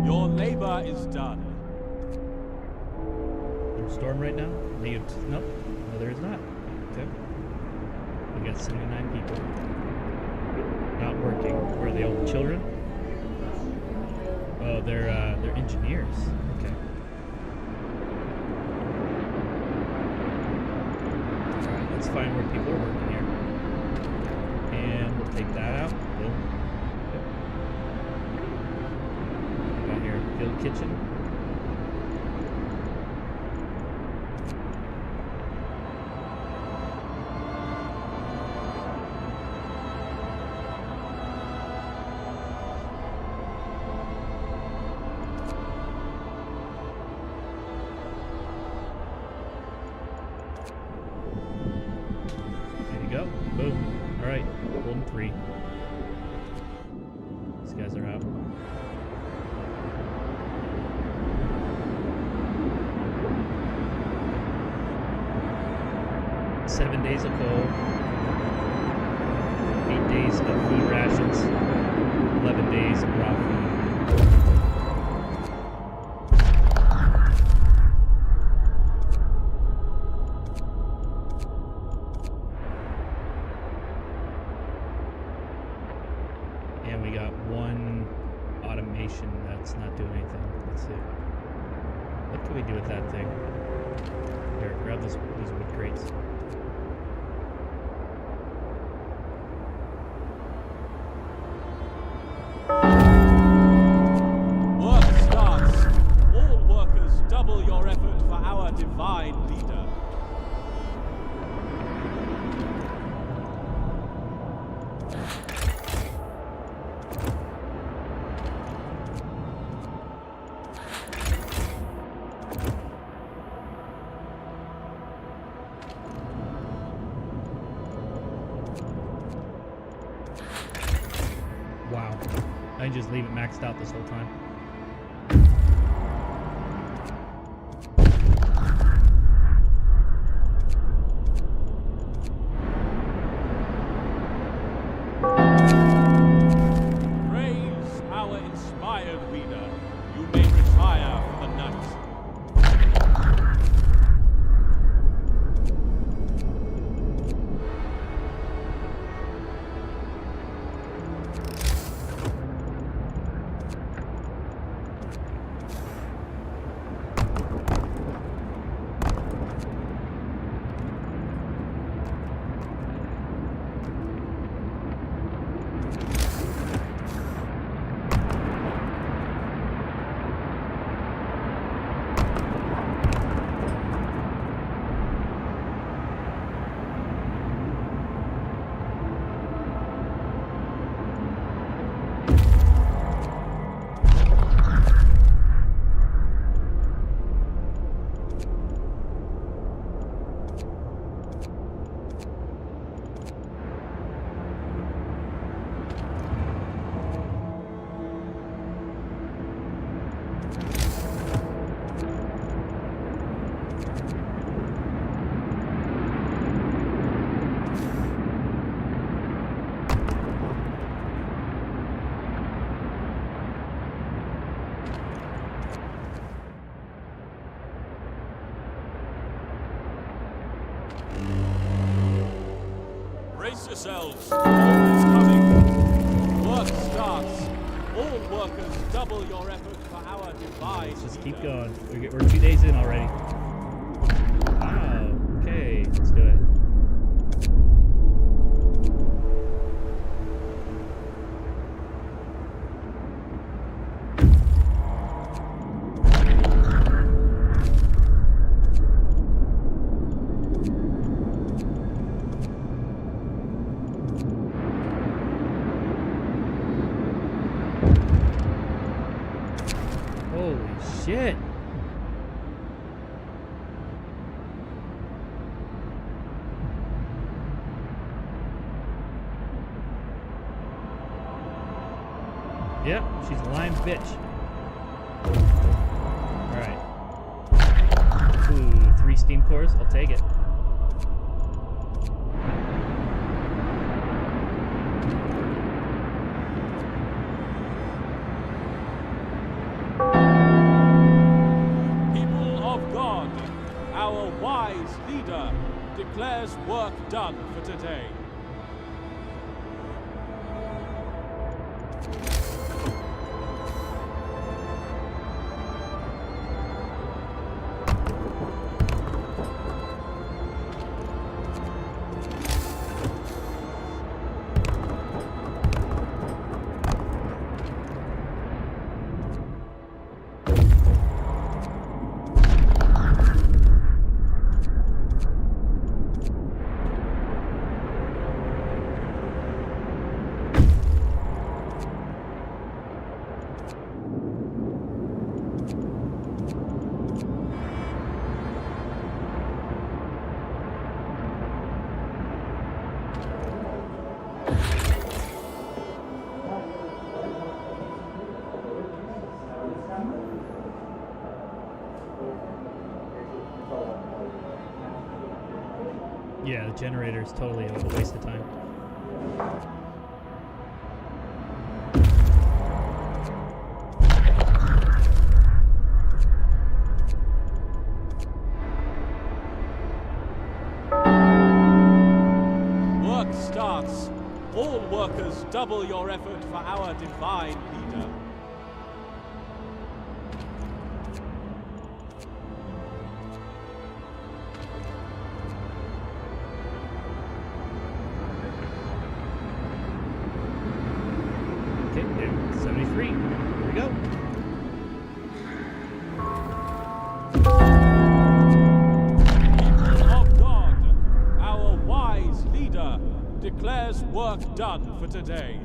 Your labor is done. There's a storm right now? No, there is not. Okay. We got 79 people. Not working. Where are they, all children? Oh, they're engineers. Okay. Alright, let's find where people are working here. And we'll take that out. Boom. Yep. Got here. Field kitchen. There you go. Boom. All right. Golden 3. These guys are out. Seven days of coal, 8 days of food rations, 11 days of raw food. And we got one automation that's not doing anything. Let's see. What can we do with that thing? Here, grab these wood crates. Work starts. All workers double your effort for our divine leader. Wow. I can just leave it maxed out this whole time. Praise our inspired leader. You may retire for the night. Brace yourselves. All is coming. Work starts. All workers double your effort for our divine. Let's just keep going. We're 2 days in already. Wow. Okay, let's do it. Shit. Yep, she's a lying bitch. Alright. Ooh, 3 steam cores. I'll take it. Declares work done for today. the generator is totally a waste of time. Work starts. All workers double your effort for our divine leader. Okay, 73. Here we go. People of God, our wise leader declares work done for today.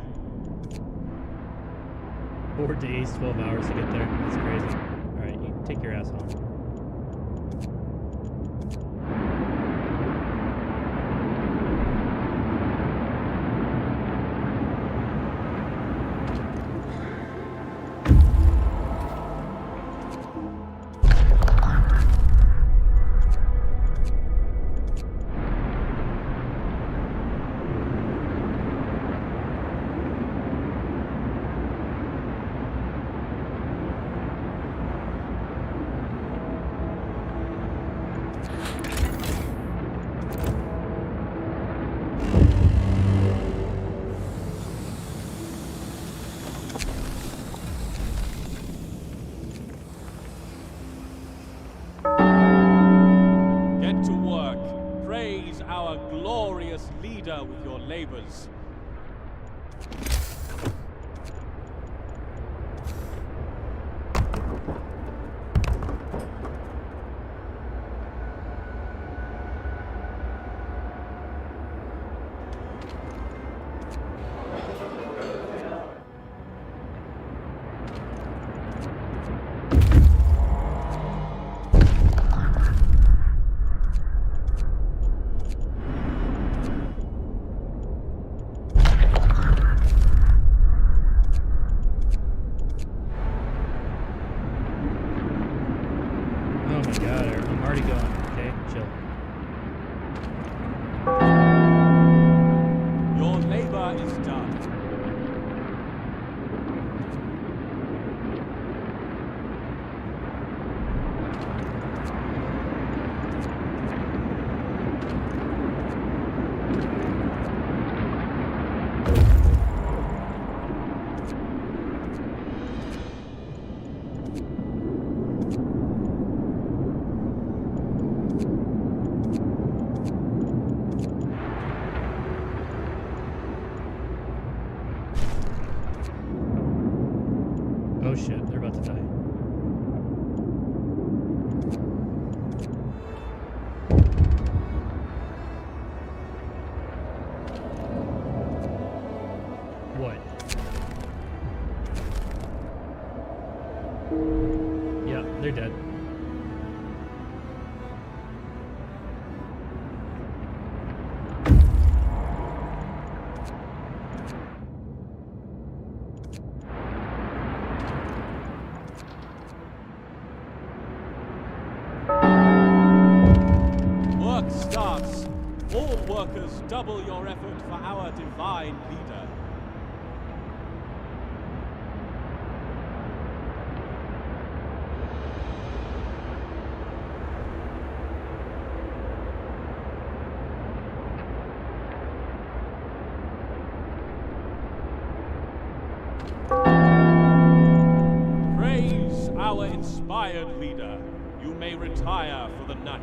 4 days, 12 hours to get there. That's crazy. All right, you take your ass home. Get to work. Praise our glorious leader with your labors. Oh my god, I'm already going. Okay, chill. Your labor is done. Oh shit, they're about to die. What? Yeah, they're dead. Work starts. All workers double your effort for our divine leader. Praise our inspired leader. You may retire for the night.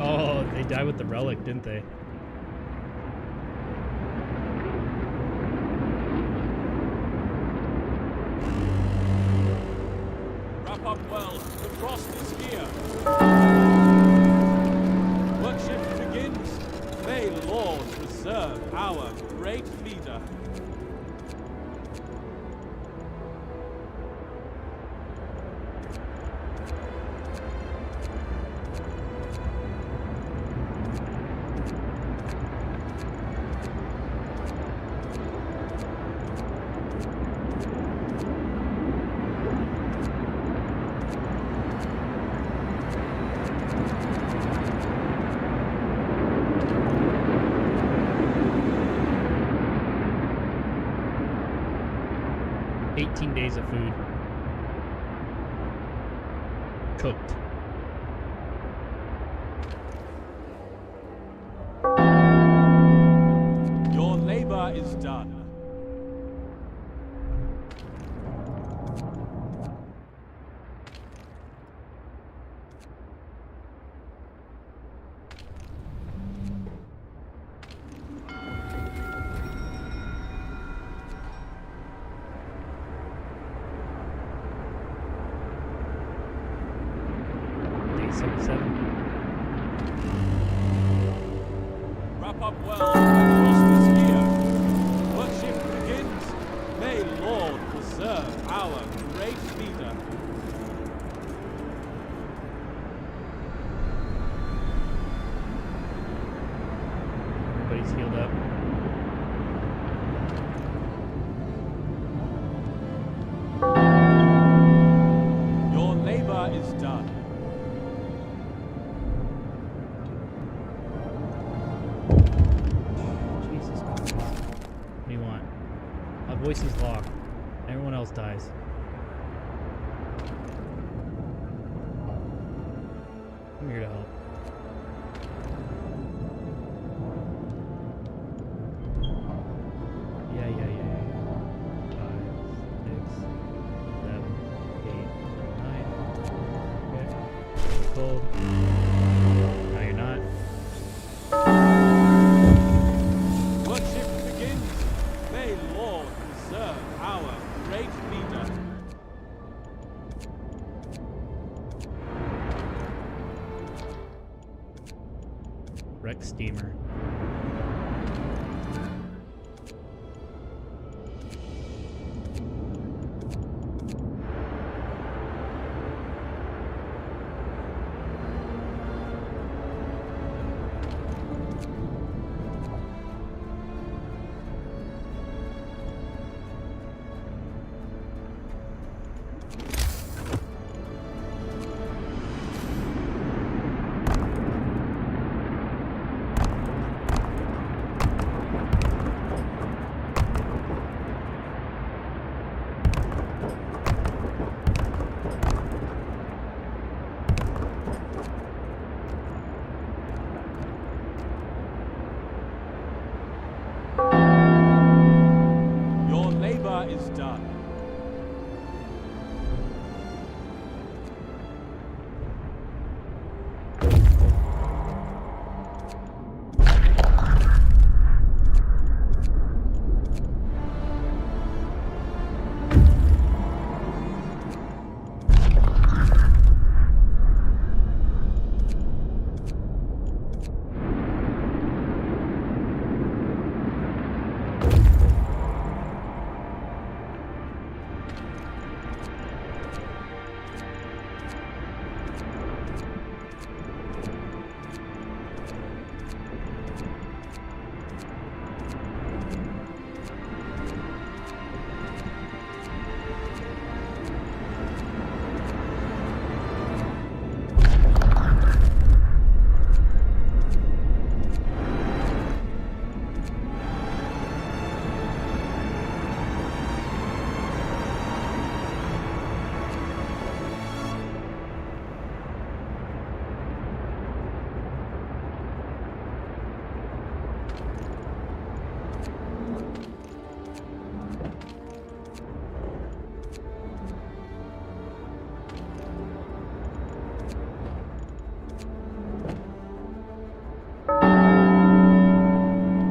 Oh, they died with the relic, didn't they? Wrap up well. The frost is here. Work shift begins. May Lord preserve our great leader. 18 days of food. Cooked. Your labor is done. Wrap up well across this year. Worship begins. May Lord preserve our great leader. Everybody's healed up. Your labor is done. Jesus Christ. What do you want? My voice is locked. Everyone else dies. I'm here to help. Yeah. 5, 6, 7, 8, 9. Okay. Cold. No, you're not. Worship begins. May Lord preserve our great leader. Wreck steamer. Your labor is done.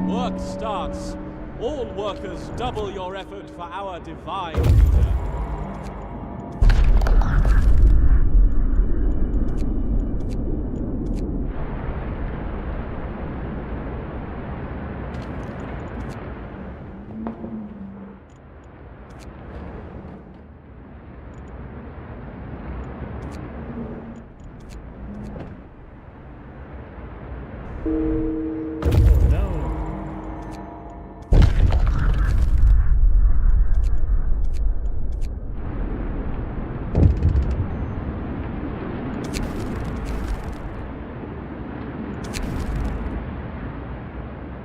Work starts. All workers double your effort for our divine leader.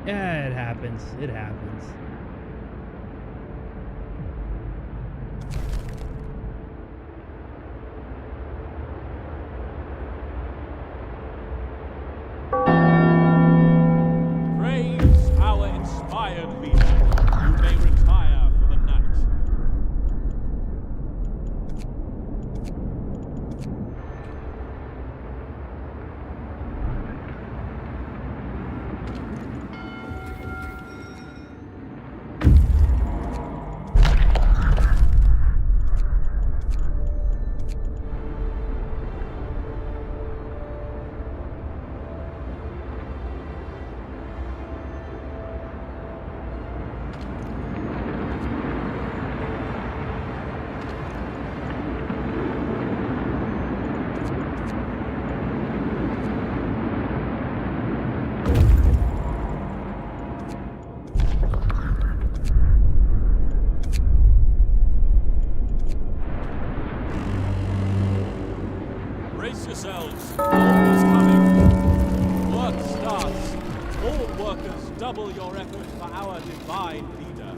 Yeah, it happens. It happens. double your effort for our divine leader.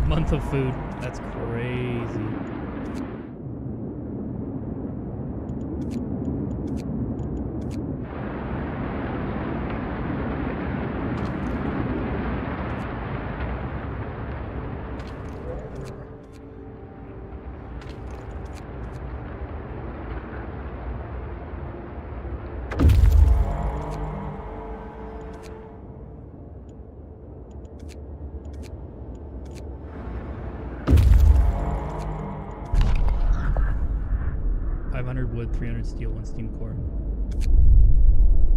Month of food. That's crazy. Wood, 300 steel, 1 steam core.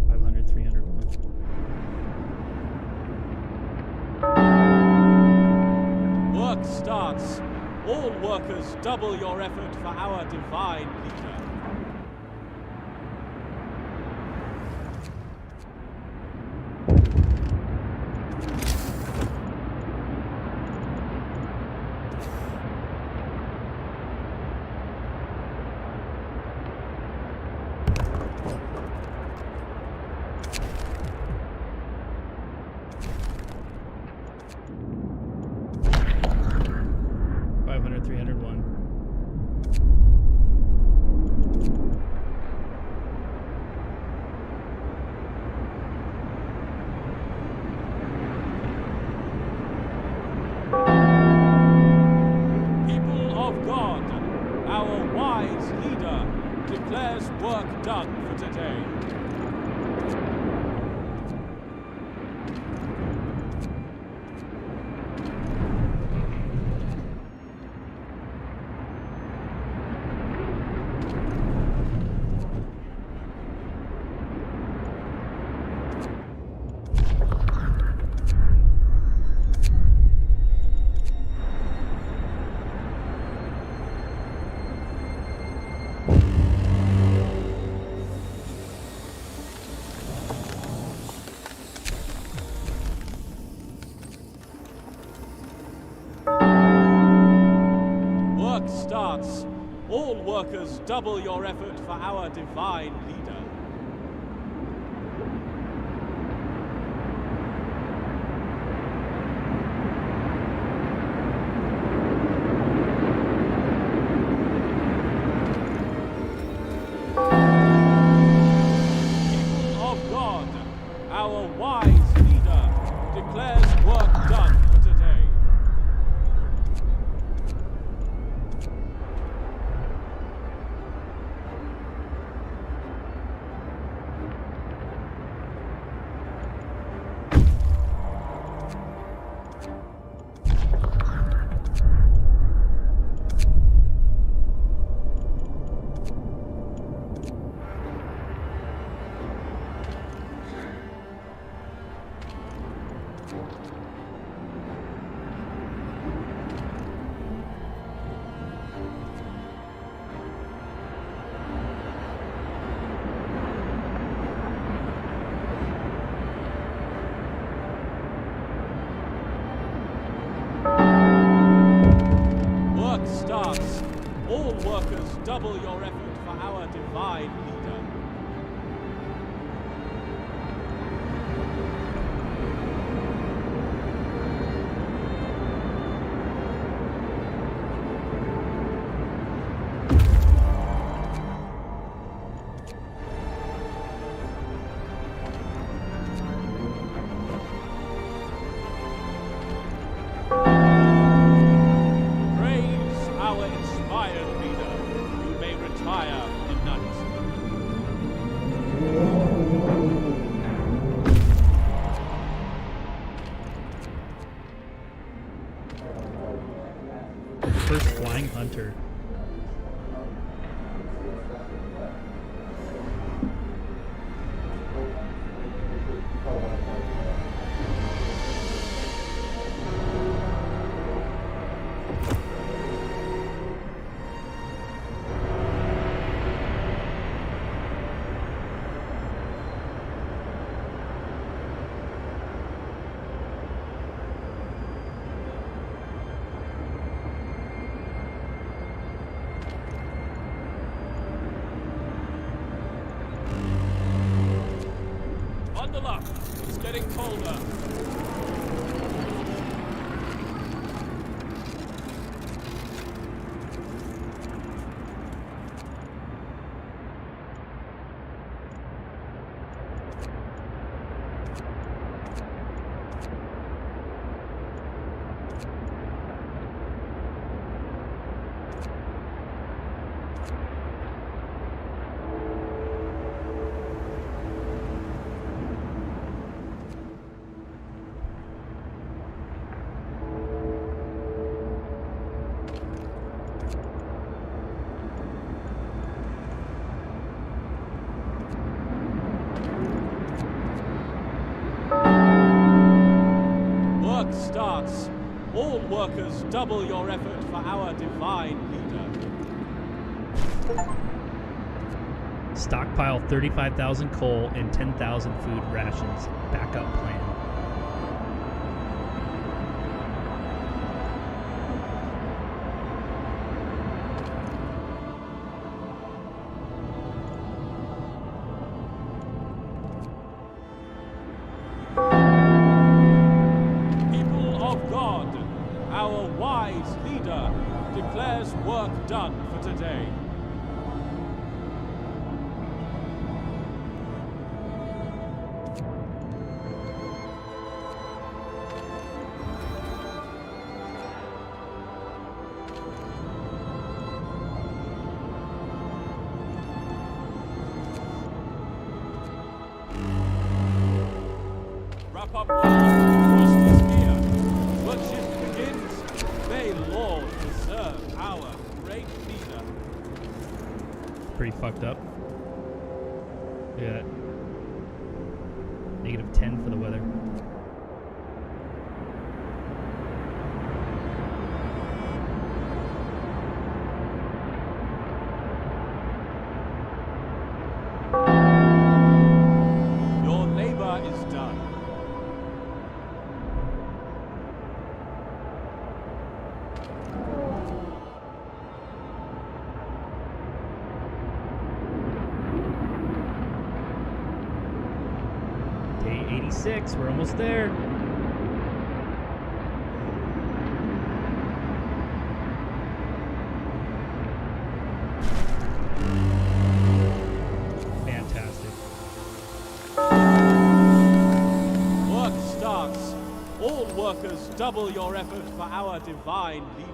500, 300 wood. Work starts. All workers double your effort for our divine leader. Starts. All workers double your effort for our divine leader. People of God, our wise leader declares work done for today. workers, double your effort for our divine leader. First flying hunter. Bundle up. It's getting colder. Work starts. All workers, double your effort for our divine leader. Stockpile 35,000 coal and 10,000 food rations. Backup plan. People of God, our wise leader declares work done for today. Wrap up well. Frost is here. Worship begins. May Lord preserve our great leader. Pretty fucked up. Yeah. -10 for the weather. Your labor is done. Day 86, we're almost there. Fantastic. Work starts. All workers, double your effort for our divine leader.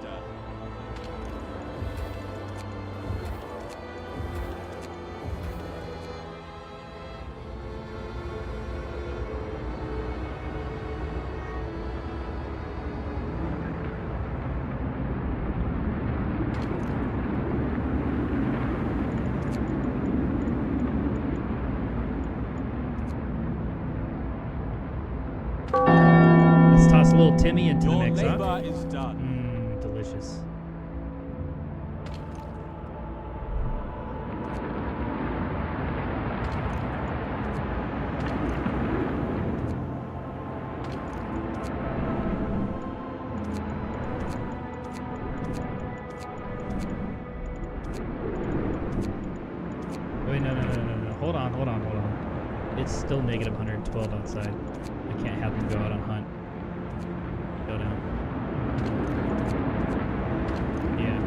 Let's toss a little Timmy into the Your mix, huh? labor is done. Delicious. It's still negative 112 outside. I can't have them go out on hunt. Go down. Yeah.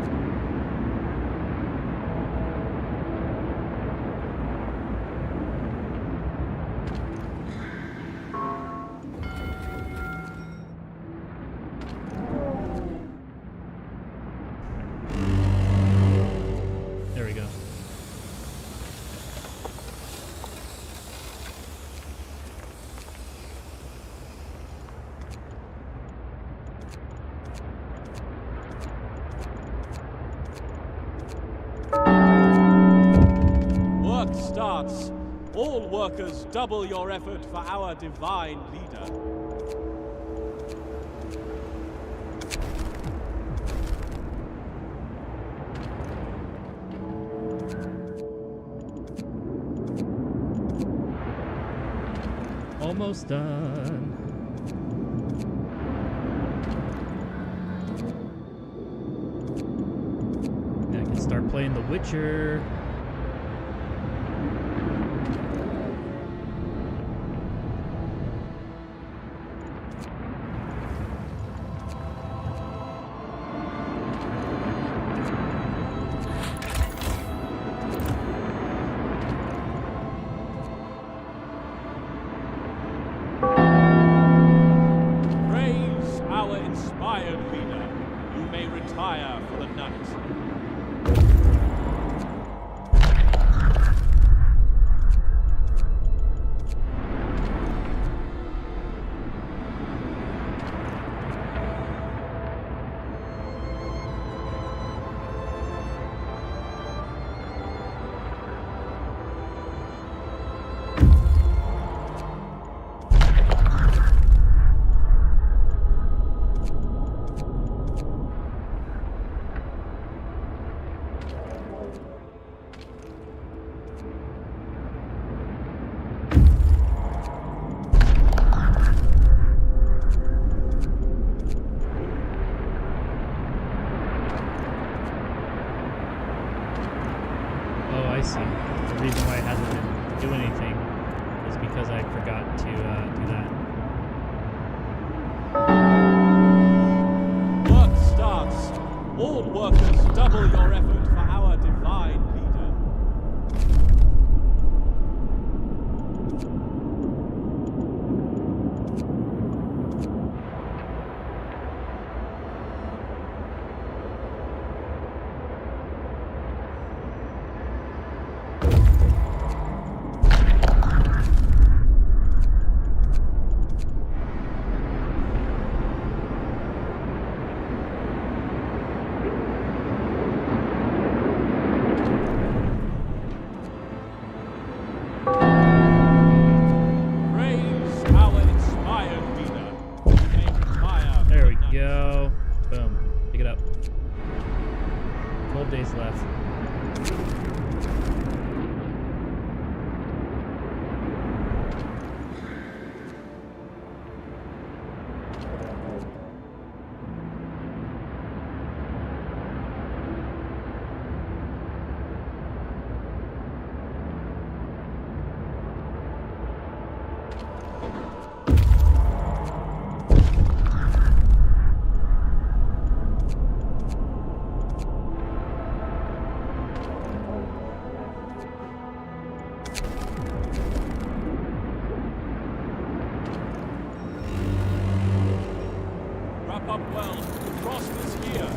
There we go. Work starts. All workers double your effort for our divine leader. Almost done. Now I can start playing The Witcher. Praise our inspired leader. You may retire for the night. Oh, I see. The reason why it hasn't been doing anything is because I forgot to do that. Work starts. All workers double your effort for our divine leader. Praise our inspired leader. You may retire for There we the night. go. Boom. Pick it up. 12 days left. Wrap up well. The frost is here.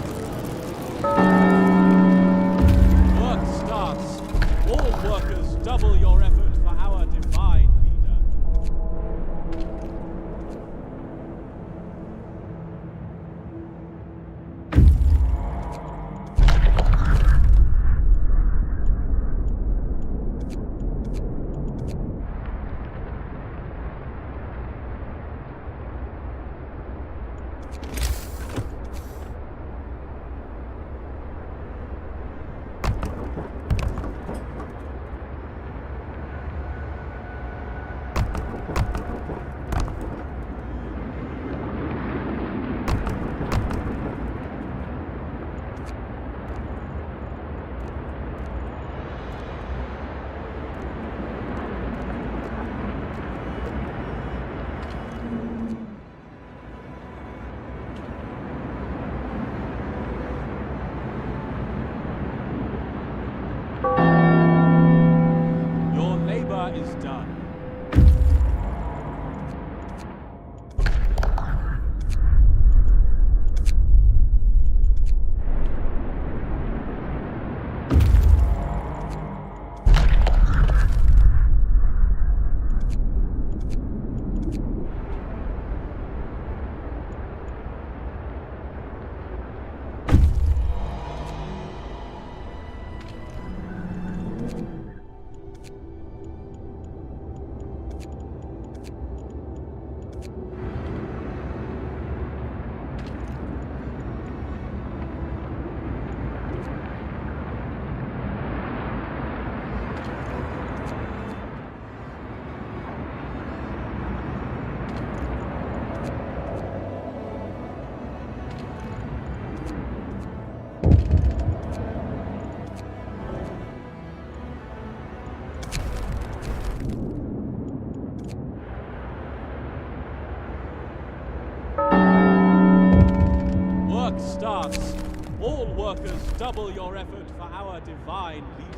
Work starts. All workers double your effort for our divine leader. Work starts. All workers double your effort for our divine leader.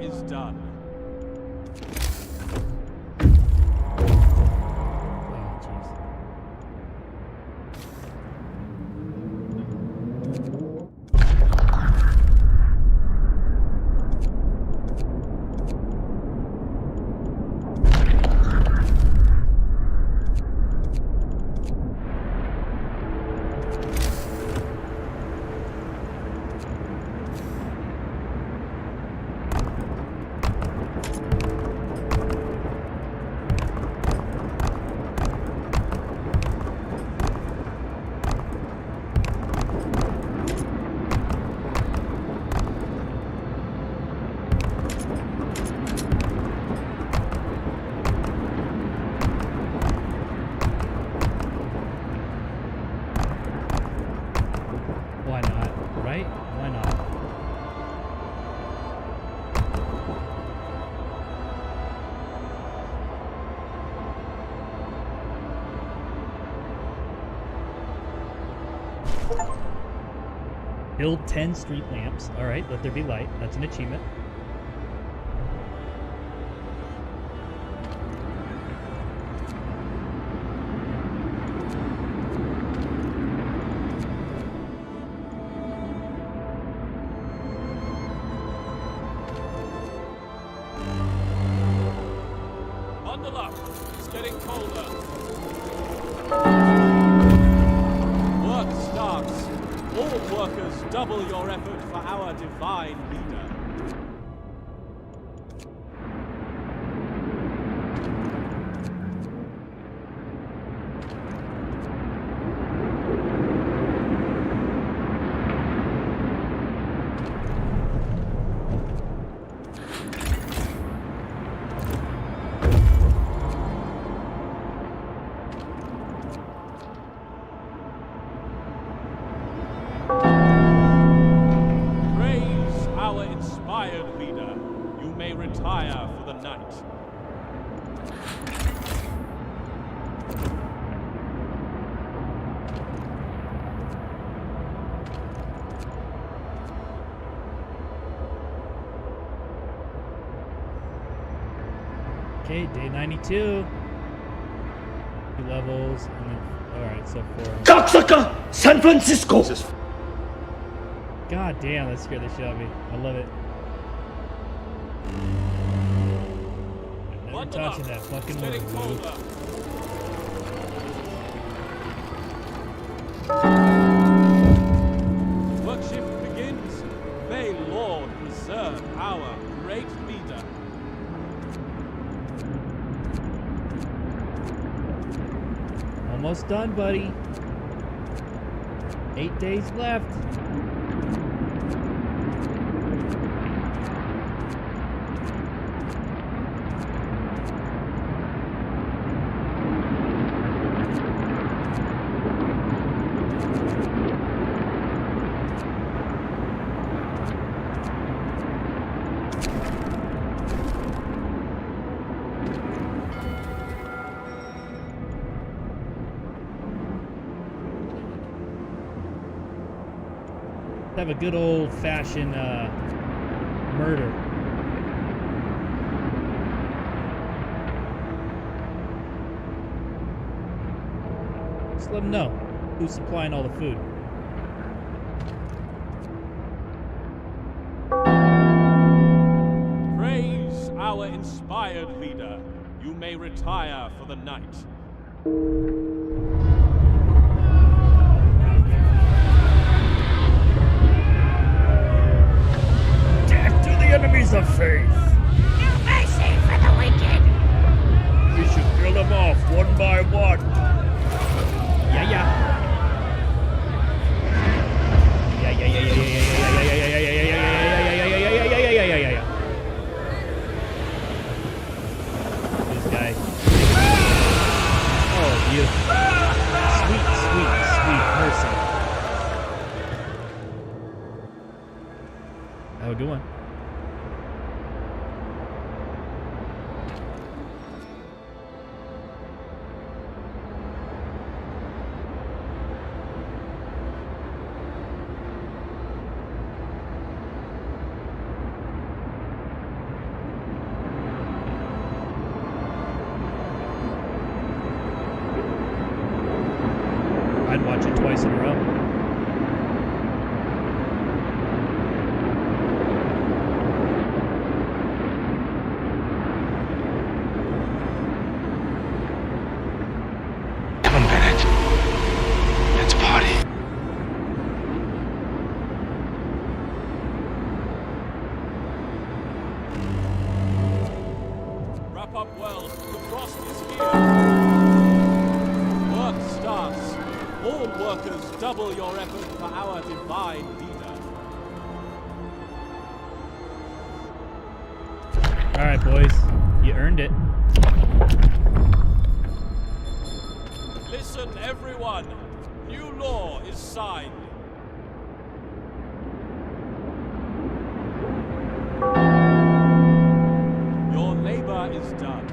Is done. Build 10 street lamps. All right, let there be light. That's an achievement. Bundle up. It's getting colder. Work starts. All workers double your effort for our divine leader. Retire for the night. Okay, day 92. 2 levels, and then alright, so 4. Cocksucker! San Francisco! God damn, that scared the shit out of me. I love it. I'm never touching that fucking move. Work shift begins. May Lord preserve our great leader. Almost done, buddy. 8 days left. Have a good old-fashioned murder. Just let them know who's supplying all the food. Praise our inspired leader. You may retire for the night. Enemies of faith. No mercy for the wicked. We should kill them off one by one. Yeah, yeah. Yeah, yeah, yeah, yeah, yeah, yeah, yeah, yeah, yeah, yeah. This guy. Oh, you. Sweet, sweet, sweet person. Have a good one. I'd watch it twice in a row. Come on, Bennett. Let's party. Wrap up well. The frost is here. Work starts. All workers double your effort for our divine leader. All right, boys. You earned it. Listen, everyone. New law is signed. Your labor is done.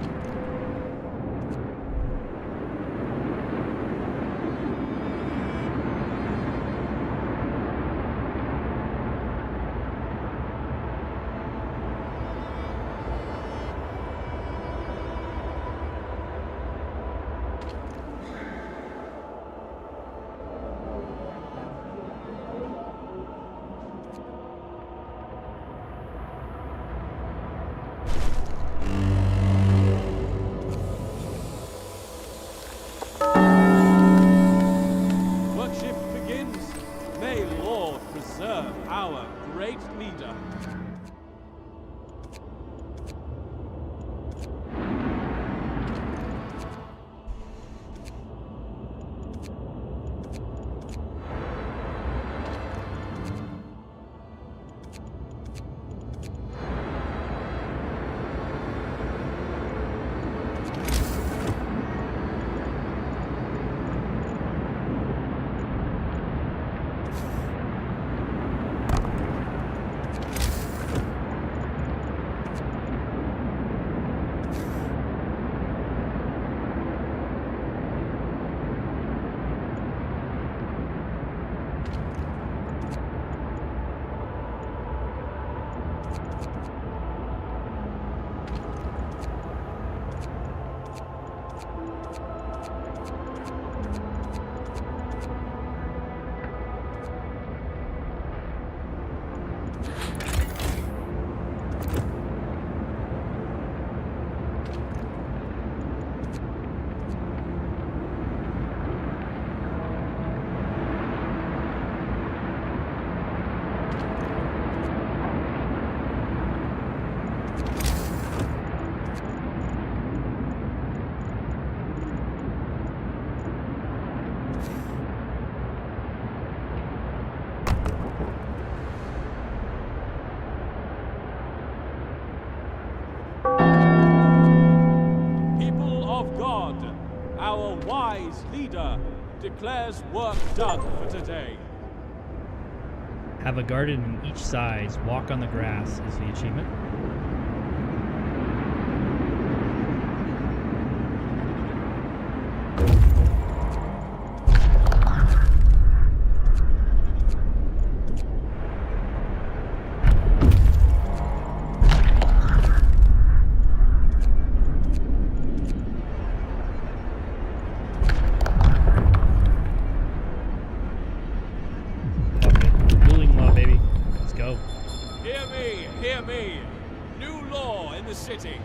our wise leader, declares work done for today. Have a garden in each size. Walk on the grass is the achievement. Hear me! New law in the city.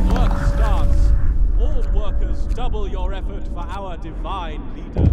Work starts. All workers double your effort for our divine leader.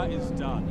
Is done.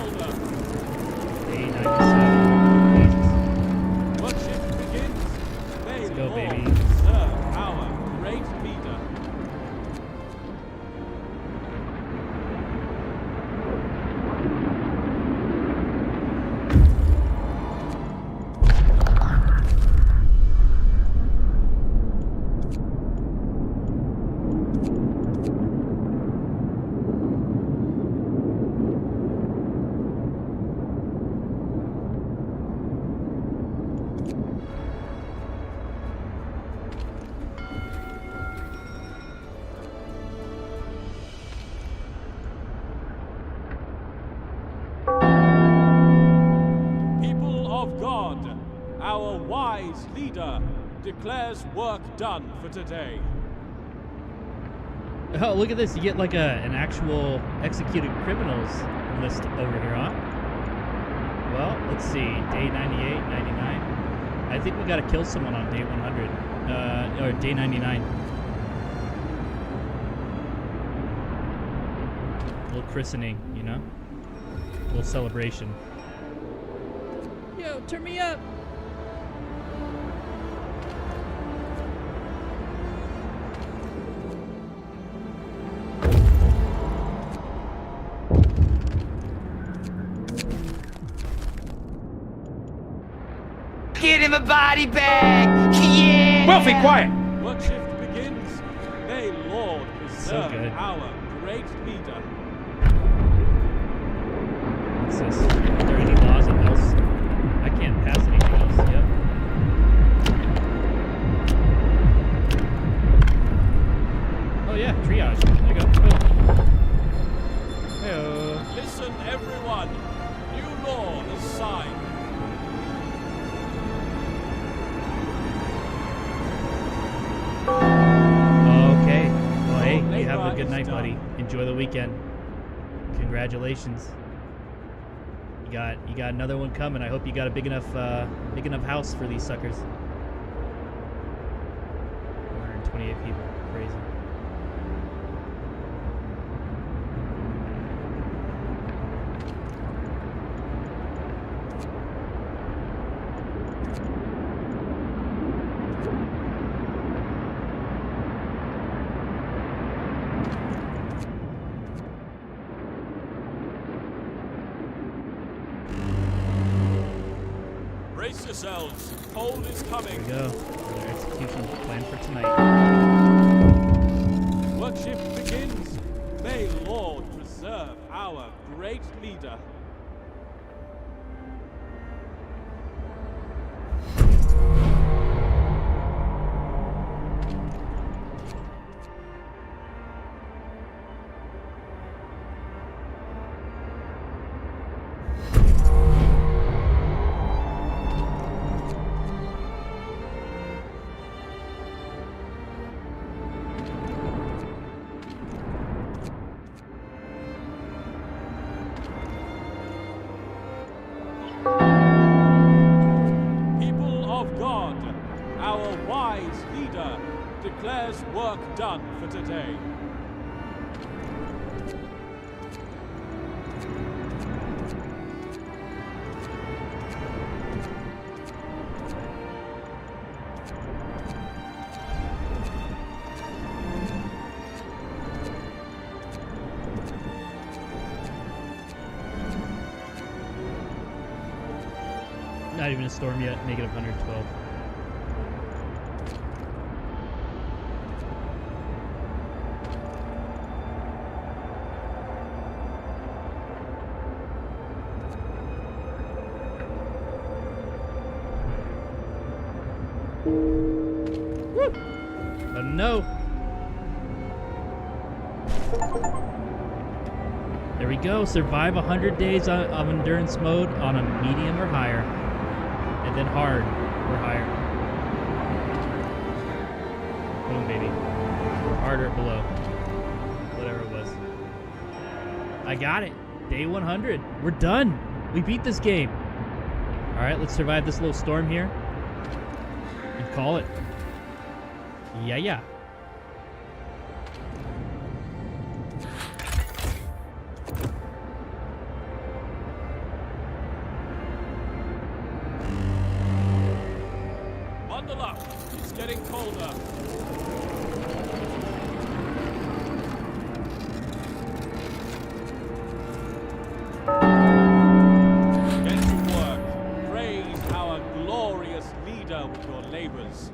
shoulder. Day 97. What shift begins? May Let's go, Lord baby. serve our great leader. People of God, our wise leader declares work done for today. Oh, look at this. You get like an actual executed criminals list over here, huh? Well, let's see. Day 98, 99. I think we got to kill someone on day 100. Or day 99. A little christening, you know? A little celebration. Yo, turn me up. Get in the body bag! Yeah! Wealthy, quiet! What shift begins? May Lord preserve good. our great leader. What's this? Are there any laws else? I can't pass anything else. Yep. Oh yeah, triage. There you go. Boom. Hey-o. Listen, everyone. New law is signed. Okay. Well, hey, you have a good night, buddy. Enjoy the weekend. Congratulations. You got another one coming. I hope you got a big enough house for these suckers. 128 people. Crazy. Brace yourselves. Cold is coming. There we go. Another execution plan for tonight. What shift begins? May Lord preserve our great leader. People of God, our wise leader declares work done for today. Not even a storm yet. Negative 112. Woo! Oh no! There we go. Survive 100 days of endurance mode on a medium or higher. And then hard or higher. Boom, baby. Or hard or below. Whatever it was. I got it. Day 100. We're done. We beat this game. Alright, let's survive this little storm here. And call it. Yeah. It's getting colder. Get to work. Praise our glorious leader with your labors.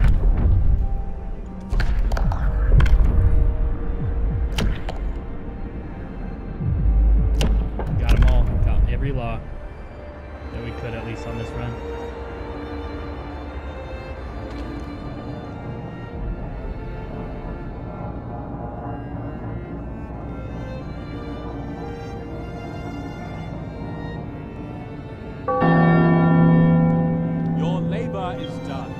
Got them all. Got every law that we could, at least on this run. Your labor is done.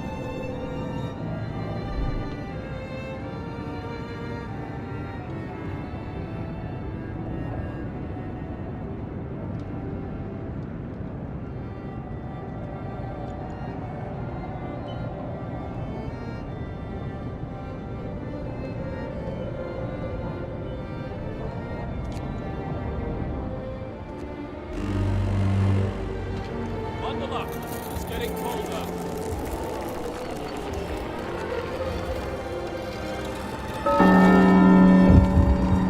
Bundle up. It's getting colder.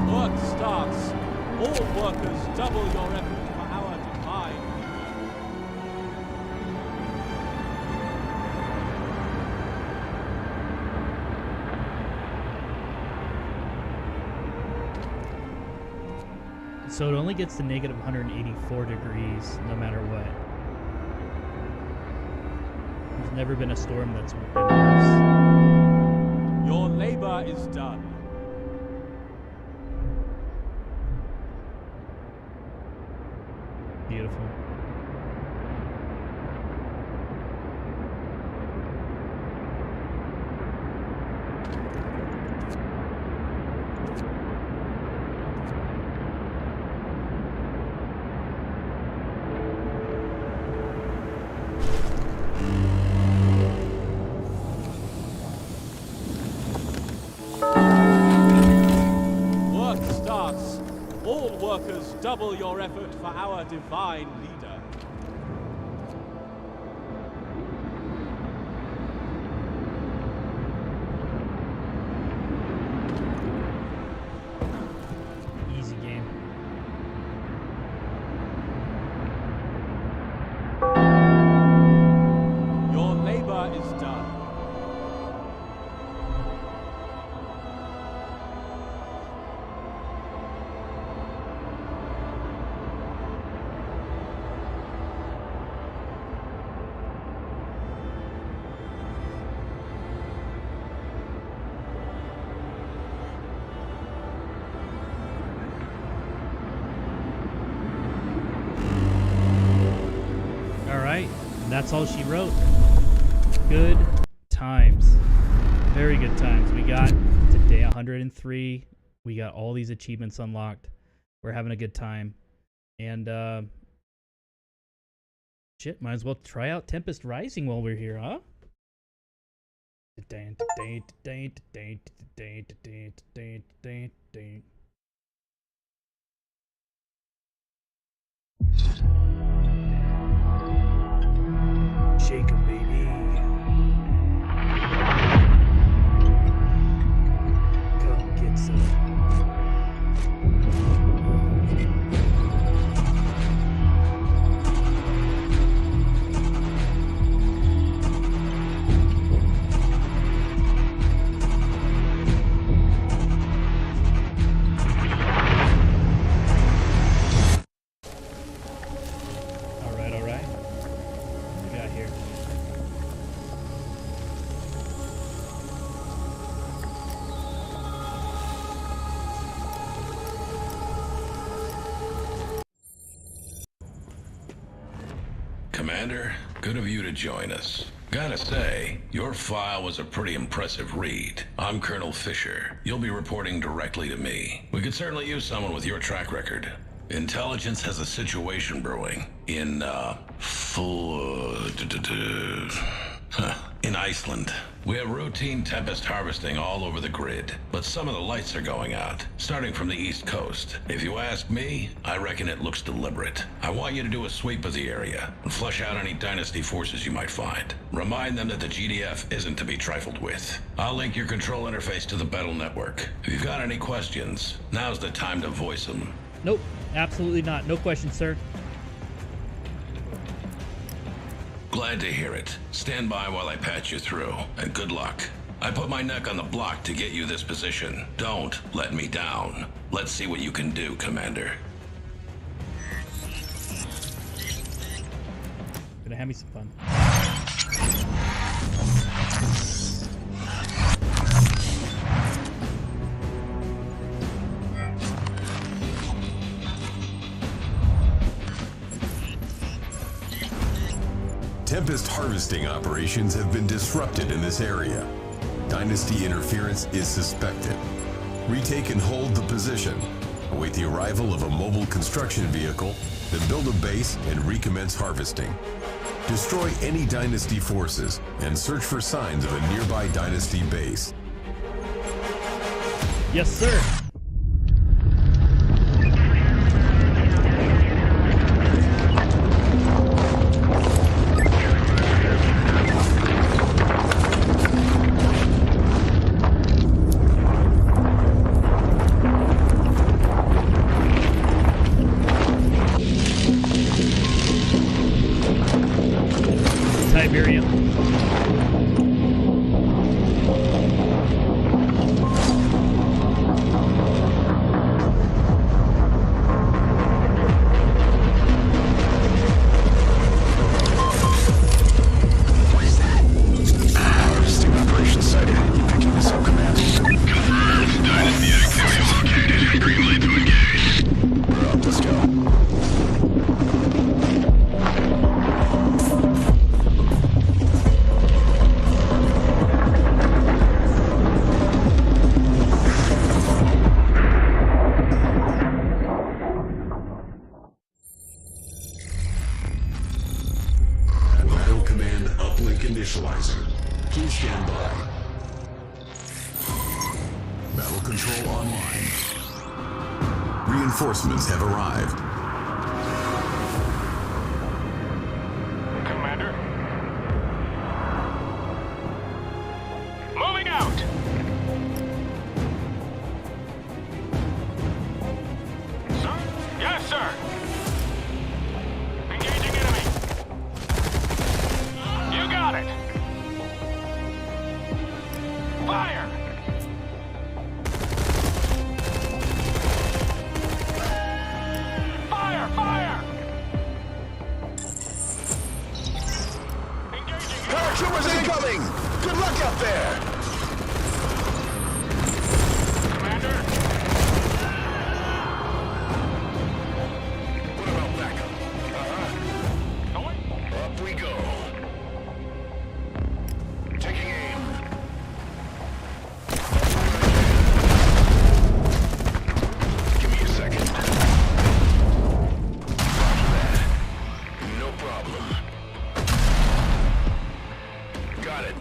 Work starts. All workers double your effort for our divine leader. So it only gets to negative 184 degrees no matter what. There's never been a storm that's been worse. Your labor is done. Beautiful. Work starts. All workers double your effort for our divine leader. Easy game. Your labor is done. All right, and that's all she wrote. Good times. Very good times. We got to day 103. We got all these achievements unlocked. We're having a good time. And, shit, might as well try out Tempest Rising while we're here, huh? Shake 'em, baby. Come get some. All right. What we got here? Commander, good of you to join us. Gotta say, your file was a pretty impressive read. I'm Colonel Fisher. You'll be reporting directly to me. We could certainly use someone with your track record. Intelligence has a situation brewing in, in Iceland. We have routine Tempest harvesting all over the grid, but some of the lights are going out, starting from the East Coast. If you ask me, I reckon it looks deliberate. I want you to do a sweep of the area and flush out any Dynasty forces you might find. Remind them that the GDF isn't to be trifled with. I'll link your control interface to the Battle Network. If you've got any questions, now's the time to voice them. Nope, absolutely not. No questions, sir. Glad to hear it. Stand by while I patch you through, and good luck. I put my neck on the block to get you this position. Don't let me down. Let's see what you can do, Commander. Gonna have me some fun. Tempest harvesting operations have been disrupted in this area. Dynasty interference is suspected. Retake and hold the position. Await the arrival of a mobile construction vehicle, then build a base and recommence harvesting. Destroy any Dynasty forces and search for signs of a nearby Dynasty base. Yes, sir. Initializing. Please stand by. Battle control online. Reinforcements have arrived. Commander? Moving out! Sir? Yes, sir! Engaging enemy! You got it! Fire! Fire! Fire! Paratroopers incoming! Good luck out there! Commander? What about backup? Up we go. Taking aim. Give me a second. Roger that. No problem. Got it.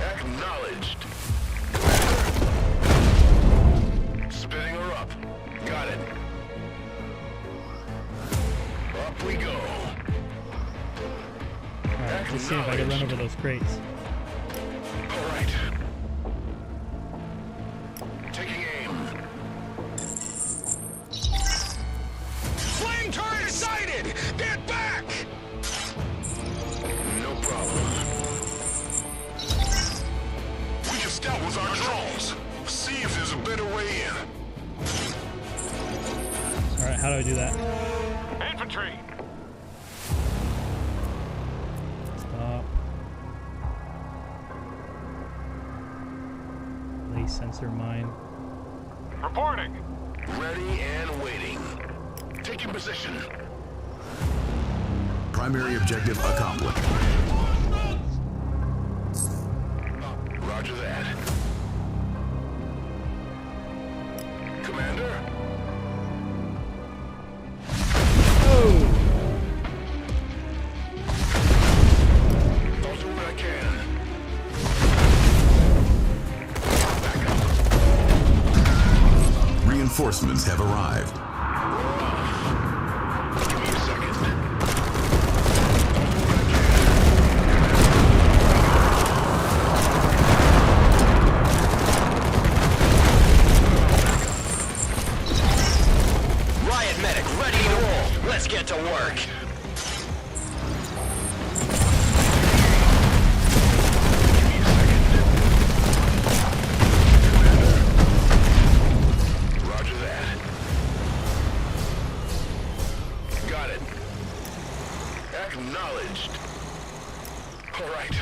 Acknowledged. Commander. Spinning her up. Got it. Up we go. Alright, let's see if I can run over those crates. All right. Taking aim. Flame turret sighted! Get back! No problem. We can scout with our drones. See if there's a better way in. Alright, how do I do that? Infantry! Stop. Play sensor mine. Reporting! Ready and waiting. Taking position. Primary objective accomplished. Roger that. Commander? I'll do what I can. reinforcements have arrived. Give me a second. Riot medic, ready to roll. Let's get to work. Roger that. Got it. Acknowledged. All right.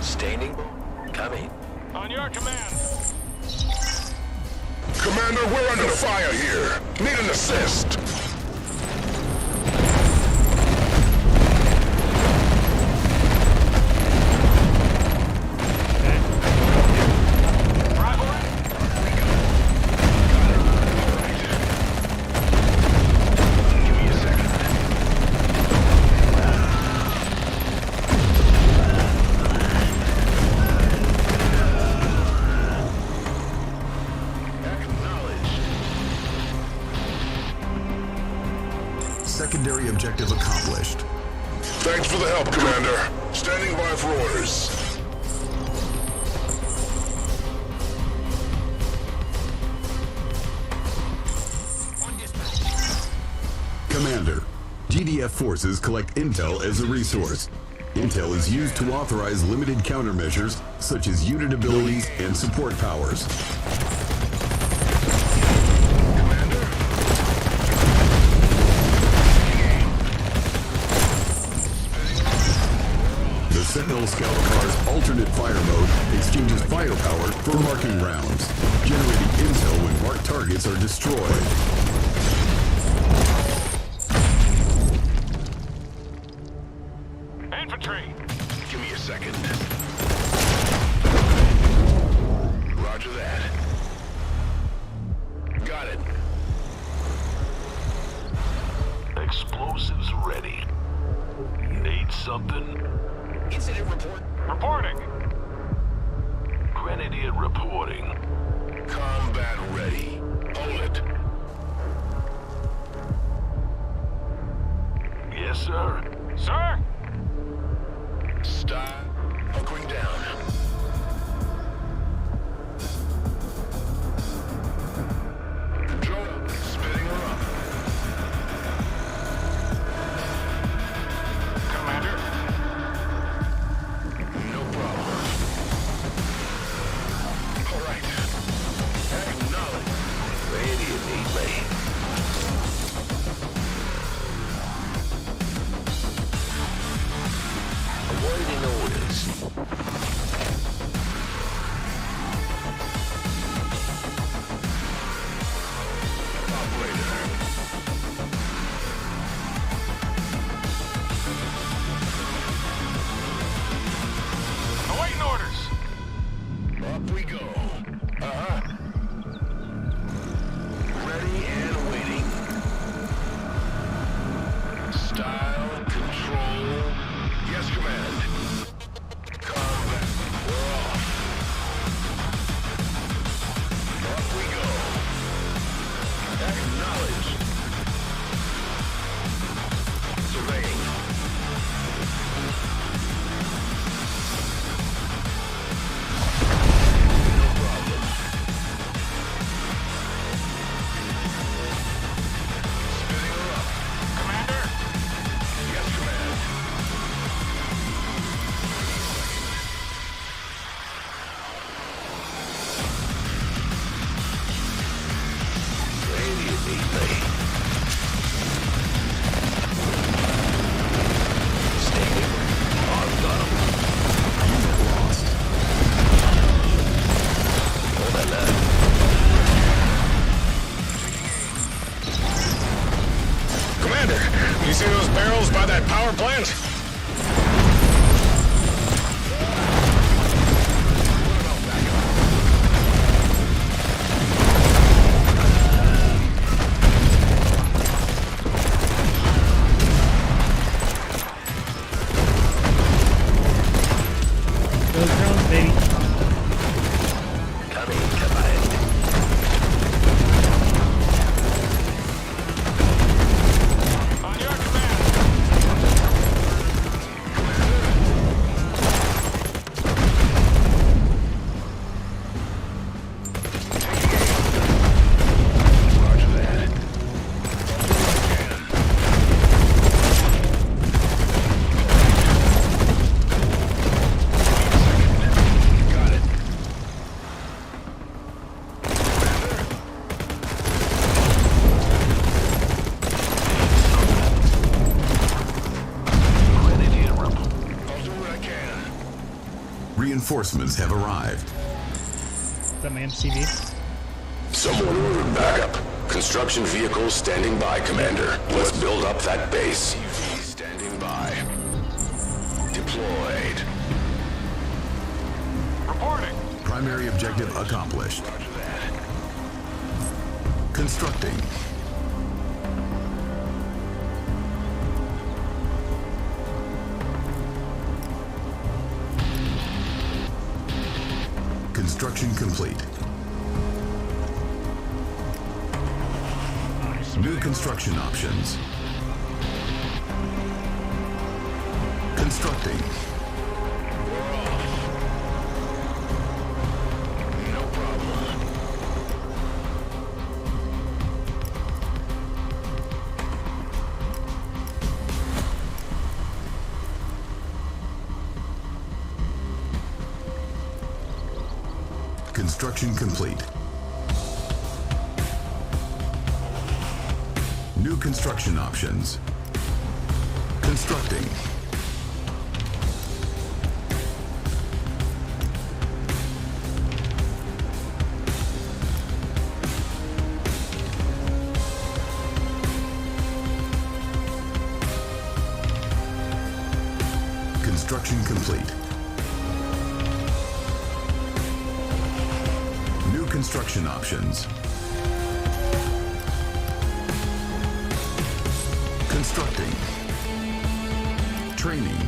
Standing. Coming. On your command. Commander, we're under fire here. Need an assist. Secondary objective accomplished. Thanks for the help, Commander. Standing by for orders. Commander, GDF forces collect intel as a resource. Intel is used to authorize limited countermeasures such as unit abilities and support powers. The Sentinel Scout Car's alternate fire mode exchanges firepower for marking rounds, generating intel when marked targets are destroyed. Infantry. Give me a second. Roger that. Got it. Explosives ready. Need something? Incident report. Reporting. Grenadier reporting. Combat ready. Hold it. Yes, sir. Sir? Stop. Hunkering down. Drone up. Spinning her up. Commander? No problem. All right. Acknowledge. Where do you need me? Awaiting orders. Awaiting orders. Up we go. Ready and waiting. Style, control. Yes, command. Combat. We're off. Up we go. Acknowledge. Surveying. No problem. Spinning her up. Commander? Yes, command. Where do you need me? Standing. I've got 'em. Unit lost. Hold that now. Commander, you see those barrels by that power plant? Reinforcements have arrived. Is that my MCV? Someone ordered backup. Construction vehicles standing by, Commander. Let's build up that base. UV standing by. Deployed. Reporting. Primary objective accomplished. Constructing. Construction complete. New construction options. Constructing. No problem. Construction complete. New construction options. Constructing. Construction complete. New construction options. Constructing. Training.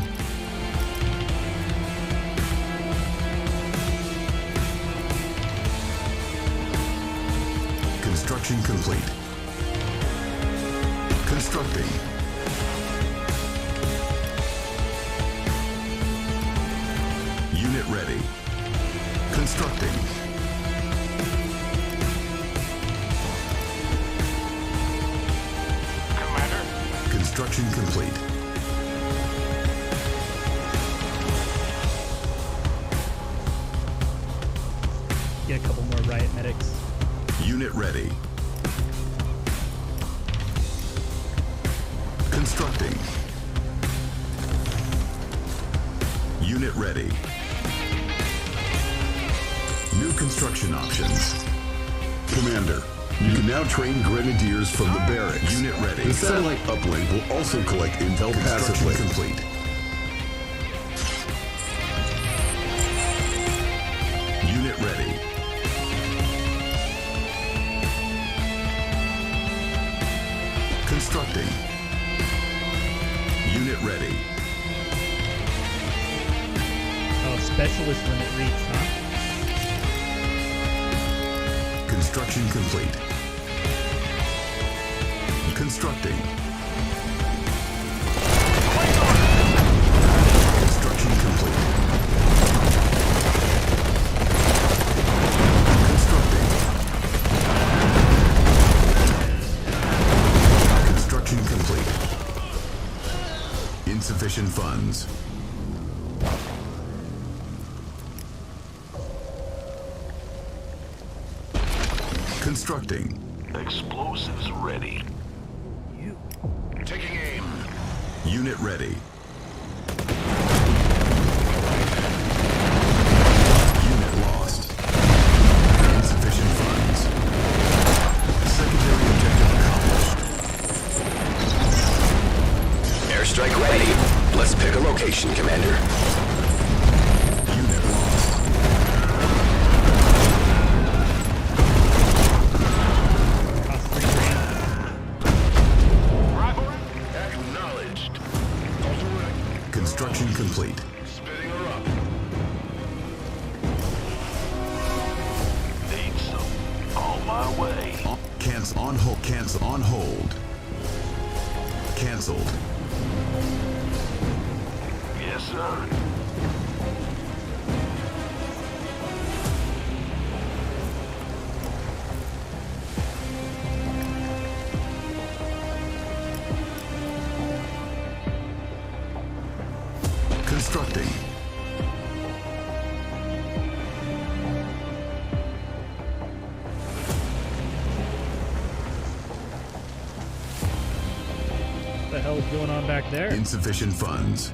Construction complete. Constructing. Unit ready. Constructing. Construction complete. Get a couple more riot medics. Unit ready. Constructing. Unit ready. New construction options. Commander, you can now train grenadiers from the barracks. Unit ready. The satellite uplink will also collect intel passively. Complete. Unit ready. Constructing. Unit ready. Oh, specialist limit reach, huh? Construction complete. Constructing. Construction complete. Constructing. Construction complete. Insufficient funds. Constructing. Explosives ready. Taking aim. Unit ready. Unit lost. Insufficient funds. Secondary objective accomplished. Airstrike ready. Let's pick a location, Commander. Unit lost. Acknowledged. Construction complete. Spinning her up. Need some. On my way. Cancel on hold. Cancel on hold. Cancelled. Yes, sir. Constructing. What the hell is going on back there? Insufficient funds.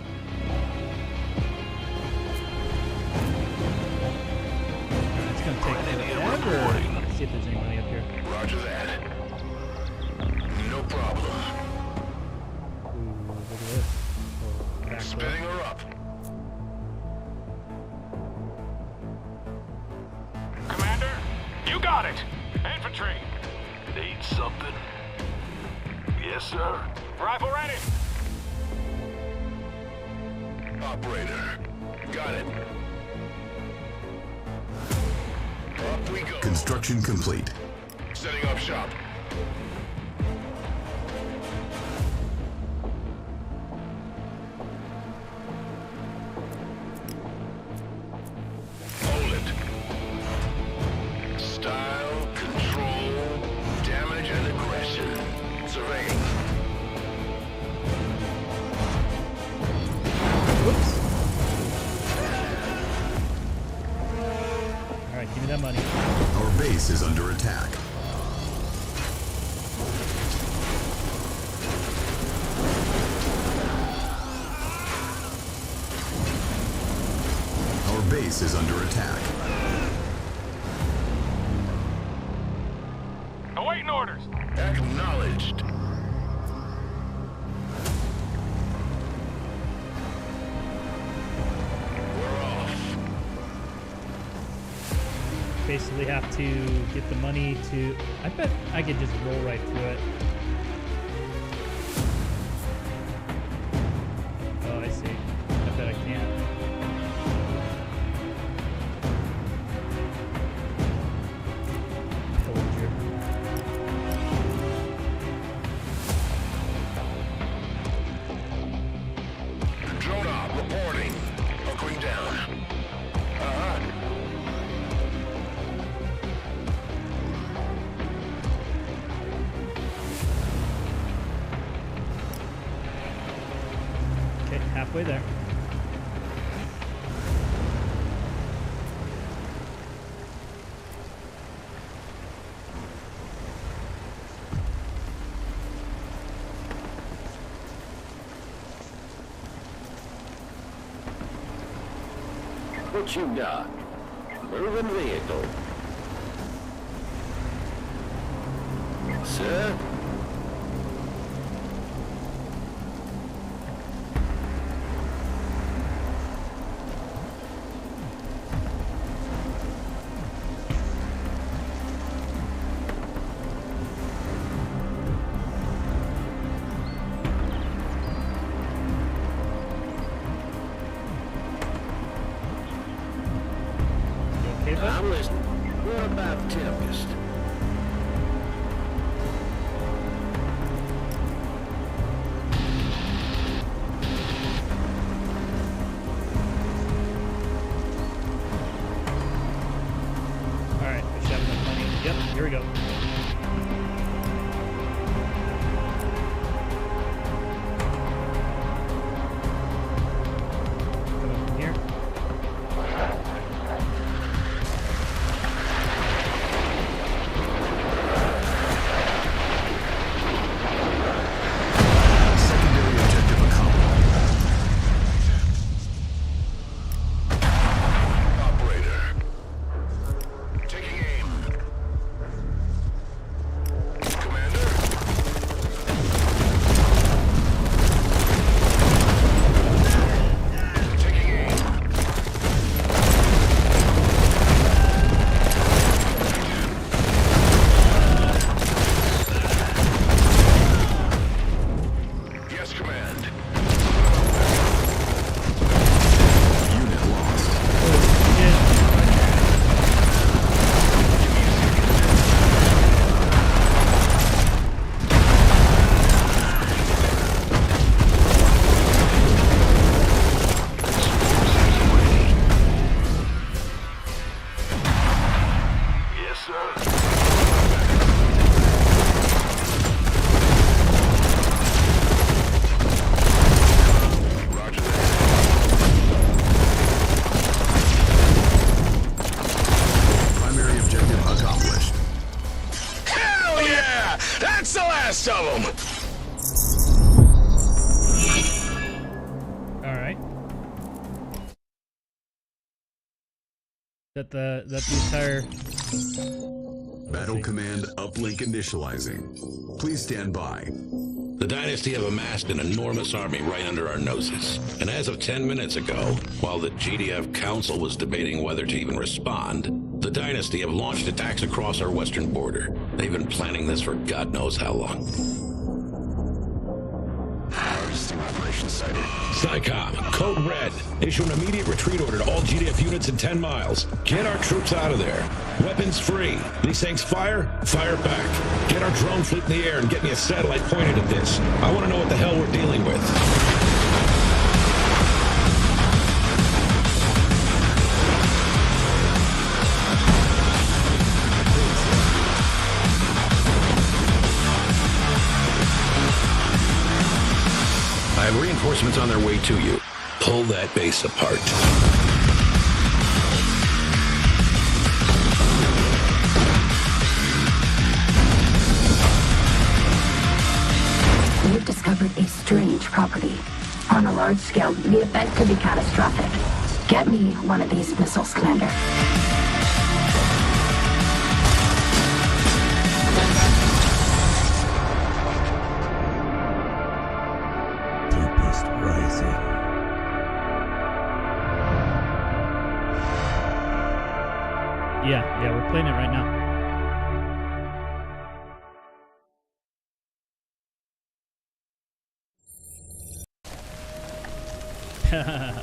see if there's any money up here. Roger that. No problem. Ooh, look at this. Oh, back Spinning her up. Commander, you got it. Infantry. Need something? Yes, sir. Rifle ready. Operator. Got it. Up we go. Construction complete. Setting up shop. Hold it. Style, control, damage and aggression. Surveying. Alright, give me that money. Our base is under attack. Our base is under attack. Awaiting orders. Acknowledged. Basically have to get the money to... I bet I could just roll right through it. Oh, I see. I bet I can't. Told you. Drone op reporting. Hunkering down. Okay, halfway there. What you got? Moving vehicle. Sir? I'm listening. What about Tempest? Alright, I should have enough money. Yep, here we go. Coming from here. Secondary objective accomplished. Operator. Taking aim. Commander. Taking aim. Yes, command. Unit lost. Yes, sir. Roger that. Primary objective accomplished. Hell yeah! That's the last of them! Alright. That the entire... Battle Command uplink initializing. Please stand by. The Dynasty have amassed an enormous army right under our noses. And as of 10 minutes ago, while the GDF Council was debating whether to even respond, the Dynasty have launched attacks across our western border. They've been planning this for God knows how long. Harvesting operation sighted. SciComm, Code Red. Issue an immediate retreat order to all GDF units in 10 miles. Get our troops out of there. Weapons free. These things fire back. Get our drone fleet in the air and get me a satellite pointed at this. I want to know what the hell we're dealing with. I have reinforcements on their way to you. Pull that base apart. We've discovered a strange property. On a large scale, the event could be catastrophic. Get me one of these missiles, Commander. Tempest rising. Yeah, we're playing it right now.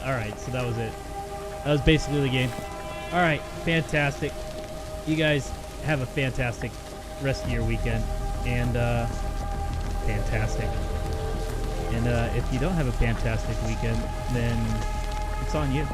Alright, so that was it. That was basically the game. Alright, fantastic. You guys have a fantastic rest of your weekend. And, fantastic. And if you don't have a fantastic weekend, then it's on you.